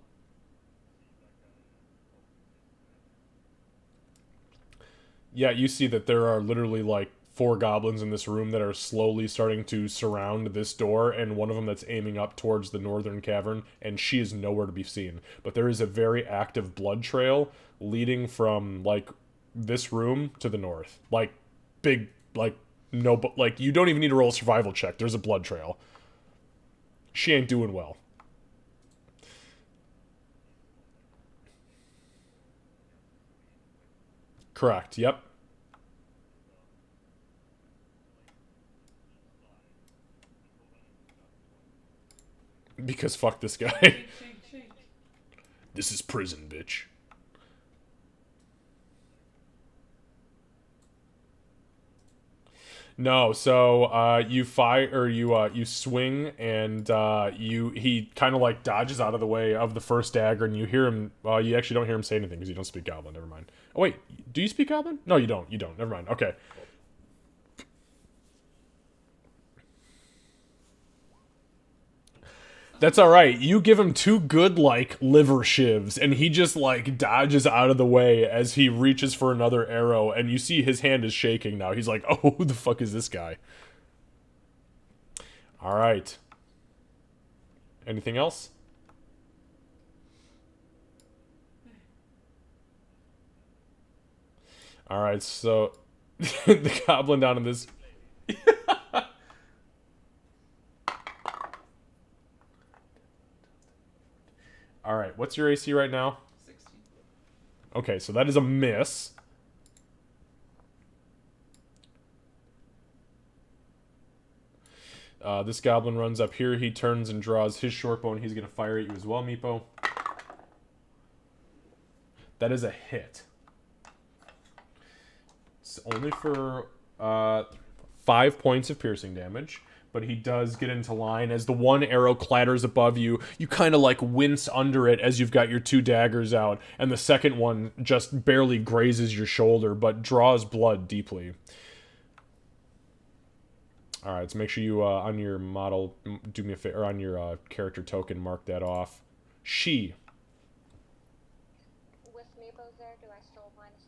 A: Yeah, you see that there are literally like 4 goblins in this room that are slowly starting to surround this door, and one of them that's aiming up towards the northern cavern, and she is nowhere to be seen. But there is a very active blood trail leading from like this room to the north. Like big, like no, but like you don't even need to roll a survival check. There's a blood trail. She ain't doing well. Correct. Yep. Because fuck this guy.
D: Shake, shake, shake.
A: This is prison, bitch. No, so you fire or you swing and he kind of like dodges out of the way of the first dagger, and you hear him. You actually don't hear him say anything because you don't speak Goblin. Never mind. Oh wait, do you speak Goblin? No, you don't. You don't. Never mind. Okay. That's all right. You give him 2 good like liver shivs, and he just like dodges out of the way as he reaches for another arrow, and you see his hand is shaking now. He's like, "Oh, who the fuck is this guy?" All right. Anything else? All right. So the goblin down in this. All right. What's your AC right now?
D: 16.
A: Okay, so that is a miss. This goblin runs up here. He turns and draws his short bow, and he's going to fire at you as well, Meepo. That is a hit. It's only for 5 points of piercing damage, but he does get into line. As the one arrow clatters above you, you kind of like wince under it as you've got your 2 daggers out, and the second one just barely grazes your shoulder, but draws blood deeply. All right, so make sure you on your model, do me a favor, on your character token, mark that off. She.
C: With Meepo's there, do I still have line of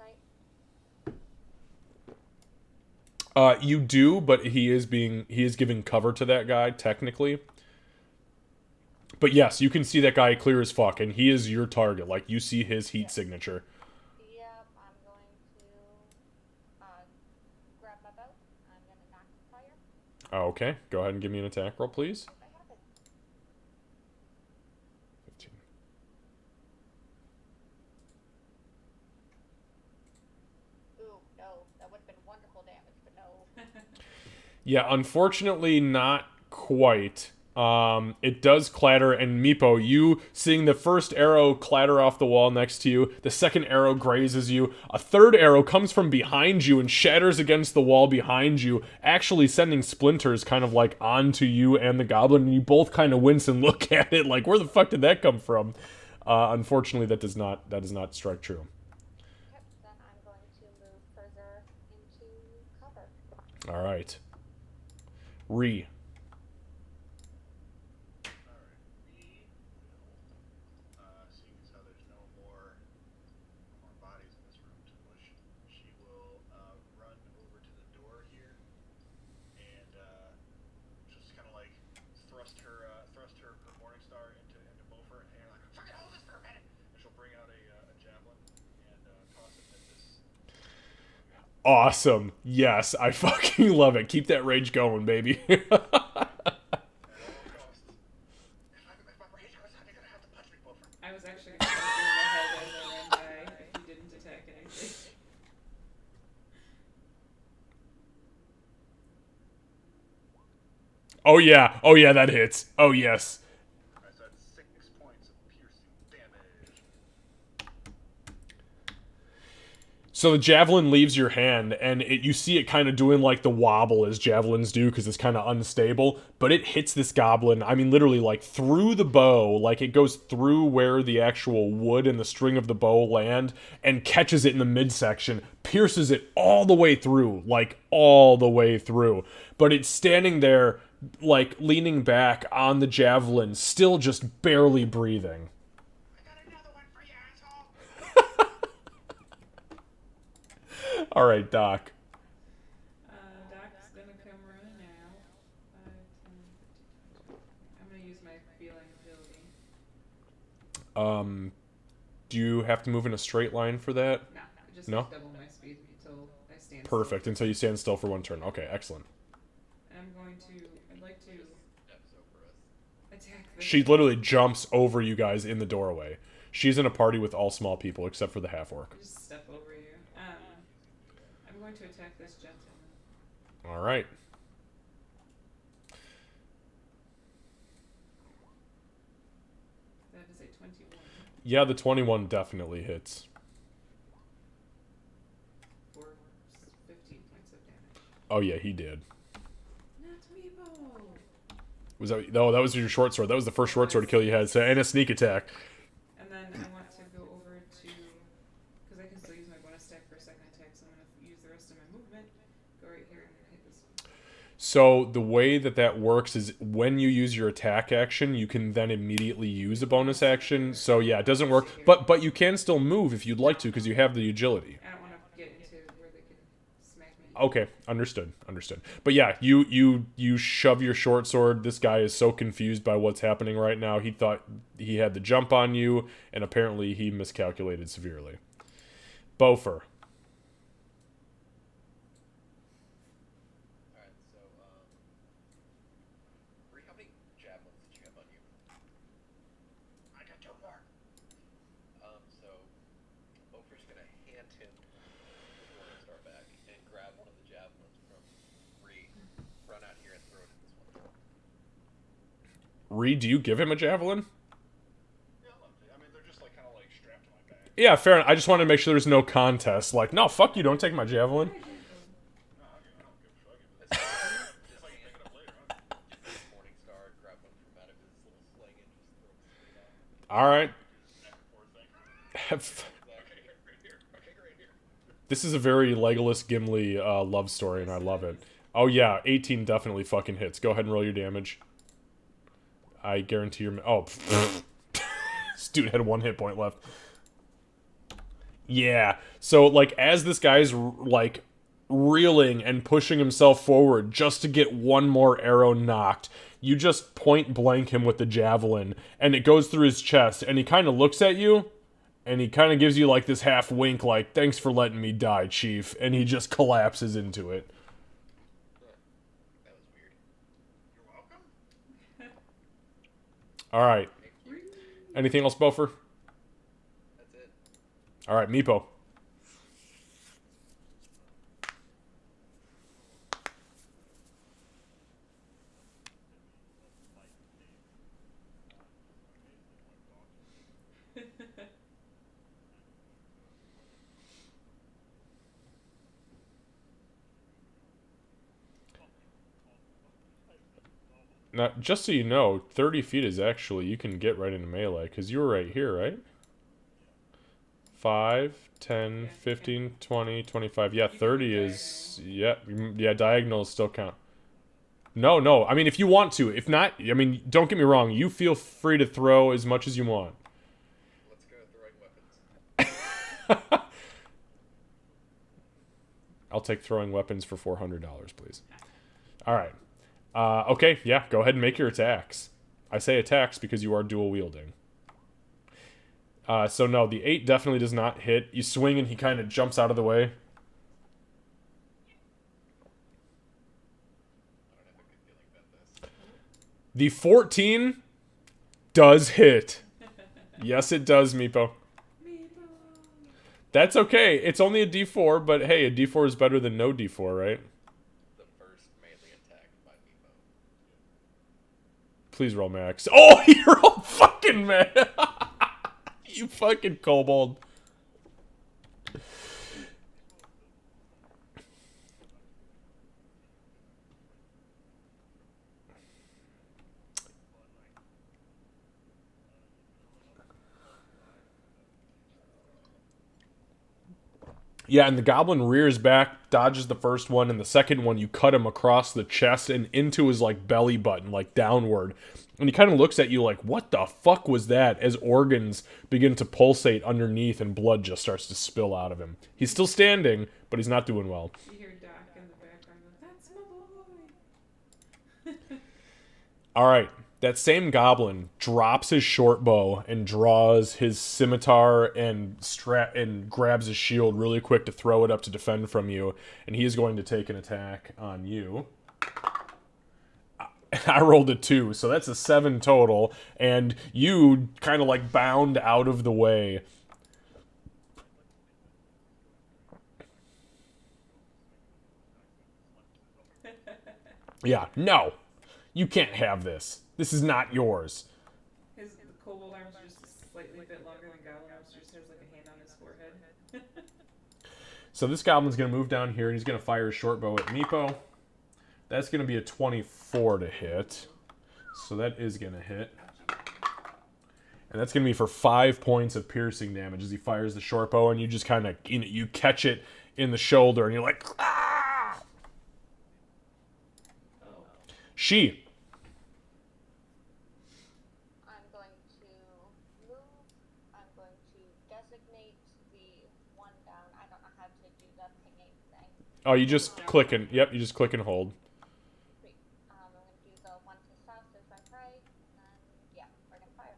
C: sight?
A: You do, but he is giving cover to that guy technically. But yes, you can see that guy clear as fuck, and he is your target. Like you see his heat signature.
C: Yep, I'm going to grab my bow. I'm going to knock fire.
A: Oh, okay, go ahead and give me an attack roll, please.
C: I have it.
A: 15.
C: Ooh, no, that would have been wonderful damage, but no.
A: Yeah, unfortunately, not quite. It does clatter, and Meepo, you seeing the first arrow clatter off the wall next to you, the second arrow grazes you, a third arrow comes from behind you and shatters against the wall behind you, actually sending splinters kind of like onto you and the goblin, and you both kind of wince and look at it like, where the fuck did that come from? Unfortunately, that does not strike true.
C: Okay, then I'm going to move further into cover.
A: All right. Re.
E: Alright, we will, seeing as how there's no more bodies in this room to push, she will run over to the door here and just kind of like thrust her morning star into Mofer, and like, fucking hold this for a minute, and she'll bring out a javelin and toss it at this.
A: Awesome. Yes, I fucking love it. Keep that rage going, baby.
E: At all costs. If my rage goes, I'm gonna have to
A: Oh yeah. Oh yeah, that hits. Oh yes.
E: I said 6 points of piercing damage.
A: So the javelin leaves your hand, and you see it kind of doing like the wobble as javelins do, because it's kind of unstable. But it hits this goblin. I mean, literally like through the bow, like it goes through where the actual wood and the string of the bow land, and catches it in the midsection, pierces it all the way through, like all the way through. But it's standing there, like leaning back on the javelin, still just barely breathing.
E: I got another one for you, asshole.
A: All right, Doc.
D: Doc's gonna come running out. 5, 10, 15, 20. I'm gonna use my feline ability.
A: Do you have to move in a straight line for that?
D: No, just
A: No?
D: double my speed until I stand
A: Perfect.
D: still.
A: Until you stand still for one turn. Okay, excellent.
D: And I'd like to
B: Steps over us.
D: attack this.
A: She literally jumps over you guys in the doorway. She's in a party with all small people except for the half-orc.
D: Just step over you. I'm going to attack this gentleman.
A: All right.
D: That is a 21
A: Yeah, the 21 definitely hits.
D: for 15 points of damage.
A: Oh yeah, he did.
D: Not Meepo!
A: Was that? No, that was your short sword. That was the first short sword kill you had. So, and a sneak attack.
D: And then I want to go over to, because I can still use my bonus attack for a second attack, so I'm going to use the rest of my movement, go right here and hit this one.
A: So the way that works is when you use your attack action, you can then immediately use a bonus action. So yeah, it doesn't work. But you can still move if you'd like to, because you have the agility.
D: I don't want to get into where they can smack me.
A: Okay, understood. But yeah, you shove your short sword. This guy is so confused by what's happening right now. He thought he had the jump on you, and apparently he miscalculated severely. Bofer.
B: Alright, so, Bree, how many javelins did you have on you?
E: I got 2 more.
B: So, Oprah's gonna hand him the Morningstar back and grab one of the javelins from Bree, run out here and throw it at this one.
A: Reed, do you give him a javelin?
E: Yeah, I mean, they're just like kind of like strapped to my back.
A: Yeah, fair enough. I just wanted to make sure there's no contest. Like, no, fuck you, don't take my javelin.
E: No, I don't give a fuck. Just like pick it up later, huh?
B: Morningstar, grab one from out of his little sling and just throw it straight out.
A: All right.
E: Back and forth thing.
B: Exactly.
E: Okay, right here. Okay, right here.
A: This is a very Legolas Gimli love story, and I love it. Oh yeah, 18 definitely fucking hits. Go ahead and roll your damage. I guarantee you're... Oh, this dude had 1 hit point left. Yeah, so, like, as this guy's, like, reeling and pushing himself forward just to get one more arrow knocked, you just point blank him with the javelin, and it goes through his chest, and he kind of looks at you, and he kind of gives you, like, this half wink, like, thanks for letting me die, chief, and he just collapses into it.
B: That was weird.
E: You're welcome.
A: All right. Anything else, Bofer?
B: That's it.
A: All right, Meepo. Now, just so you know, 30 feet is actually, you can get right into melee, because you were right here, right? 5, 10, 15, 20, 25. Yeah, 30 is... Yeah, diagonals still count. No. I mean, if you want to. If not, I mean, don't get me wrong. You feel free to throw as much as you want.
B: Let's go throwing weapons.
A: I'll take throwing weapons for $400, please. All right. Okay, yeah, go ahead and make your attacks. I say attacks because you are dual wielding. So no, the 8 definitely does not hit. You swing and he kind of jumps out of the way.
B: I don't have a good feeling about this.
A: The 14 does hit. Yes, it does, Meepo. That's okay. It's only a D4, but hey, a D4 is better than no D4, right?
B: The first melee attack by Meepo.
A: Please roll max. Oh, you rolled fucking max. You fucking kobold. Yeah, and the goblin rears back, dodges the first one, and the second one you cut him across the chest and into his like belly button, like downward. And he kind of looks at you like, what the fuck was that? As organs begin to pulsate underneath and blood just starts to spill out of him. He's still standing, but he's not doing well.
D: You hear Doc in the background go, "That's my boy."
A: Alright, that same goblin drops his short bow and draws his scimitar and grabs his shield really quick to throw it up to defend from you. And he is going to take an attack on you. I rolled a 2, so that's a 7 total. And you kind of like bound out of the way. Yeah, no. You can't have this. This is not yours.
D: The kobold arms are just a slightly bit longer than goblin arms. Just has like a hand on his forehead.
A: So this goblin's going to move down here and he's going to fire his short bow at Meepo. That's going to be a 24 to hit. So that is going to hit. And that's going to be for 5 points of piercing damage as he fires the short bow, and you just kind of, you catch it in the shoulder and you're like, ah! She.
C: I'm going to move. I'm going to designate the one down. I don't know how to do the pinging thing.
A: Oh, you just click and, yep, you just click and hold.
C: Sweet. I'm going to do the one to south as I pray, and then, yeah, we're going to fire.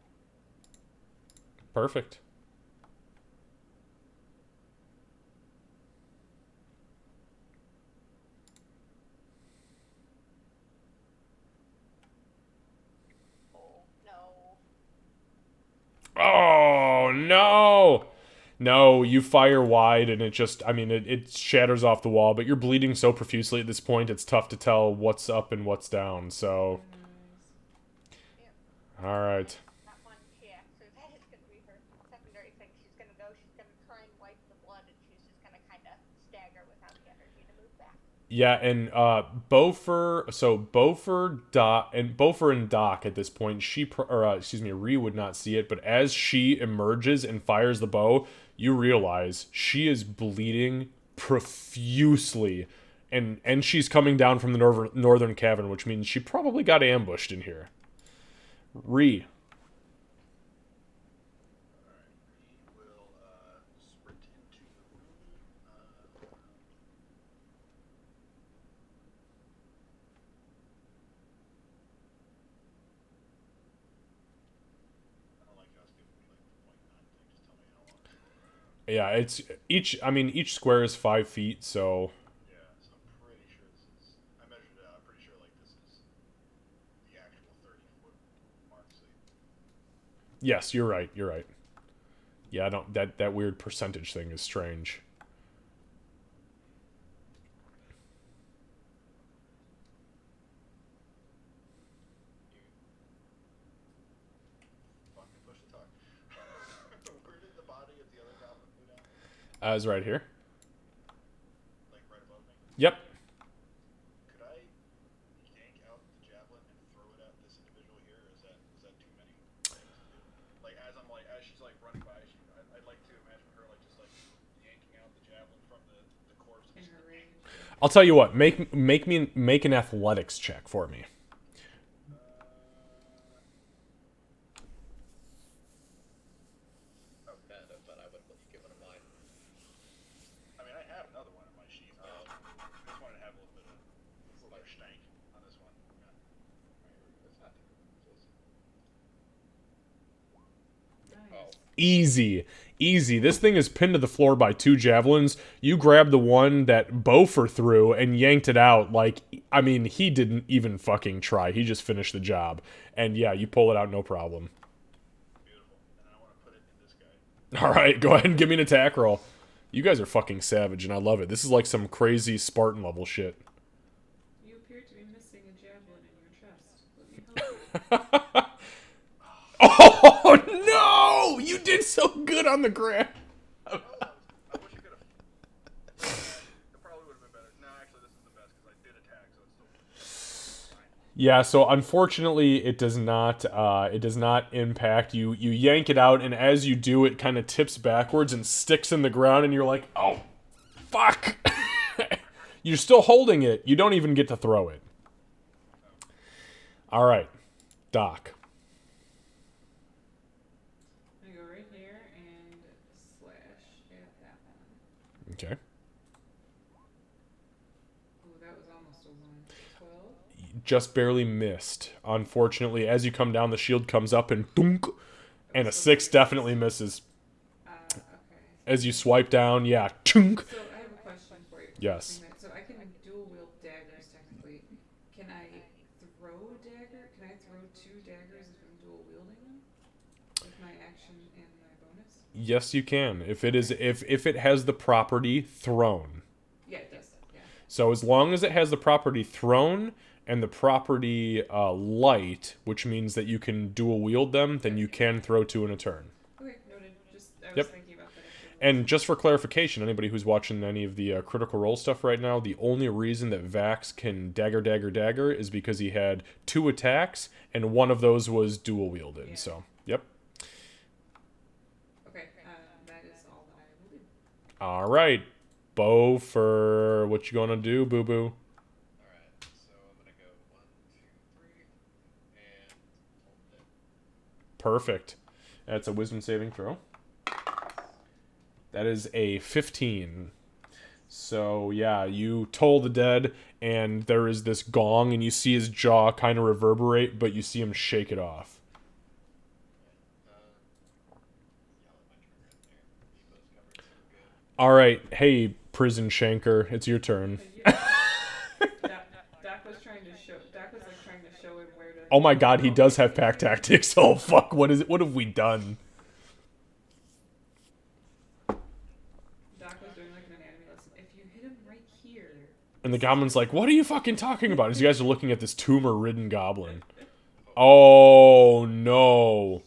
A: Perfect. Oh, no! No, you fire wide and it just, I mean, it shatters off the wall, but you're bleeding so profusely at this point, it's tough to tell what's up and what's down, so... Alright.
C: That one, yeah, so that is going to be her secondary thing. She's going to go, she's going to try and wipe the blood, and she's just going to kind of stagger without the energy to move back.
A: Yeah, and Bofer and Doc at this point, Ree would not see it, but as she emerges and fires the bow, you realize she is bleeding profusely, and she's coming down from the northern cavern, which means she probably got ambushed in here. Ree. Yeah, it's each square is 5 feet, so.
E: Yeah, so I'm pretty sure this is. I measured it out. I'm pretty sure like this is the actual 30-foot mark. So.
A: Yes, you're right. You're right. Yeah, I don't. That weird percentage thing is strange.
E: Fucking push the talk. Where did the body of the other goblin go down?
A: Is right here.
E: Like right above me.
A: Yep.
E: Could I yank out the javelin and throw it at this individual here? Or is that too many things to do? Like as she's like running by, I'd like to imagine her like just like yanking out the javelin from the corpse.
D: In her range.
A: I'll tell you what. Make an athletics check for me.
B: But I would let you give one of mine.
E: I mean, I have another one in my sheath. I just wanted to have a little bit of stank on this one. Yeah.
D: Nice.
A: Easy. This thing is pinned to the floor by 2 javelins. You grabbed the one that Bofer threw and yanked it out. Like, I mean, he didn't even fucking try. He just finished the job. And yeah, you pull it out no problem.
E: Beautiful. And I want to put it in this guy.
A: All right, go ahead and give me an attack roll. You guys are fucking savage, and I love it. This is like some crazy Spartan level shit.
D: You appear to be missing a javelin in your chest. Let me help you.
A: on the ground.
E: Oh, I wish you could have. It probably would have been better. No, actually, this is the best because I did attack, so it's still fine.
A: Yeah, so unfortunately, it does not. It does not impact you. You yank it out, and as you do, it kind of tips backwards and sticks in the ground, and you're like, "Oh, fuck!" You're still holding it. You don't even get to throw it. All right, Doc.
D: I'm gonna go right here and slash at that one.
A: Okay.
D: Ooh, that was almost a 1. 12.
A: Just barely missed. Unfortunately, as you come down, the shield comes up and dunk, and a 6 definitely misses.
D: Okay.
A: As you swipe down, yeah, chunk.
D: So I have a question for you.
A: Yes.
D: So I can dual wield daggers technically. Can I throw a dagger? Can I throw 2 daggers if I'm dual wielding them? With my action and my bonus?
A: Yes, you can. If it has the property thrown.
D: Yeah, it does. Yeah.
A: So as long as it has the property thrown and the property light, which means that you can dual wield them, then you can throw 2 in a turn.
D: Okay, noted. Just I was
A: Yep.
D: thinking about that.
A: And just for clarification, anybody who's watching any of the Critical Role stuff right now, the only reason that Vax can dagger is because he had 2 attacks, and one of those was dual wielded.
D: Yeah.
A: So, yep.
D: Okay, that is all that I will do.
A: All right. Bo, for what you gonna do, boo-boo?
B: Alright, so I'm gonna go 1, 2, 3, and hold it.
A: Perfect. That's a wisdom saving throw. That is a 15. So, yeah, you toll the dead, and there is this gong, and you see his jaw kind of reverberate, but you see him shake it off. All right. Hey, prison shanker, it's your turn.
D: Doc was trying to show. Doc was like trying to show him where to.
A: Oh my god, he does have pack tactics. Oh, fuck. What is it? What have we done?
D: Doc was doing like an anatomy lesson. If you hit him right here.
A: And the goblin's like, what are you fucking talking about? As you guys are looking at this tumor-ridden goblin. Oh, no.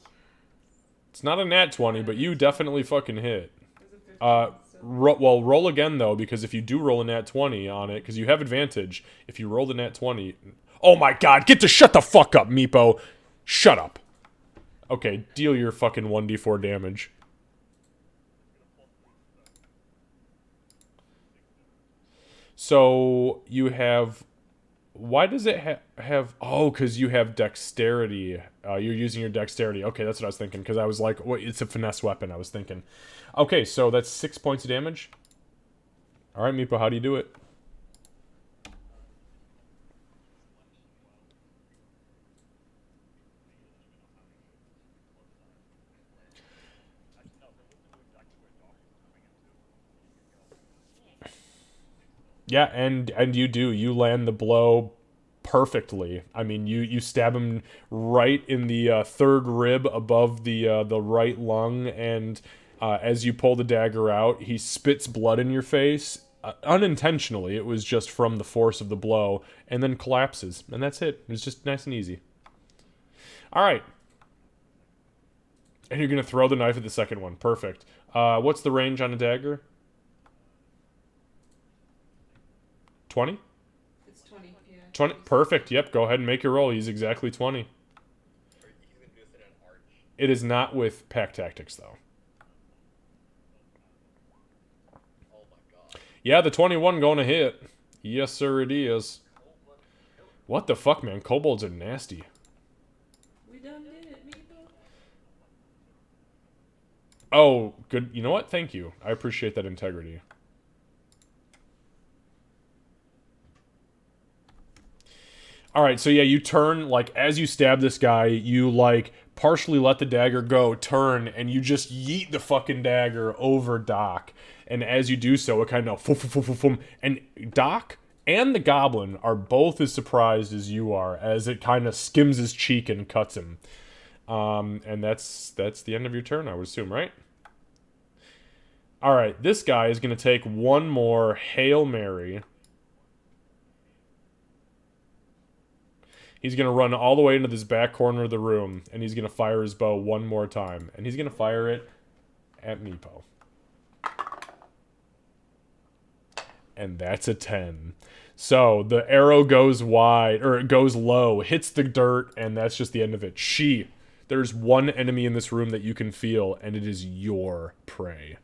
A: It's not a nat 20, but you definitely fucking hit.
D: There's a 15, so.
A: Well, roll again, though, because if you do roll a nat 20 on it, because you have advantage, if you roll the nat 20... Oh my god, shut the fuck up, Meepo. Shut up. Okay, deal your fucking 1d4 damage. So, you have... Why does it have... Oh, because you have dexterity. You're using your dexterity. Okay, that's what I was thinking, because I was like, well, it's a finesse weapon, I was thinking. Okay, so that's 6 points of damage. Alright, Meepo, how do you do it? Yeah, and you do. You land the blow perfectly. I mean, you stab him right in the third rib above the right lung, and as you pull the dagger out, he spits blood in your face. Unintentionally, it was just from the force of the blow, and then collapses. And that's it. It's just nice and easy. Alright. And you're going to throw the knife at the second one. Perfect. What's the range on a dagger? 20?
D: It's 20, yeah.
A: 20? Perfect. Yep, go ahead and make your roll. He's exactly 20.
B: He's gonna do this in an arch.
A: It is not with pack tactics, though.
B: Oh my god.
A: Yeah, the 21 going to hit. Yes, sir, it is. What the fuck, man? Kobolds are nasty.
D: We done did it, Meepo.
A: Oh, good. You know what? Thank you. I appreciate that integrity. Alright, so yeah, you turn, like, as you stab this guy, you, like, partially let the dagger go, turn, and you just yeet the fucking dagger over Doc. And as you do so, it kind of... And Doc and the goblin are both as surprised as you are, as it kind of skims his cheek and cuts him. And that's the end of your turn, I would assume, right? Alright, this guy is going to take one more Hail Mary. He's going to run all the way into this back corner of the room, and he's going to fire his bow one more time. And he's going to fire it at Meepo. And that's a 10. So the arrow goes wide, or it goes low, hits the dirt, and that's just the end of it. There's one enemy in this room that you can feel, and it is your prey.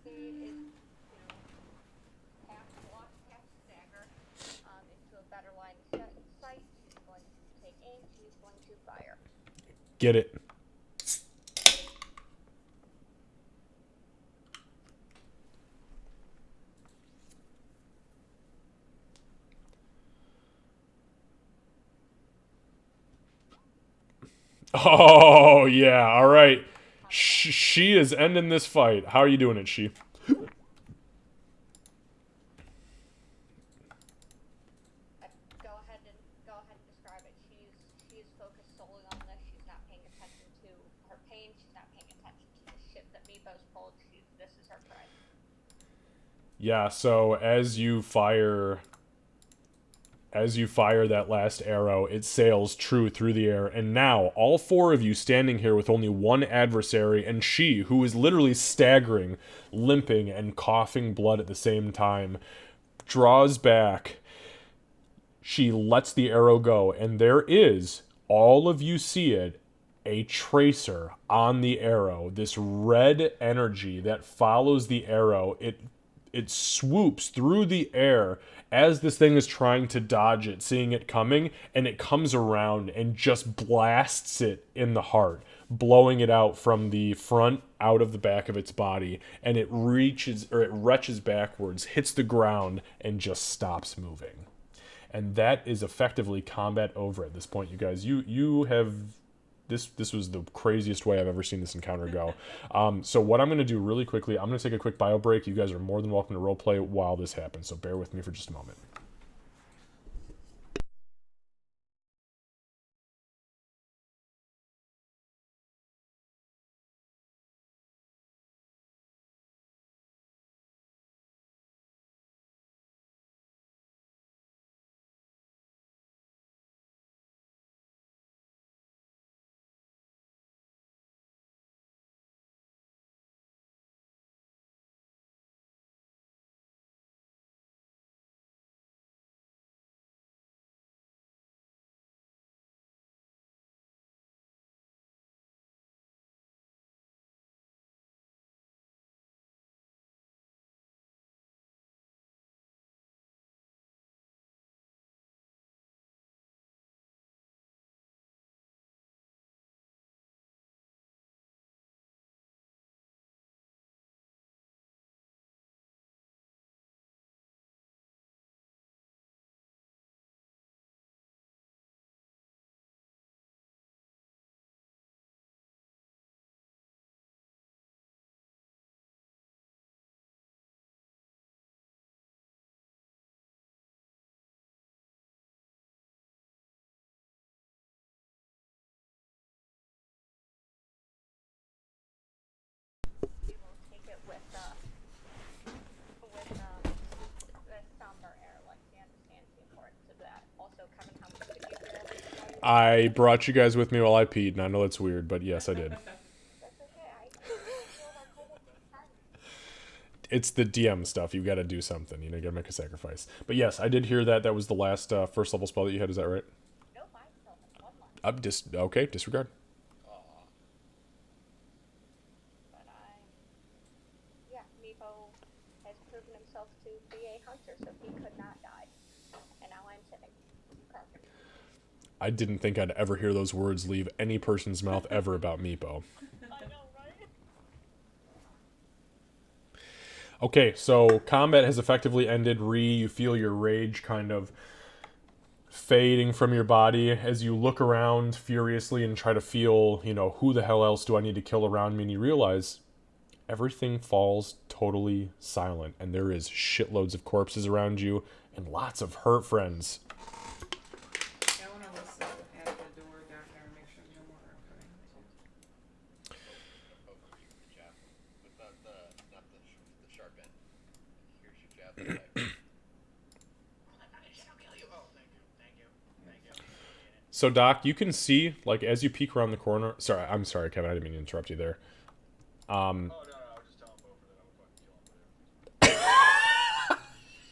C: He is, half walk, half stagger, into a better line of sight. She's going to take aim. She's going to fire.
A: Get it. Oh, yeah. All right. She is ending this fight. How are you doing it, She?
C: Go ahead and describe it. She's focused solely on this. She's not paying attention to her pain. She's not paying attention to the shit that Meepo's pulled. This is her prey.
A: Yeah, so as you fire that last arrow, it sails true through the air, and now all four of you standing here with only one adversary, and she, who is literally staggering, limping, and coughing blood at the same time, draws back. She lets the arrow go, and there is, all of you see it, a tracer on the arrow. This red energy that follows the arrow. It swoops through the air as this thing is trying to dodge it, seeing it coming, and it comes around and just blasts it in the heart, blowing it out from the front out of the back of its body, and it retches backwards, hits the ground, and just stops moving. And that is effectively combat over at this point, you guys. You have... This was the craziest way I've ever seen this encounter go. So what I'm going to do really quickly, I'm going to take a quick bio break. You guys are more than welcome to roleplay while this happens, so bear with me for just a moment.
C: We will take it with somber air, like she understands the importance of that. Also, Kevin, how much did you feel?
A: I brought you guys with me while I peed, and I know that's weird, but yes, I did.
C: That's okay. I feel like I didn't.
A: It's the DM stuff. You've got to do something. You got to make a sacrifice. But yes, I did hear that. That was the last first level spell that you had. Is that right?
C: Nope, I still have one left.
A: Okay, disregard.
C: Yeah, Meepo has proven himself to be a hunter, so he could not die. And now I'm sitting. Perfect.
A: I didn't think I'd ever hear those words leave any person's mouth ever about Meepo.
C: I know, right?
A: Okay, so combat has effectively ended. You feel your rage kind of fading from your body as you look around furiously and try to feel, who the hell else do I need to kill around me? And you realize everything falls totally silent, and there is shitloads of corpses around you and lots of hurt friends.
D: I want to listen at the door down there and make sure no more are coming.
B: Good job. But not the sharp end. Here's your jab. I'll kill you. Oh, thank you.
A: So, Doc, you can see, as you peek around the corner... I'm sorry, Kevin, I didn't mean to interrupt you there.
E: Oh no, I was just telling Beaufort that I would fucking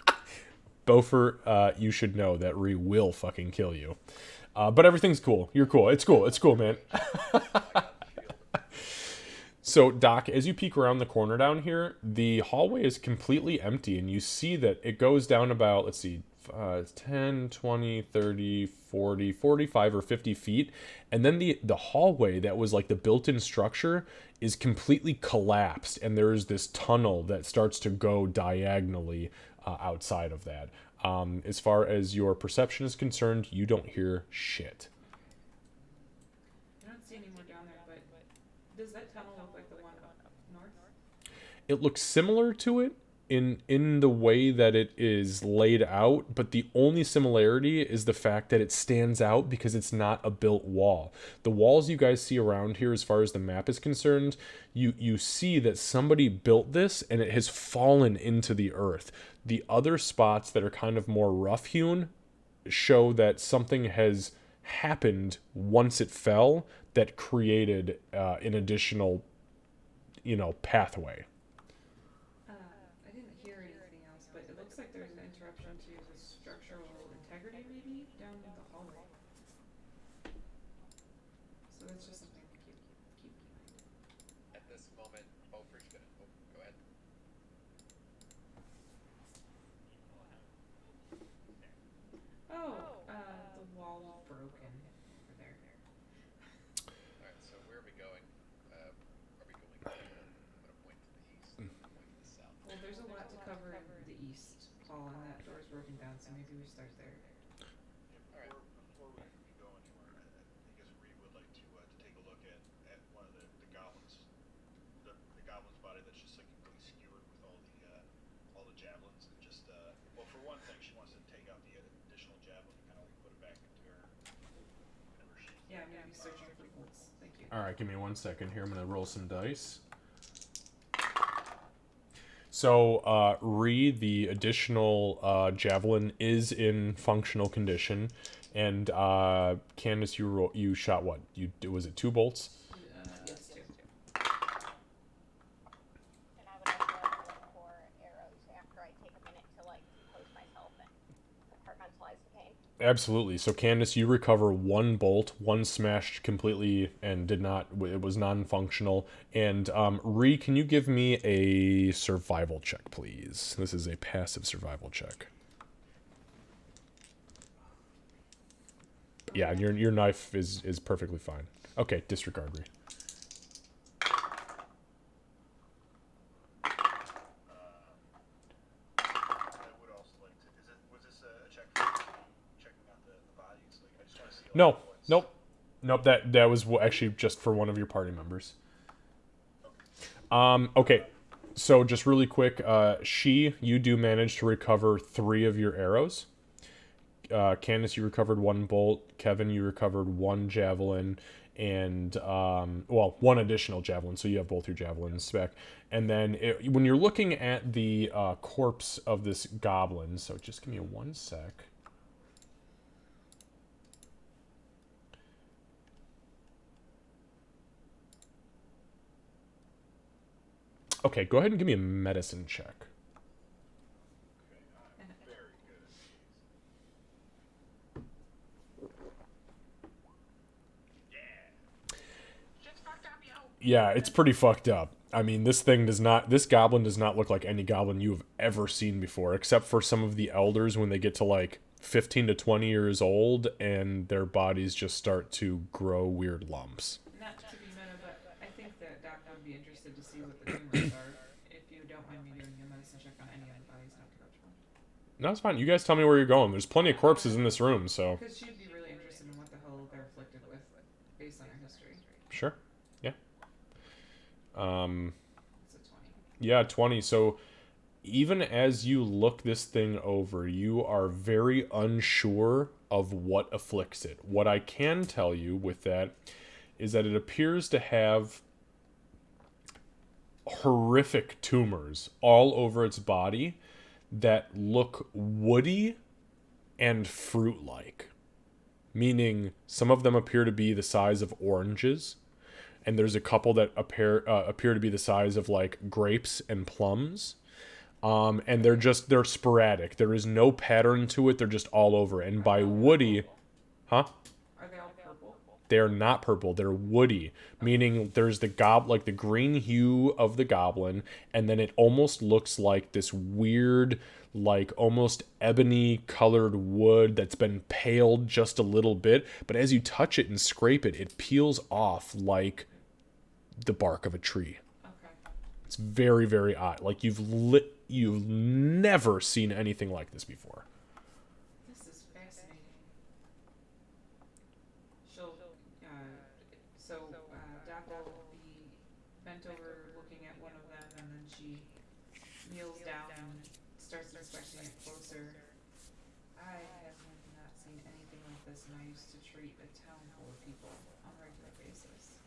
E: kill him.
A: Beaufort, you should know that Ree will fucking kill you. But everything's cool. You're cool. It's cool. It's cool, man.
B: I got the shield.
A: So, Doc, as you peek around the corner down here, the hallway is completely empty, and you see that it goes down about, let's see, 10, 20, 30, 40, 45, or 50 feet. And then the hallway that was like the built-in structure is completely collapsed, and there is this tunnel that starts to go diagonally outside of that. As far as your perception is concerned, you don't hear shit.
D: I don't see any more down there, but does that tunnel look like the one up north?
A: It looks similar to it in the way that it is laid out, but the only similarity is the fact that it stands out because it's not a built wall. The walls you guys see around here, as far as the map is concerned, you see that somebody built this and it has fallen into the earth. The other spots that are kind of more rough hewn show that something has happened once it fell that created an additional, pathway.
D: I didn't hear anything else, but it looks like there's an interruption to the structural integrity maybe down the hallway. So that's just something to keep in mind.
B: At this moment, Beaufort's gonna. Oh, go ahead.
D: The wall is broken over there.
B: Alright, so where are we going? Are we going to, I'm gonna point to the east, I'm gonna point to the south.
D: Well, there's a lot to cover in the east, Paul, and that door's broken down, so maybe we start there.
B: Alright.
E: Before we go anywhere, I guess Reed would like to take a look at one of the goblins, the goblin's body that's just like completely skewered with all the javelins, and just well, for one thing, she wants to take out the additional javelin and kind of like put it back into her. Whenever she.
D: Yeah, I'm gonna be searching for bolts. Thank you.
A: All right, give me 1 second here. I'm going to roll some dice. So, the additional javelin is in functional condition, and Candace, you shot what? Was it 2 bolts?
D: Yes, too.
C: And I would also look for arrows after I take a minute to compose myself and compartmentalize the pain.
A: Absolutely. So, Candace, you recover 1 bolt, 1 smashed completely and it was non-functional. And Ree, can you give me a survival check, please? This is a passive survival check. Yeah, your knife is perfectly fine. Okay, disregard Ree.
E: I would also like to. Was this a check for checking out the bodies? Like, I just want to see.
A: No, nope. That was actually just for one of your party members. Okay. So just really quick, you do manage to recover 3 of your arrows. Candace, you recovered 1 bolt. Kevin, you recovered 1 javelin, and 1 additional javelin. So you have both your javelins back. And then when you're looking at the corpse of this goblin, so just give me 1 sec. Okay, go ahead and give me a medicine check.
E: I'm very good at these.
A: Yeah, it's pretty fucked up. I mean, this goblin does not look like any goblin you have ever seen before, except for some of the elders when they get to like 15 to 20 years old and their bodies just start to grow weird lumps.
D: Not to be meta, but I think that Doctor would be interested to see what the tumors are. If you don't mind me doing a medicine check on any of the bodies, not corruption.
A: No, it's fine. You guys tell me where you're going. There's plenty of corpses in this room, so.
D: Because she'd be really interested in what the hell they're afflicted with, based on her history.
A: Sure. Yeah.
D: It's a 20.
A: Yeah, 20. So even as you look this thing over, you are very unsure of what afflicts it. What I can tell you with that is that it appears to have horrific tumors all over its body that look woody and fruit-like. Meaning some of them appear to be the size of oranges, and there's a couple that appear to be the size of like grapes and plums. And they're sporadic. There is no pattern to it. They're just all over. And by woody, huh?
D: Are they all purple?
A: They're not purple. They're woody, meaning there's like the green hue of the goblin, and then it almost looks like this weird, like almost ebony colored wood that's been paled just a little bit. But as you touch it and scrape it, it peels off like the bark of a tree.
D: Okay.
A: It's very, very odd. Like you've never seen anything like this before.
D: This is fascinating. She'll, Doc will be bent over looking at one of them, and then she kneels down and starts inspecting it closer. I have not seen anything like this, and I used to treat a town full of people on a regular basis.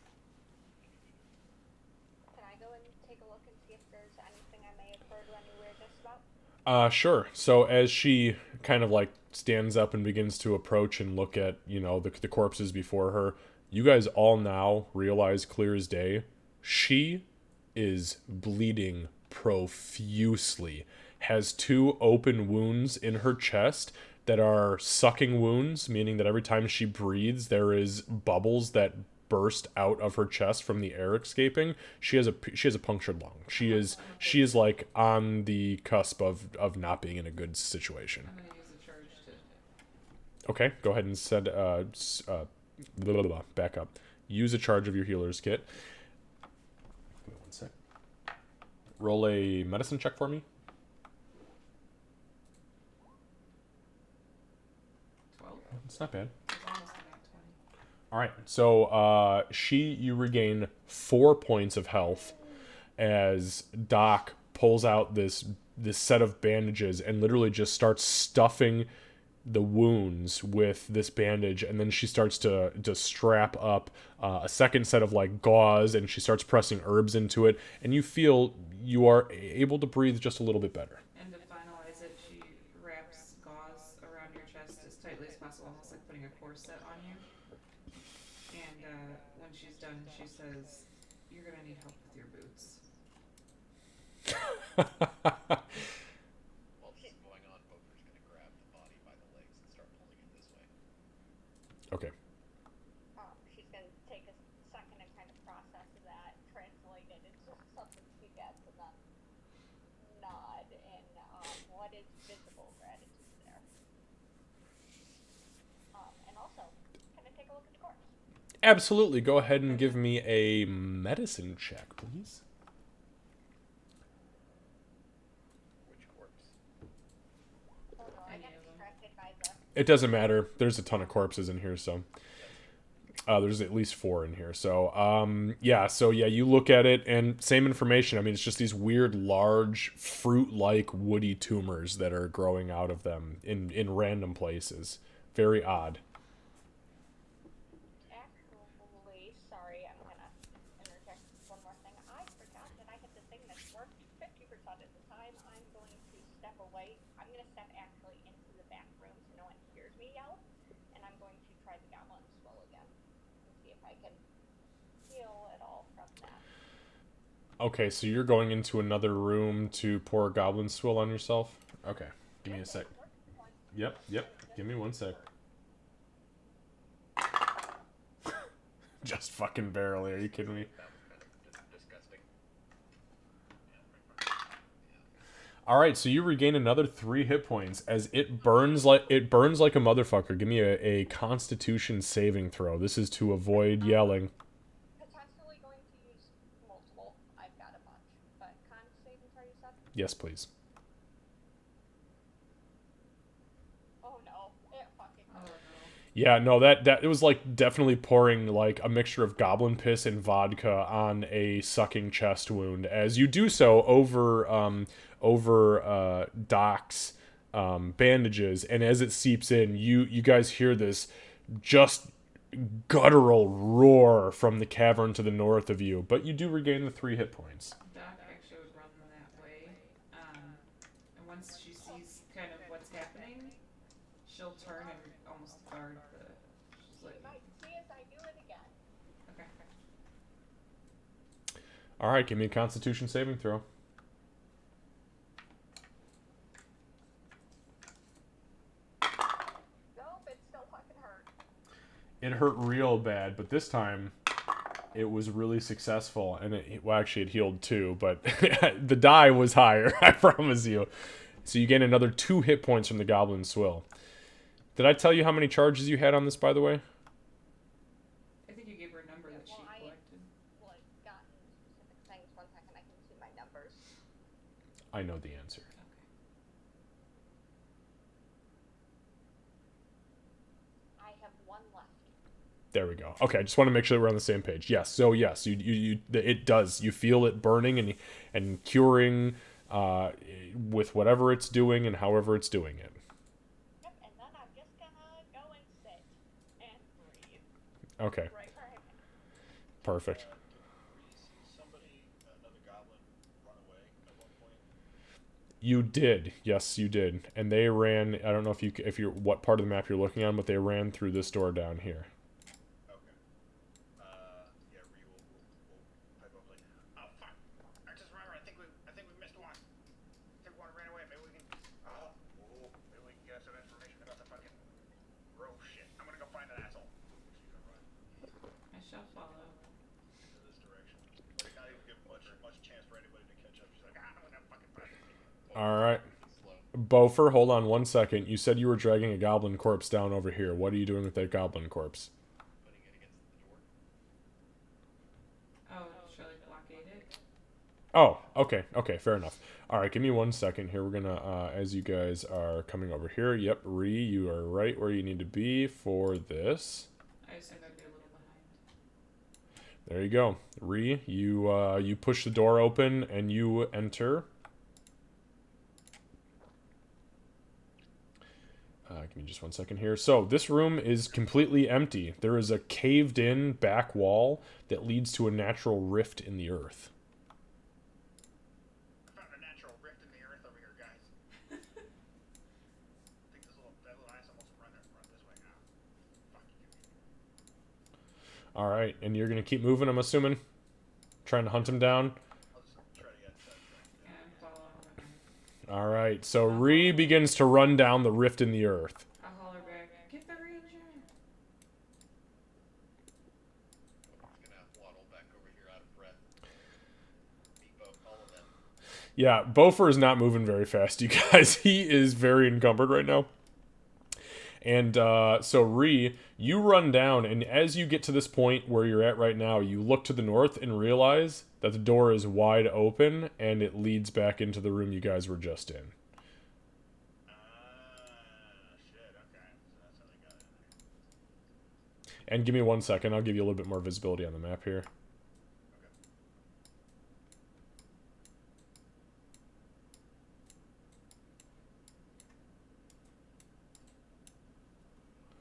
C: Can I go and take a look and see if there's anything I may have heard or any weirdness about?
A: Sure. So as she kind of like stands up and begins to approach and look at, the corpses before her, you guys all now realize clear as day, she is bleeding profusely, has 2 open wounds in her chest that are sucking wounds, meaning that every time she breathes, there is bubbles that burst out of her chest from the air escaping. She has a punctured lung. She is like on the cusp of not being in a good situation.
D: I'm gonna use a charge to.
A: Okay, go ahead and back up. Use a charge of your healer's kit. Give me 1 sec. Roll a medicine check for me.
D: 12.
A: It's not bad.
D: It's almost a nat 20.
A: All right, so you regain 4 points of health as Doc pulls out this set of bandages and literally just starts stuffing the wounds with this bandage, and then she starts to strap up a second set of like gauze, and she starts pressing herbs into it, and you feel you are able to breathe just a little bit better.
D: And to finalize it, she wraps gauze around your chest as tightly as possible, almost like putting a corset on you. And when she's done, she says, "You're gonna need help with your boots."
B: While this is going on, Boker's gonna grab the body by the legs and start pulling it this way.
A: Okay.
C: She's gonna take a second and kind of process that, translate it into something she gets, and then nod in what is visible gratitude there. And also, can I take a look at the corpse?
A: Absolutely. Go ahead and give me a medicine check, please.
B: Which corpse?
C: Oh no, I
D: Any
C: got
D: of them.
C: distracted by the...
A: It doesn't matter. There's a ton of corpses in here, so there's at least 4 in here. So you look at it, and same information. I mean, it's just these weird, large, fruit-like, woody tumors that are growing out of them in random places. Very odd.
C: Actually, sorry, I'm gonna interject one more thing. I forgot that I had the thing that worked 50% of the time. I'm going to step away. I'm gonna step actually into the back room so no one hears me yell, and I'm going to try the goblin swirl again and see if I can heal at all from that.
A: Okay, so you're going into another room to pour goblin swill on yourself? Okay, give me a sec. Yep. Give me 1 sec. Just fucking barely. Are you kidding me?
B: That was kind of disgusting.
A: All right, so you regain another 3 hit points as it burns like a motherfucker. Give me a Constitution saving throw. This is to avoid yelling.
C: Potentially going to use multiple. I've got a bunch, but con saving throw, you said?
A: Yes, please.
C: Oh no, it fucking
D: Oh
C: hurt.
D: no.
A: Yeah, no, that it was like definitely pouring like a mixture of goblin piss and vodka on a sucking chest wound. As you do so over Doc's bandages, and as it seeps in, you guys hear this just guttural roar from the cavern to the north of you, but you do regain the 3 hit points.
D: Doc actually would run that way, and once she sees kind of what's happening, she'll turn and almost guard the. She's like,
C: You might see as I do it again.
D: okay.
A: All right, give me a Constitution saving throw.
C: Nope, it still fucking hurt.
A: It hurt real bad, but this time it was really successful, and actually it healed too, but the die was higher, I promise you. So you gain another 2 hit points from the Goblin Swill. Did I tell you how many charges you had on this, by the way?
D: I think you gave her a number that she
C: Well, I
D: collected.
C: like gotten specific things. 1 second, I can see my numbers.
A: I know the answer.
D: Okay.
C: I have 1 left.
A: There we go. Okay, I just want to make sure that we're on the same page. Yes, so yes, it does. You feel it burning and curing with whatever it's doing and however it's doing it.
C: Yep, and then I'm just gonna go and sit and breathe.
A: Okay,
C: Right.
A: perfect.
E: Did we see somebody, another goblin, run away at one point?
A: You did. Yes, you did. And they ran, I don't know if you're what part of the map you're looking on, but they ran through this door down here.
E: Okay. Yeah, Ree will pipe up like, oh fuck! I just remember. I think we missed one. I think one ran away. Maybe we can. Maybe we can get some information about the fucking rope shit. I'm gonna go find that asshole. She's gonna run
D: I shall follow.
E: into this direction. Like, not even give much chance for anybody to catch up. She's like, I'm gonna fucking find it.
A: All right.
B: Slow.
A: Bofer, hold on 1 second. You said you were dragging a goblin corpse down over here. What are you doing with that goblin corpse?
B: Putting it against the door.
D: Oh, shall I blockade it?
A: Oh, okay, fair enough. All right, give me 1 second here. We're gonna, as you guys are coming over here, yep, Ree, you are right where you need to be for this.
D: I assume I'd be a little behind.
A: There you go. Ree, you push the door open and you enter. Give me just 1 second here. So this room is completely empty. There is a caved-in back wall that leads to a natural rift in the earth.
E: I found a natural rift in the earth over here, guys. I think that little asshole must run this way now. Fuck you.
A: All right, and you're gonna keep moving, I'm assuming, trying to hunt him down.
E: I'll just try to get inside.
D: And follow behind.
A: All right, so Ree begins to run down the rift in the earth.
D: I'll holler back, get the ranger!
B: He's gonna waddle back over here out of breath. Beat both all of them.
A: Yeah, Bofer is not moving very fast, you guys. He is very encumbered right now. And so Ree, you run down, and as you get to this point where you're at right now, you look to the north and realize that the door is wide open, and it leads back into the room you guys were just in.
E: Shit, okay. So that's how they got in there.
A: And give me 1 second, I'll give you a little bit more visibility on the map here.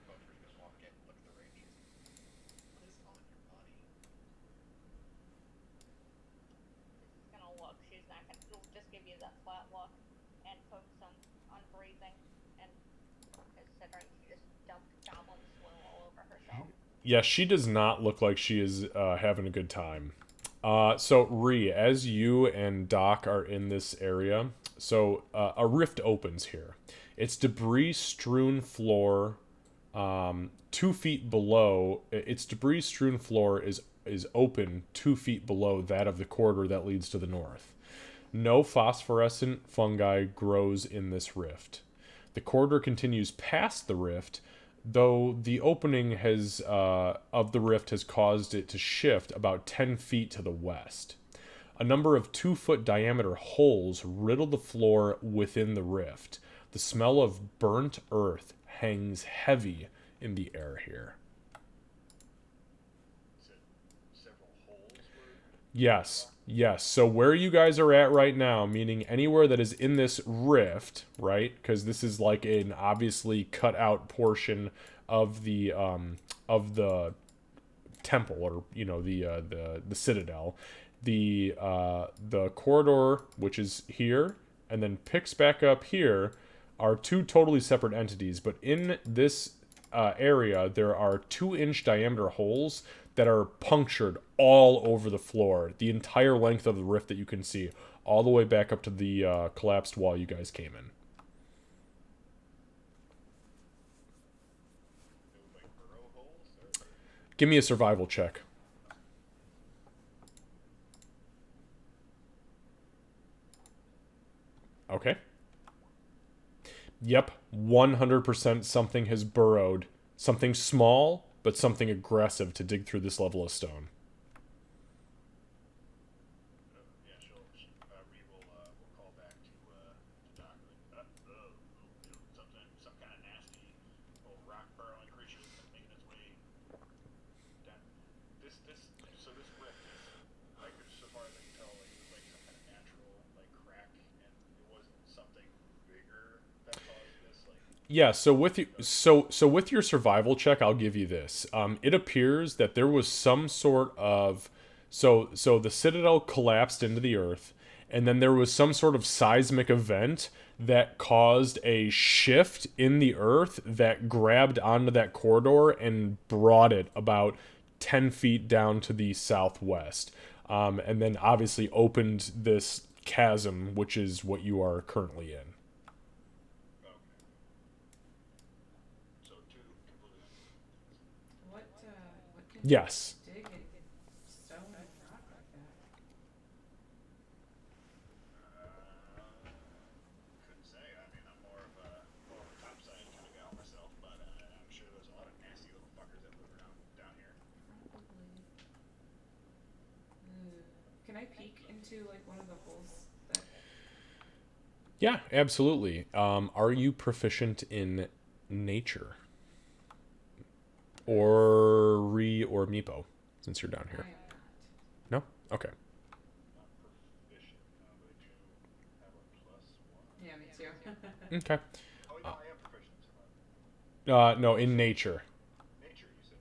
B: Bofer's gonna walk in, look at the ranger. What is on your body?
C: She's gonna look. She's not gonna. She'll just give you that flat look and focus on breathing. And considering she just dumped goblin swill all over herself.
A: Yeah, she does not look like she is having a good time. So Ree, as you and Doc are in this area, so a rift opens here. It's debris-strewn floor. 2 feet below, its debris-strewn floor is open 2 feet below that of the corridor that leads to the north. No phosphorescent fungi grows in this rift. The corridor continues past the rift, though the opening of the rift has caused it to shift about 10 feet to the west. A number of 2-foot diameter holes riddle the floor within the rift. The smell of burnt earth hangs heavy in the air here.
E: Said several holes were.
A: Yes. So where you guys are at right now, meaning anywhere that is in this rift, right? Because this is like an obviously cut out portion of the temple, or the Citadel. The corridor, which is here, and then picks back up here, are 2 totally separate entities. But in this area, there are 2-inch diameter holes that are punctured all over the floor, the entire length of the rift that you can see, all the way back up to the collapsed wall you guys came in.
E: It was like burrow holes, or
A: Give me a survival check. Okay. Yep, 100% something has burrowed. Something small, but something aggressive to dig through this level of stone.
E: yeah, we will we'll call back to Doc. Like, something, some kind of nasty old rock burrowing creature that's been making its way down. So this rift is like, so far as I can tell, like it was like some kind of natural like crack, and it wasn't something bigger that caused this. Like,
A: Yeah, so with you, so with your survival check, I'll give you this. It appears that there was some sort of so the Citadel collapsed into the earth, and then there was some sort of seismic event that caused a shift in the earth that grabbed onto that corridor and brought it about 10 feet down to the southwest, and then obviously opened this chasm, which is what you are currently in.
E: okay, so two completely.
D: What can
A: Yes.
D: you dig in stone and rock like that?
E: Couldn't say. I mean, I'm more of a topside kind of gal myself, but I'm sure there's a lot of nasty little fuckers that live around down here.
D: Probably. Can I peek into like one of the holes that
A: Yeah, absolutely. Are you proficient in nature? Or or Meepo, since you're down
D: I
A: here?
D: am not?
A: No? Okay.
E: Not proficient, but I do have a +1.
D: Yeah, me too.
A: Okay.
E: Oh, no, I am proficient in survival.
A: No, in nature.
E: Nature, you said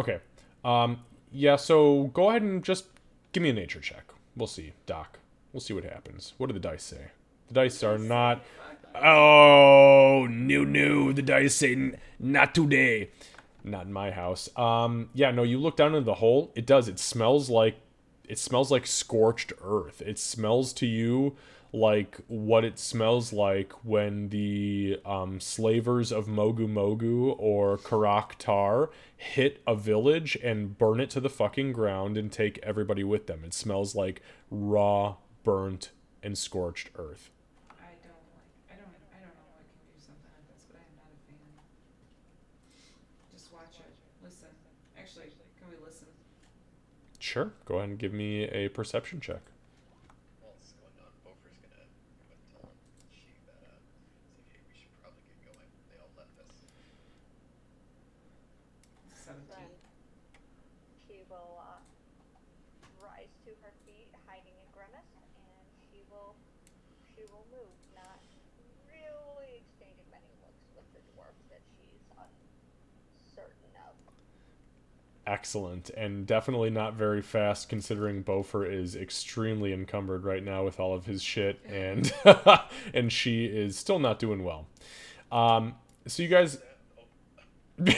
E: nature.
A: Okay. Yeah, so go ahead and just give me a nature check. We'll see, Doc. We'll see what happens. What do the dice say? The dice are not... Oh, no, the dice say not today. Not in my house. Yeah, no, you look down into the hole. It does. It smells like scorched earth. It smells to you like what it smells like when the slavers of Mogu Mogu or Karak Tar hit a village and burn it to the fucking ground and take everybody with them. It smells like raw, burnt, and scorched earth.
D: I don't know I can do something like this, but I am not a fan. Just watch it. Listen. Actually, can we listen?
A: Sure. Go ahead and give me a perception check.
B: While this is going on, Bofer's gonna go and tell she that it's like, hey, we should probably get going. They all left us.
D: 17.
C: Then she will rise to her feet, hiding a grimace, and she will move, not really exchanging many looks with the dwarf that she's uncertain of.
A: Excellent, and definitely not very fast considering Bofer is extremely encumbered right now with all of his shit, and and she is still not doing well. So you guys,
B: Slow down.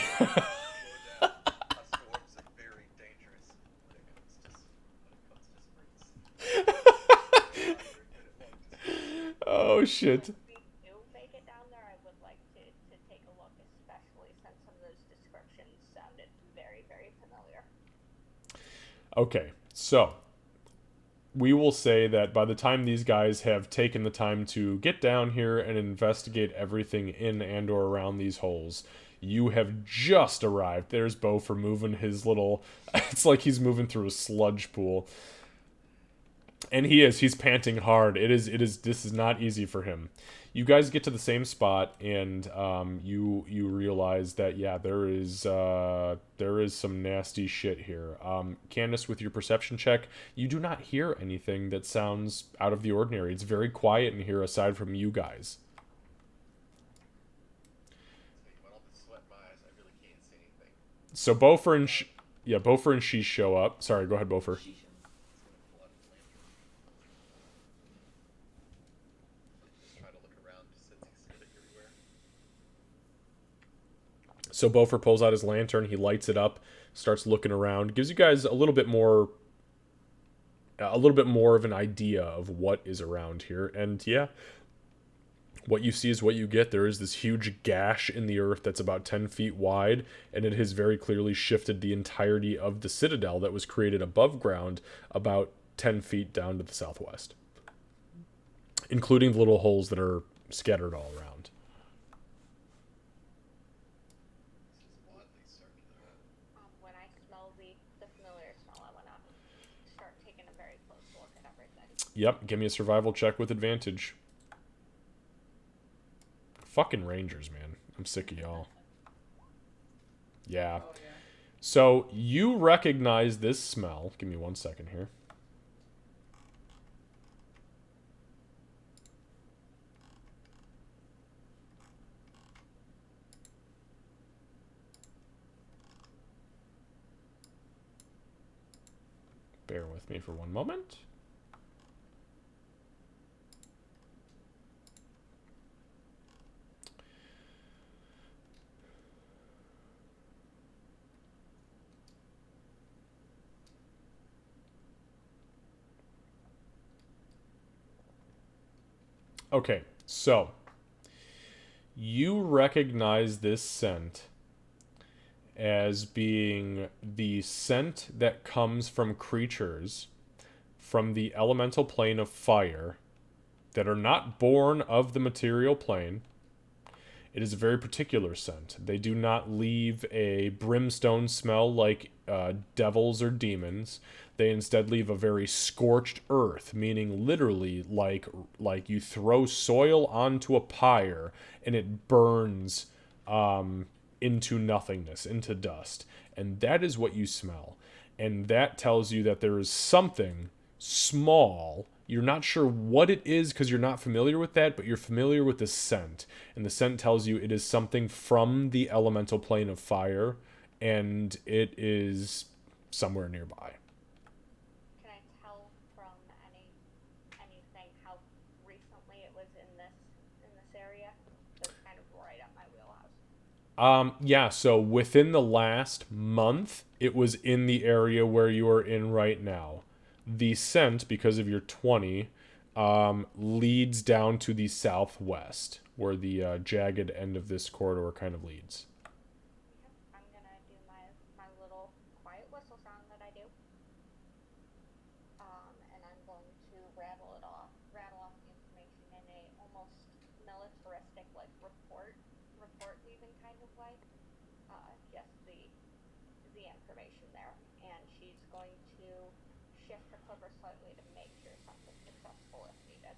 B: Us dwarves are very dangerous when it comes to sprints.
A: oh shit.
C: If we do make it down there, I would like to take a look, especially since some of those descriptions sounded very, very familiar.
A: Okay, so we will say that by the time these guys have taken the time to get down here and investigate everything in and or around these holes, you have just arrived. There's Bo for moving his little... It's like he's moving through a sludge pool. And he's panting hard. This is not easy for him. You guys get to the same spot, and you realize that, yeah, there is some nasty shit here. Candace, with your perception check, you do not hear anything that sounds out of the ordinary. It's very quiet in here, aside from you guys.
B: When all this sweat in my eyes, I really can't see anything.
A: So Bofer and she show up. Sorry, go ahead, Bofer.
B: It's gonna pull out his lantern. Just try to look around since he's seen it everywhere.
A: So Beaufort pulls out his lantern, he lights it up, starts looking around, gives you guys a little bit more of an idea of what is around here. And yeah, what you see is what you get. There is this huge gash in the earth that's about 10 feet wide, and it has very clearly shifted the entirety of the citadel that was created above ground about 10 feet down to the southwest, including the little holes that are scattered all around.
B: This is oddly circular.
C: When I smell the familiar smell, I want to start taking a very close look at everything.
A: Yep, give me a survival check with advantage. Fucking Rangers, man. I'm sick of y'all. Yeah.
D: Oh, yeah.
A: So you recognize this smell. Give me 1 second here. Bear with me for one moment. Okay, so you recognize this scent as being the scent that comes from creatures from the elemental plane of fire that are not born of the material plane. It is a very particular scent. They do not leave a brimstone smell like devils or demons. They instead leave a very scorched earth, meaning literally like you throw soil onto a pyre and it burns into nothingness, into dust. And that is what you smell. And that tells you that there is something small. You're not sure what it is because you're not familiar with that, but you're familiar with the scent. And the scent tells you it is something from the elemental plane of fire, and it is somewhere nearby.
C: Can I tell from anything how recently it was in this area? That's kind of right up my wheelhouse.
A: Yeah, so within the last month, it was in the area where you are in right now. The scent, because of your 20, leads down to the southwest, where the jagged end of this corridor kind of leads.
C: Yep, I'm gonna do my little quiet whistle sound that I do. And I'm going to rattle off the information in a almost militaristic, like report leaving kind of way. Just the information there, and she's going to shift her quiver slightly to make sure something's successful if needed.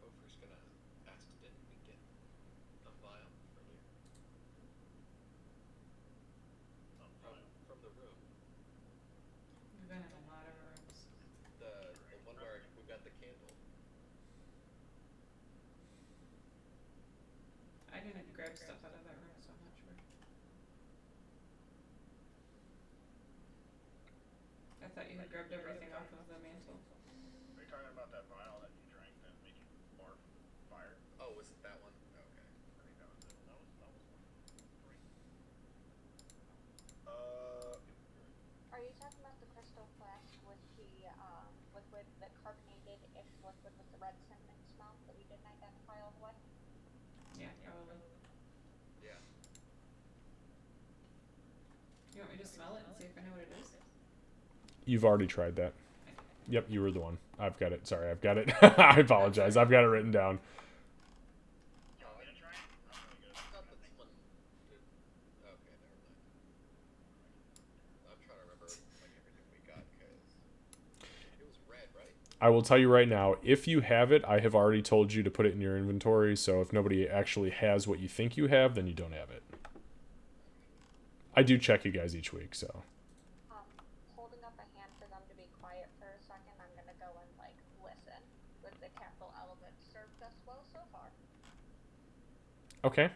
B: Beaufort's gonna ask, didn't we get a vial earlier? From the room.
D: We've been in a lot of rooms.
B: The one where we got the candle.
D: I didn't grab stuff out of that room, so I'm not sure. I thought you had grabbed everything off of the mantle.
E: Are you talking about that vial that you drank that made you barf fire?
B: Oh, was it that one? Okay.
E: I think that was it. That was one. Great.
C: Are you talking about the crystal flask with the liquid, the carbonated-ish liquid with the red cinnamon smell that we didn't identify all the way?
D: Yeah, probably.
B: Yeah.
D: You want me to smell it and see if I know what it is?
A: You've already tried that. Yep, you were the one. I've got it. Sorry, I've got it. I apologize. I've got it written down.
E: You want me to try it? I'm really good.
B: I thought that someone did. Okay, never mind. I'm trying to remember like everything we got because it was red, right?
A: I will tell you right now, if you have it, I have already told you to put it in your inventory, so if nobody actually has what you think you have, then you don't have it. I do check you guys each week, so.
C: Holding up a hand for them to be quiet for a second, I'm gonna go and like listen with the capital elements served us well so far.
A: Okay.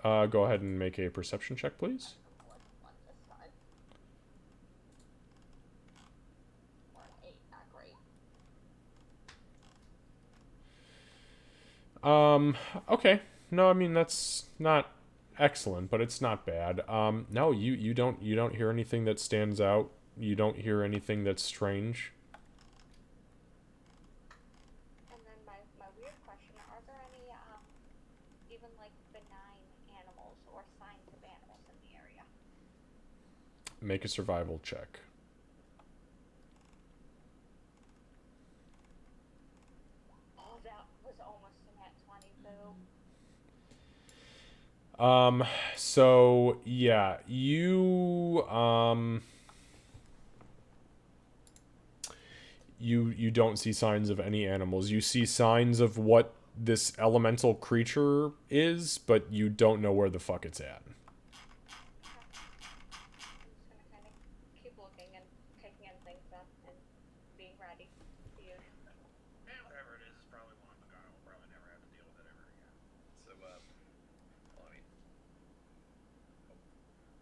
A: Go ahead and make a perception check, please.
C: One this time. Or an 8, not great.
A: Okay. No, I mean that's not excellent, but it's not bad. No, you don't hear anything that stands out. You don't hear anything that's strange.
C: And then my weird question, are there any, even like benign animals or signs of animals in the area?
A: Make a survival check.
C: Oh, that was almost a nat 20, boo.
A: So yeah, you don't see signs of any animals. You see signs of what this elemental creature is, but you don't know where the fuck it's at.
C: I'm just gonna kind of keep looking and taking in things up and being ready to use.
E: Yeah, whatever it is probably one of the guy will probably never have to deal with it ever again.
B: So, well, I mean,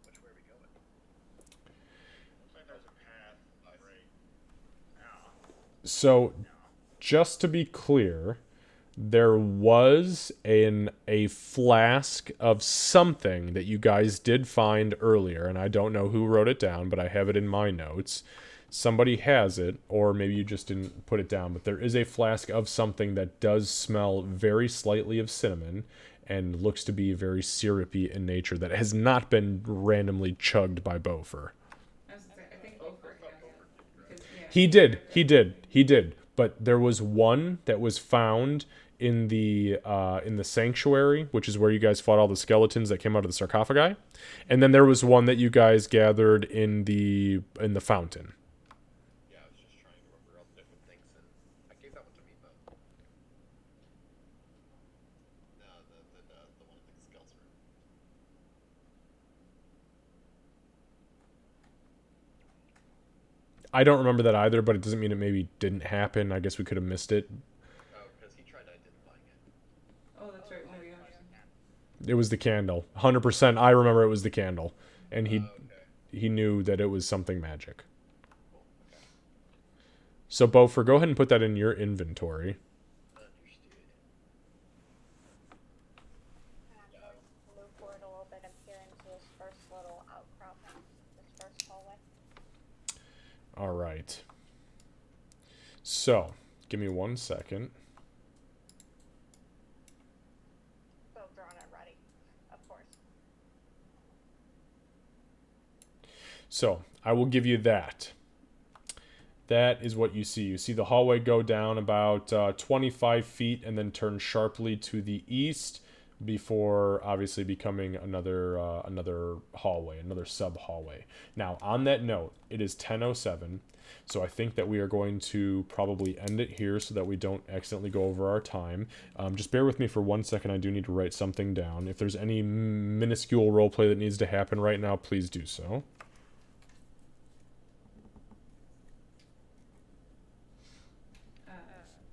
B: which way are we going?
E: Looks like there's a path right now.
A: So just to be clear, there was a flask of something that you guys did find earlier, and I don't know who wrote it down, but I have it in my notes. Somebody has it, or maybe you just didn't put it down, but there is a flask of something that does smell very slightly of cinnamon and looks to be very syrupy in nature that has not been randomly chugged by Bofer.
D: I was gonna say, I think Ofer has it. Because, yeah,
A: He did. But there was one that was found in the sanctuary, which is where you guys fought all the skeletons that came out of the sarcophagi, and then there was one that you guys gathered in the fountain.
B: Yeah, I was just trying to remember all the different things, and I gave that one to Meepo. No, the one in the skeleton room.
A: I don't remember that either, but it doesn't mean it maybe didn't happen. I guess we could have missed it.
B: Oh, because he tried identifying it.
D: oh, that's right. No, yeah.
A: It was the candle. 100%. I remember it was the candle, and
B: Okay.
A: he knew that it was something magic.
B: Cool. Okay.
A: So Bofer, go ahead and put that in your inventory.
B: Understood.
C: And I'm going to move forward a little bit and peer into this first little outcropping, this first hallway.
A: All right. So, give me 1 second.
C: Bow drawn and ready, of course.
A: So, I will give you that. That is what you see. You see the hallway go down about 25 feet and then turn sharply to the east before obviously becoming another hallway, another sub-hallway. Now, on that note, it is 10:07, so I think that we are going to probably end it here so that we don't accidentally go over our time. Just bear with me for 1 second. I do need to write something down. If there's any minuscule roleplay that needs to happen right now, please do so.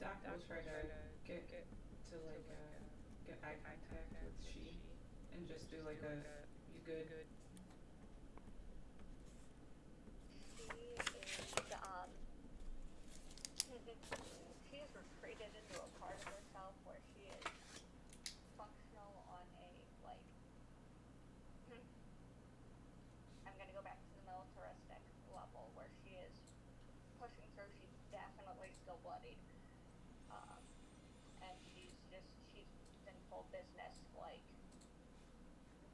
D: Doc will try to get to like get eye contact with she, and just do like a you good.
C: She's retreated into a part of herself where she is functional on a, like, I'm gonna go back to the militaristic level where she is pushing through. She's definitely still bloodied. And she's in full business, like,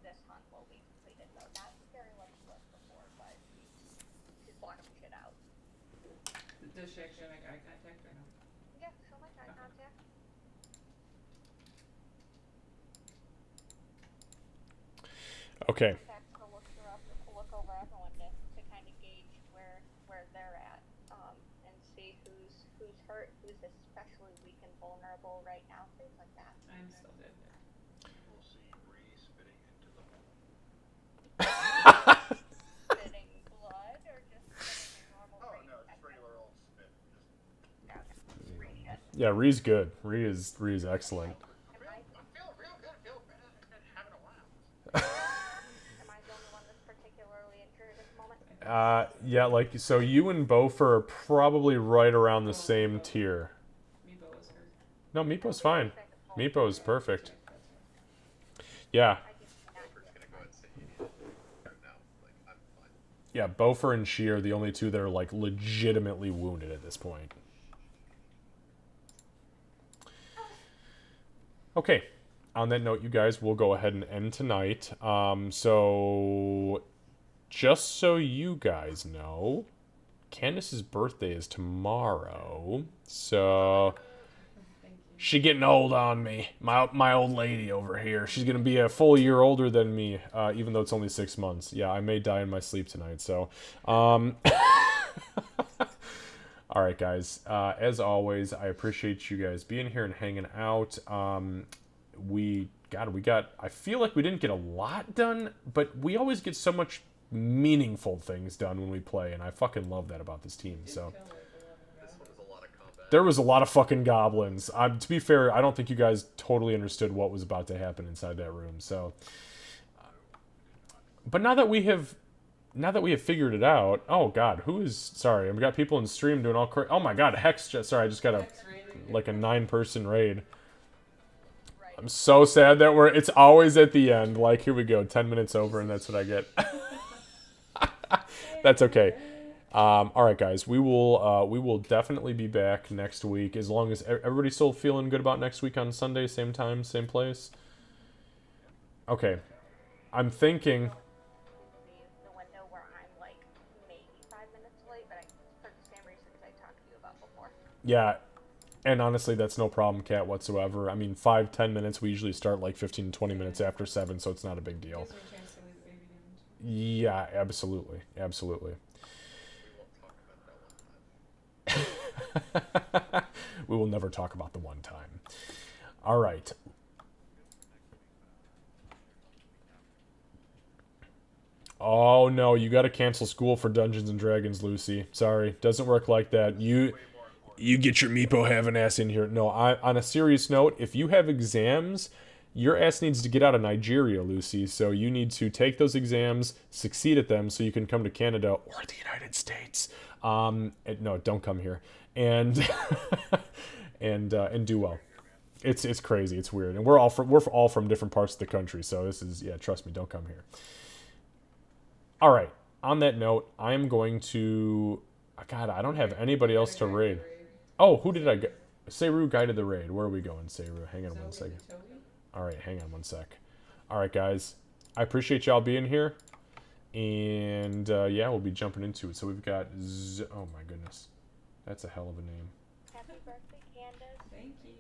C: this hunt will be completed, though not very much left before, but she's blocking shit out.
D: Does she actually make eye contact or no?
C: Yeah, she'll make eye contact.
A: Okay.
C: In fact, she'll look over everyone to kind of gauge where they're at, and see who's hurt, who's especially weak and vulnerable right now, things like that.
D: I'm still dead.
E: We'll see Bree spitting into the hole.
C: Spitting blood or just spitting a normal
E: Oh
C: rate?
E: no, just regular old spit. Just
C: Okay.
A: Yeah, Ree's good. Ree is excellent.
E: I'm feeling real good. I feel better than having a laugh.
C: Am I the only one that's particularly injured at the moment?
A: Yeah, like, so you and Bofer are probably right around the same tier.
D: Meepo was hurt.
A: No, Meepo's fine. Meepo is perfect.
D: That's right.
A: Yeah.
C: I can connect
B: Beaufort's
C: with
B: gonna go
C: them.
B: and say you need to go now. Like, I'm fine.
A: Yeah, Beaufort and She are the only two that are, like, legitimately wounded at this point. Okay. On that note, you guys, we'll go ahead and end tonight. So, just so you guys know, Candace's birthday is tomorrow. So,
D: Thank you.
A: she getting old on me. My old lady over here. She's gonna be a full year older than me, even though it's only 6 months. Yeah, I may die in my sleep tonight. So, all right, guys. As always, I appreciate you guys being here and hanging out. We got. I feel like we didn't get a lot done, but we always get so much meaningful things done when we play, and I fucking love that about this team.
D: Did
A: So.
D: kill, like, 11
B: This one was a lot of combat.
A: There was a lot of fucking goblins. To be fair, I don't think you guys totally understood what was about to happen inside that room. So, but now that we have figured it out, oh god, who is? Sorry, I've got people in stream doing all. Oh my god, Hex! Sorry, I just got a
D: X-rated.
A: like a 9-person raid.
C: Right.
A: I'm so sad that it's always at the end. Like, here we go, 10 minutes over, and that's what I get. That's okay. All right, guys. We will definitely be back next week as long as everybody's still feeling good about next week on Sunday, same time, same place. Okay, I'm thinking.
C: The window where I'm like maybe 5 minutes late, but for the same reasons I talked to you about before.
A: Yeah, and honestly, that's no problem, Kat, whatsoever. I mean, 5-10 minutes. We usually start like 15-20 minutes after 7, so it's not a big deal.
D: Gives her a chance to leave the baby down.
A: Yeah, absolutely, absolutely.
B: We won't talk about that one time.
A: We will never talk about the one time. All right. Oh no, you got to cancel school for Dungeons and Dragons, Lucy. Sorry, doesn't work like that. You get your meepo having ass in here. No, on a serious note, if you have exams, your ass needs to get out of Nigeria, Lucy. So you need to take those exams, succeed at them, so you can come to Canada or the United States. No, don't come here, and and do well. It's crazy. It's weird, and we're all from different parts of the country. So this is, yeah. Trust me, don't come here. All right. On that note, I am going to. God, I don't have anybody else to raid. Oh, who did I get? Seru guided the raid. Where are we going, Seru? Hang on one second. All right, hang on one sec. All right, guys. I appreciate y'all being here. And, yeah, we'll be jumping into it. So we've got... Oh, my goodness. That's a hell of a name.
C: Happy birthday, Candace.
D: Thank you.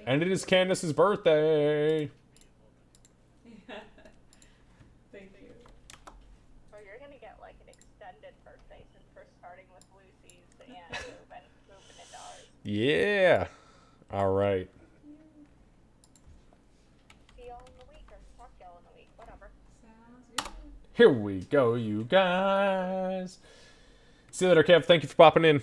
A: And it is Candace's birthday.
D: Thank you.
C: Or you're gonna get like an extended birthday since we're starting with Lucy's and moving into ours.
A: Yeah. All right.
C: See y'all in the week, or talk to y'all in the week, whatever.
D: Sounds good.
A: Here we go, you guys. See you later, Kev. Thank you for popping in.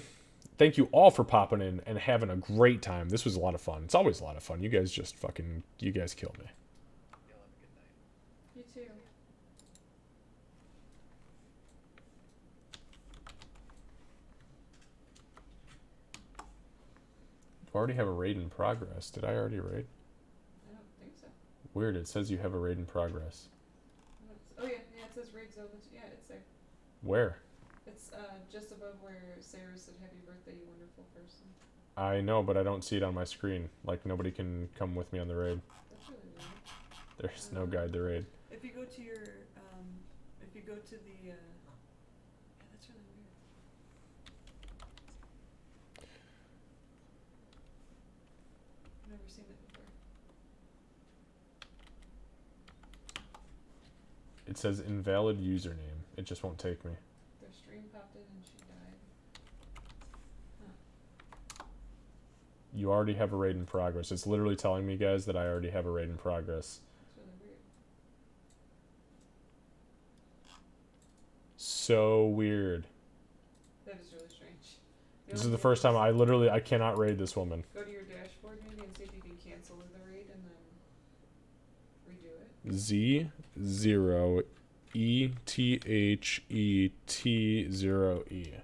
A: Thank you all for popping in and having a great time. This was a lot of fun. It's always a lot of fun. You guys just fucking... You guys kill me.
B: Y'all have a good night.
D: You too.
A: You already have a raid in progress. Did I already raid?
D: I don't think so.
A: Weird. It says you have a raid in progress.
D: Oh yeah, yeah. It says raids over. Yeah, it's there.
A: Where?
D: It's just above where Sarah said "Happy birthday, you wonderful person."
A: I know, but I don't see it on my screen. Like, nobody can come with me on the raid.
D: That's really weird.
A: There's no guide to raid.
F: If you go to your, if you go to the, yeah, that's really weird. I've never seen it before.
A: It says invalid username. It just won't take me.
D: Their stream popped in and she died.
A: You already have a raid in progress. It's literally telling me, guys, that I already have a raid in progress.
D: That's really weird.
A: So weird.
D: That is really strange.
A: This is the first time I cannot raid this woman.
D: Go to your dashboard maybe and see if you can cancel the raid and then redo it.
A: Z0ETHET0E.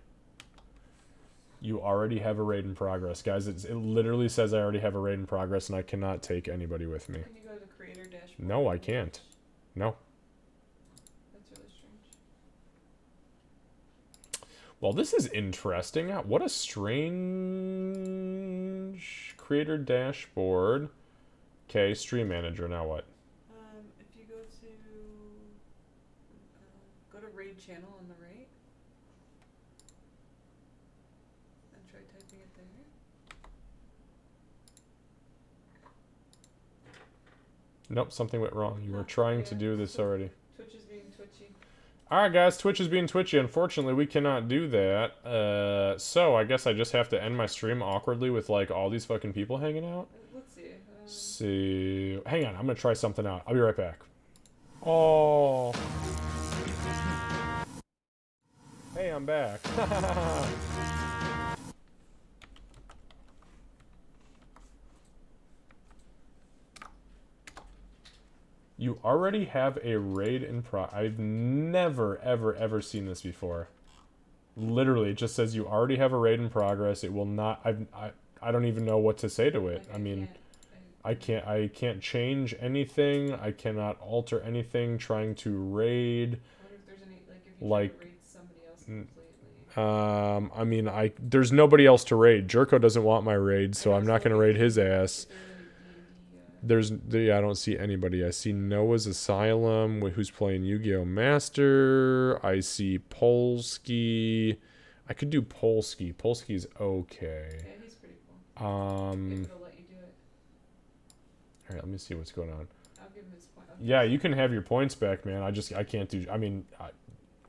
A: You already have a raid in progress, guys. It literally says I already have a raid in progress, and I cannot take anybody with me.
D: Can you go to create
F: creator dashboard.
A: No, I
F: on the
A: can't.
F: Twitch.
A: No.
D: That's really strange.
A: Well, this is interesting. What a strange creator dashboard. Okay, stream manager. Now what?
F: If you go to raid channel on the right, and try typing it there.
A: Nope, something went wrong. You were trying to do this already.
D: Twitch is being twitchy.
A: Alright guys, Twitch is being twitchy. Unfortunately, we cannot do that. So I guess I just have to end my stream awkwardly with like all these fucking people hanging out.
D: Let's see.
A: See. Hang on, I'm gonna try something out. I'll be right back. Oh. Hey, I'm back. You already have a raid in I've never, ever, ever seen this before. Literally, it just says you already have a raid in progress. It will not. I don't even know what to say to it.
D: Like,
A: I mean, I can't change anything. I cannot alter anything. Trying to raid.
D: I wonder if there's any like if you try to raid somebody else completely.
A: I mean, there's nobody else to raid. Jerko doesn't want my raid, so I'm not gonna raid his ass. I don't see anybody. I see Noah's Asylum, who's playing Yu-Gi-Oh! Master. I see Polsky. I could do Polsky. Polsky's okay.
D: Yeah, he's pretty cool. If they'll let you do it.
A: Alright, let me see what's going on.
D: I'll give him his point.
A: Yeah, you can have your points back, man. I can't do. I mean,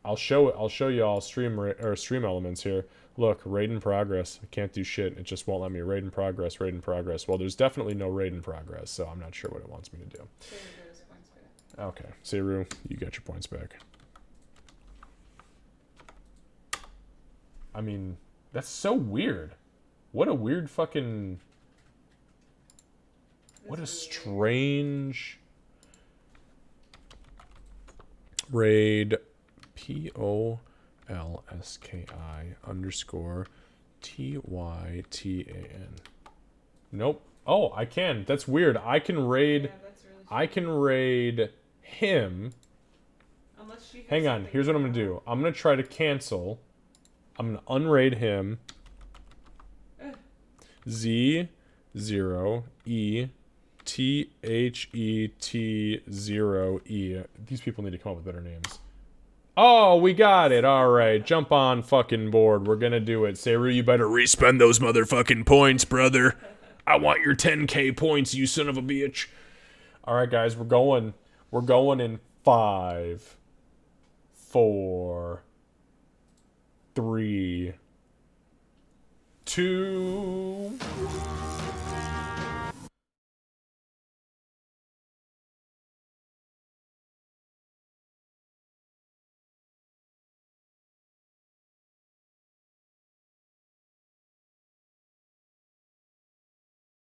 A: I'll show you all stream elements here. Look, raid in progress. I can't do shit. It just won't let me raid in progress. Raid in progress. Well, there's definitely no raid in progress, so I'm not sure what it wants me to do.
D: Seru got his points back.
A: Okay, Seru, you got your points back. I mean, that's so weird. What a weird fucking. What a strange raid. POLSKI_TYTAN. Nope. Oh, I can. That's weird. I can raid.
D: Yeah, that's really
A: I can raid him.
D: Unless she has
A: Hang on.
D: something
A: Here's what I'm gonna do. I'm gonna try to cancel. I'm gonna unraid him. Z0ETHET0E. These people need to come up with better names. Oh, we got it. All right. Jump on fucking board. We're going to do it. Seru, you better respend those motherfucking points, brother. I want your 10k points, you son of a bitch. All right, guys. We're going in 5, 4, 3, 2...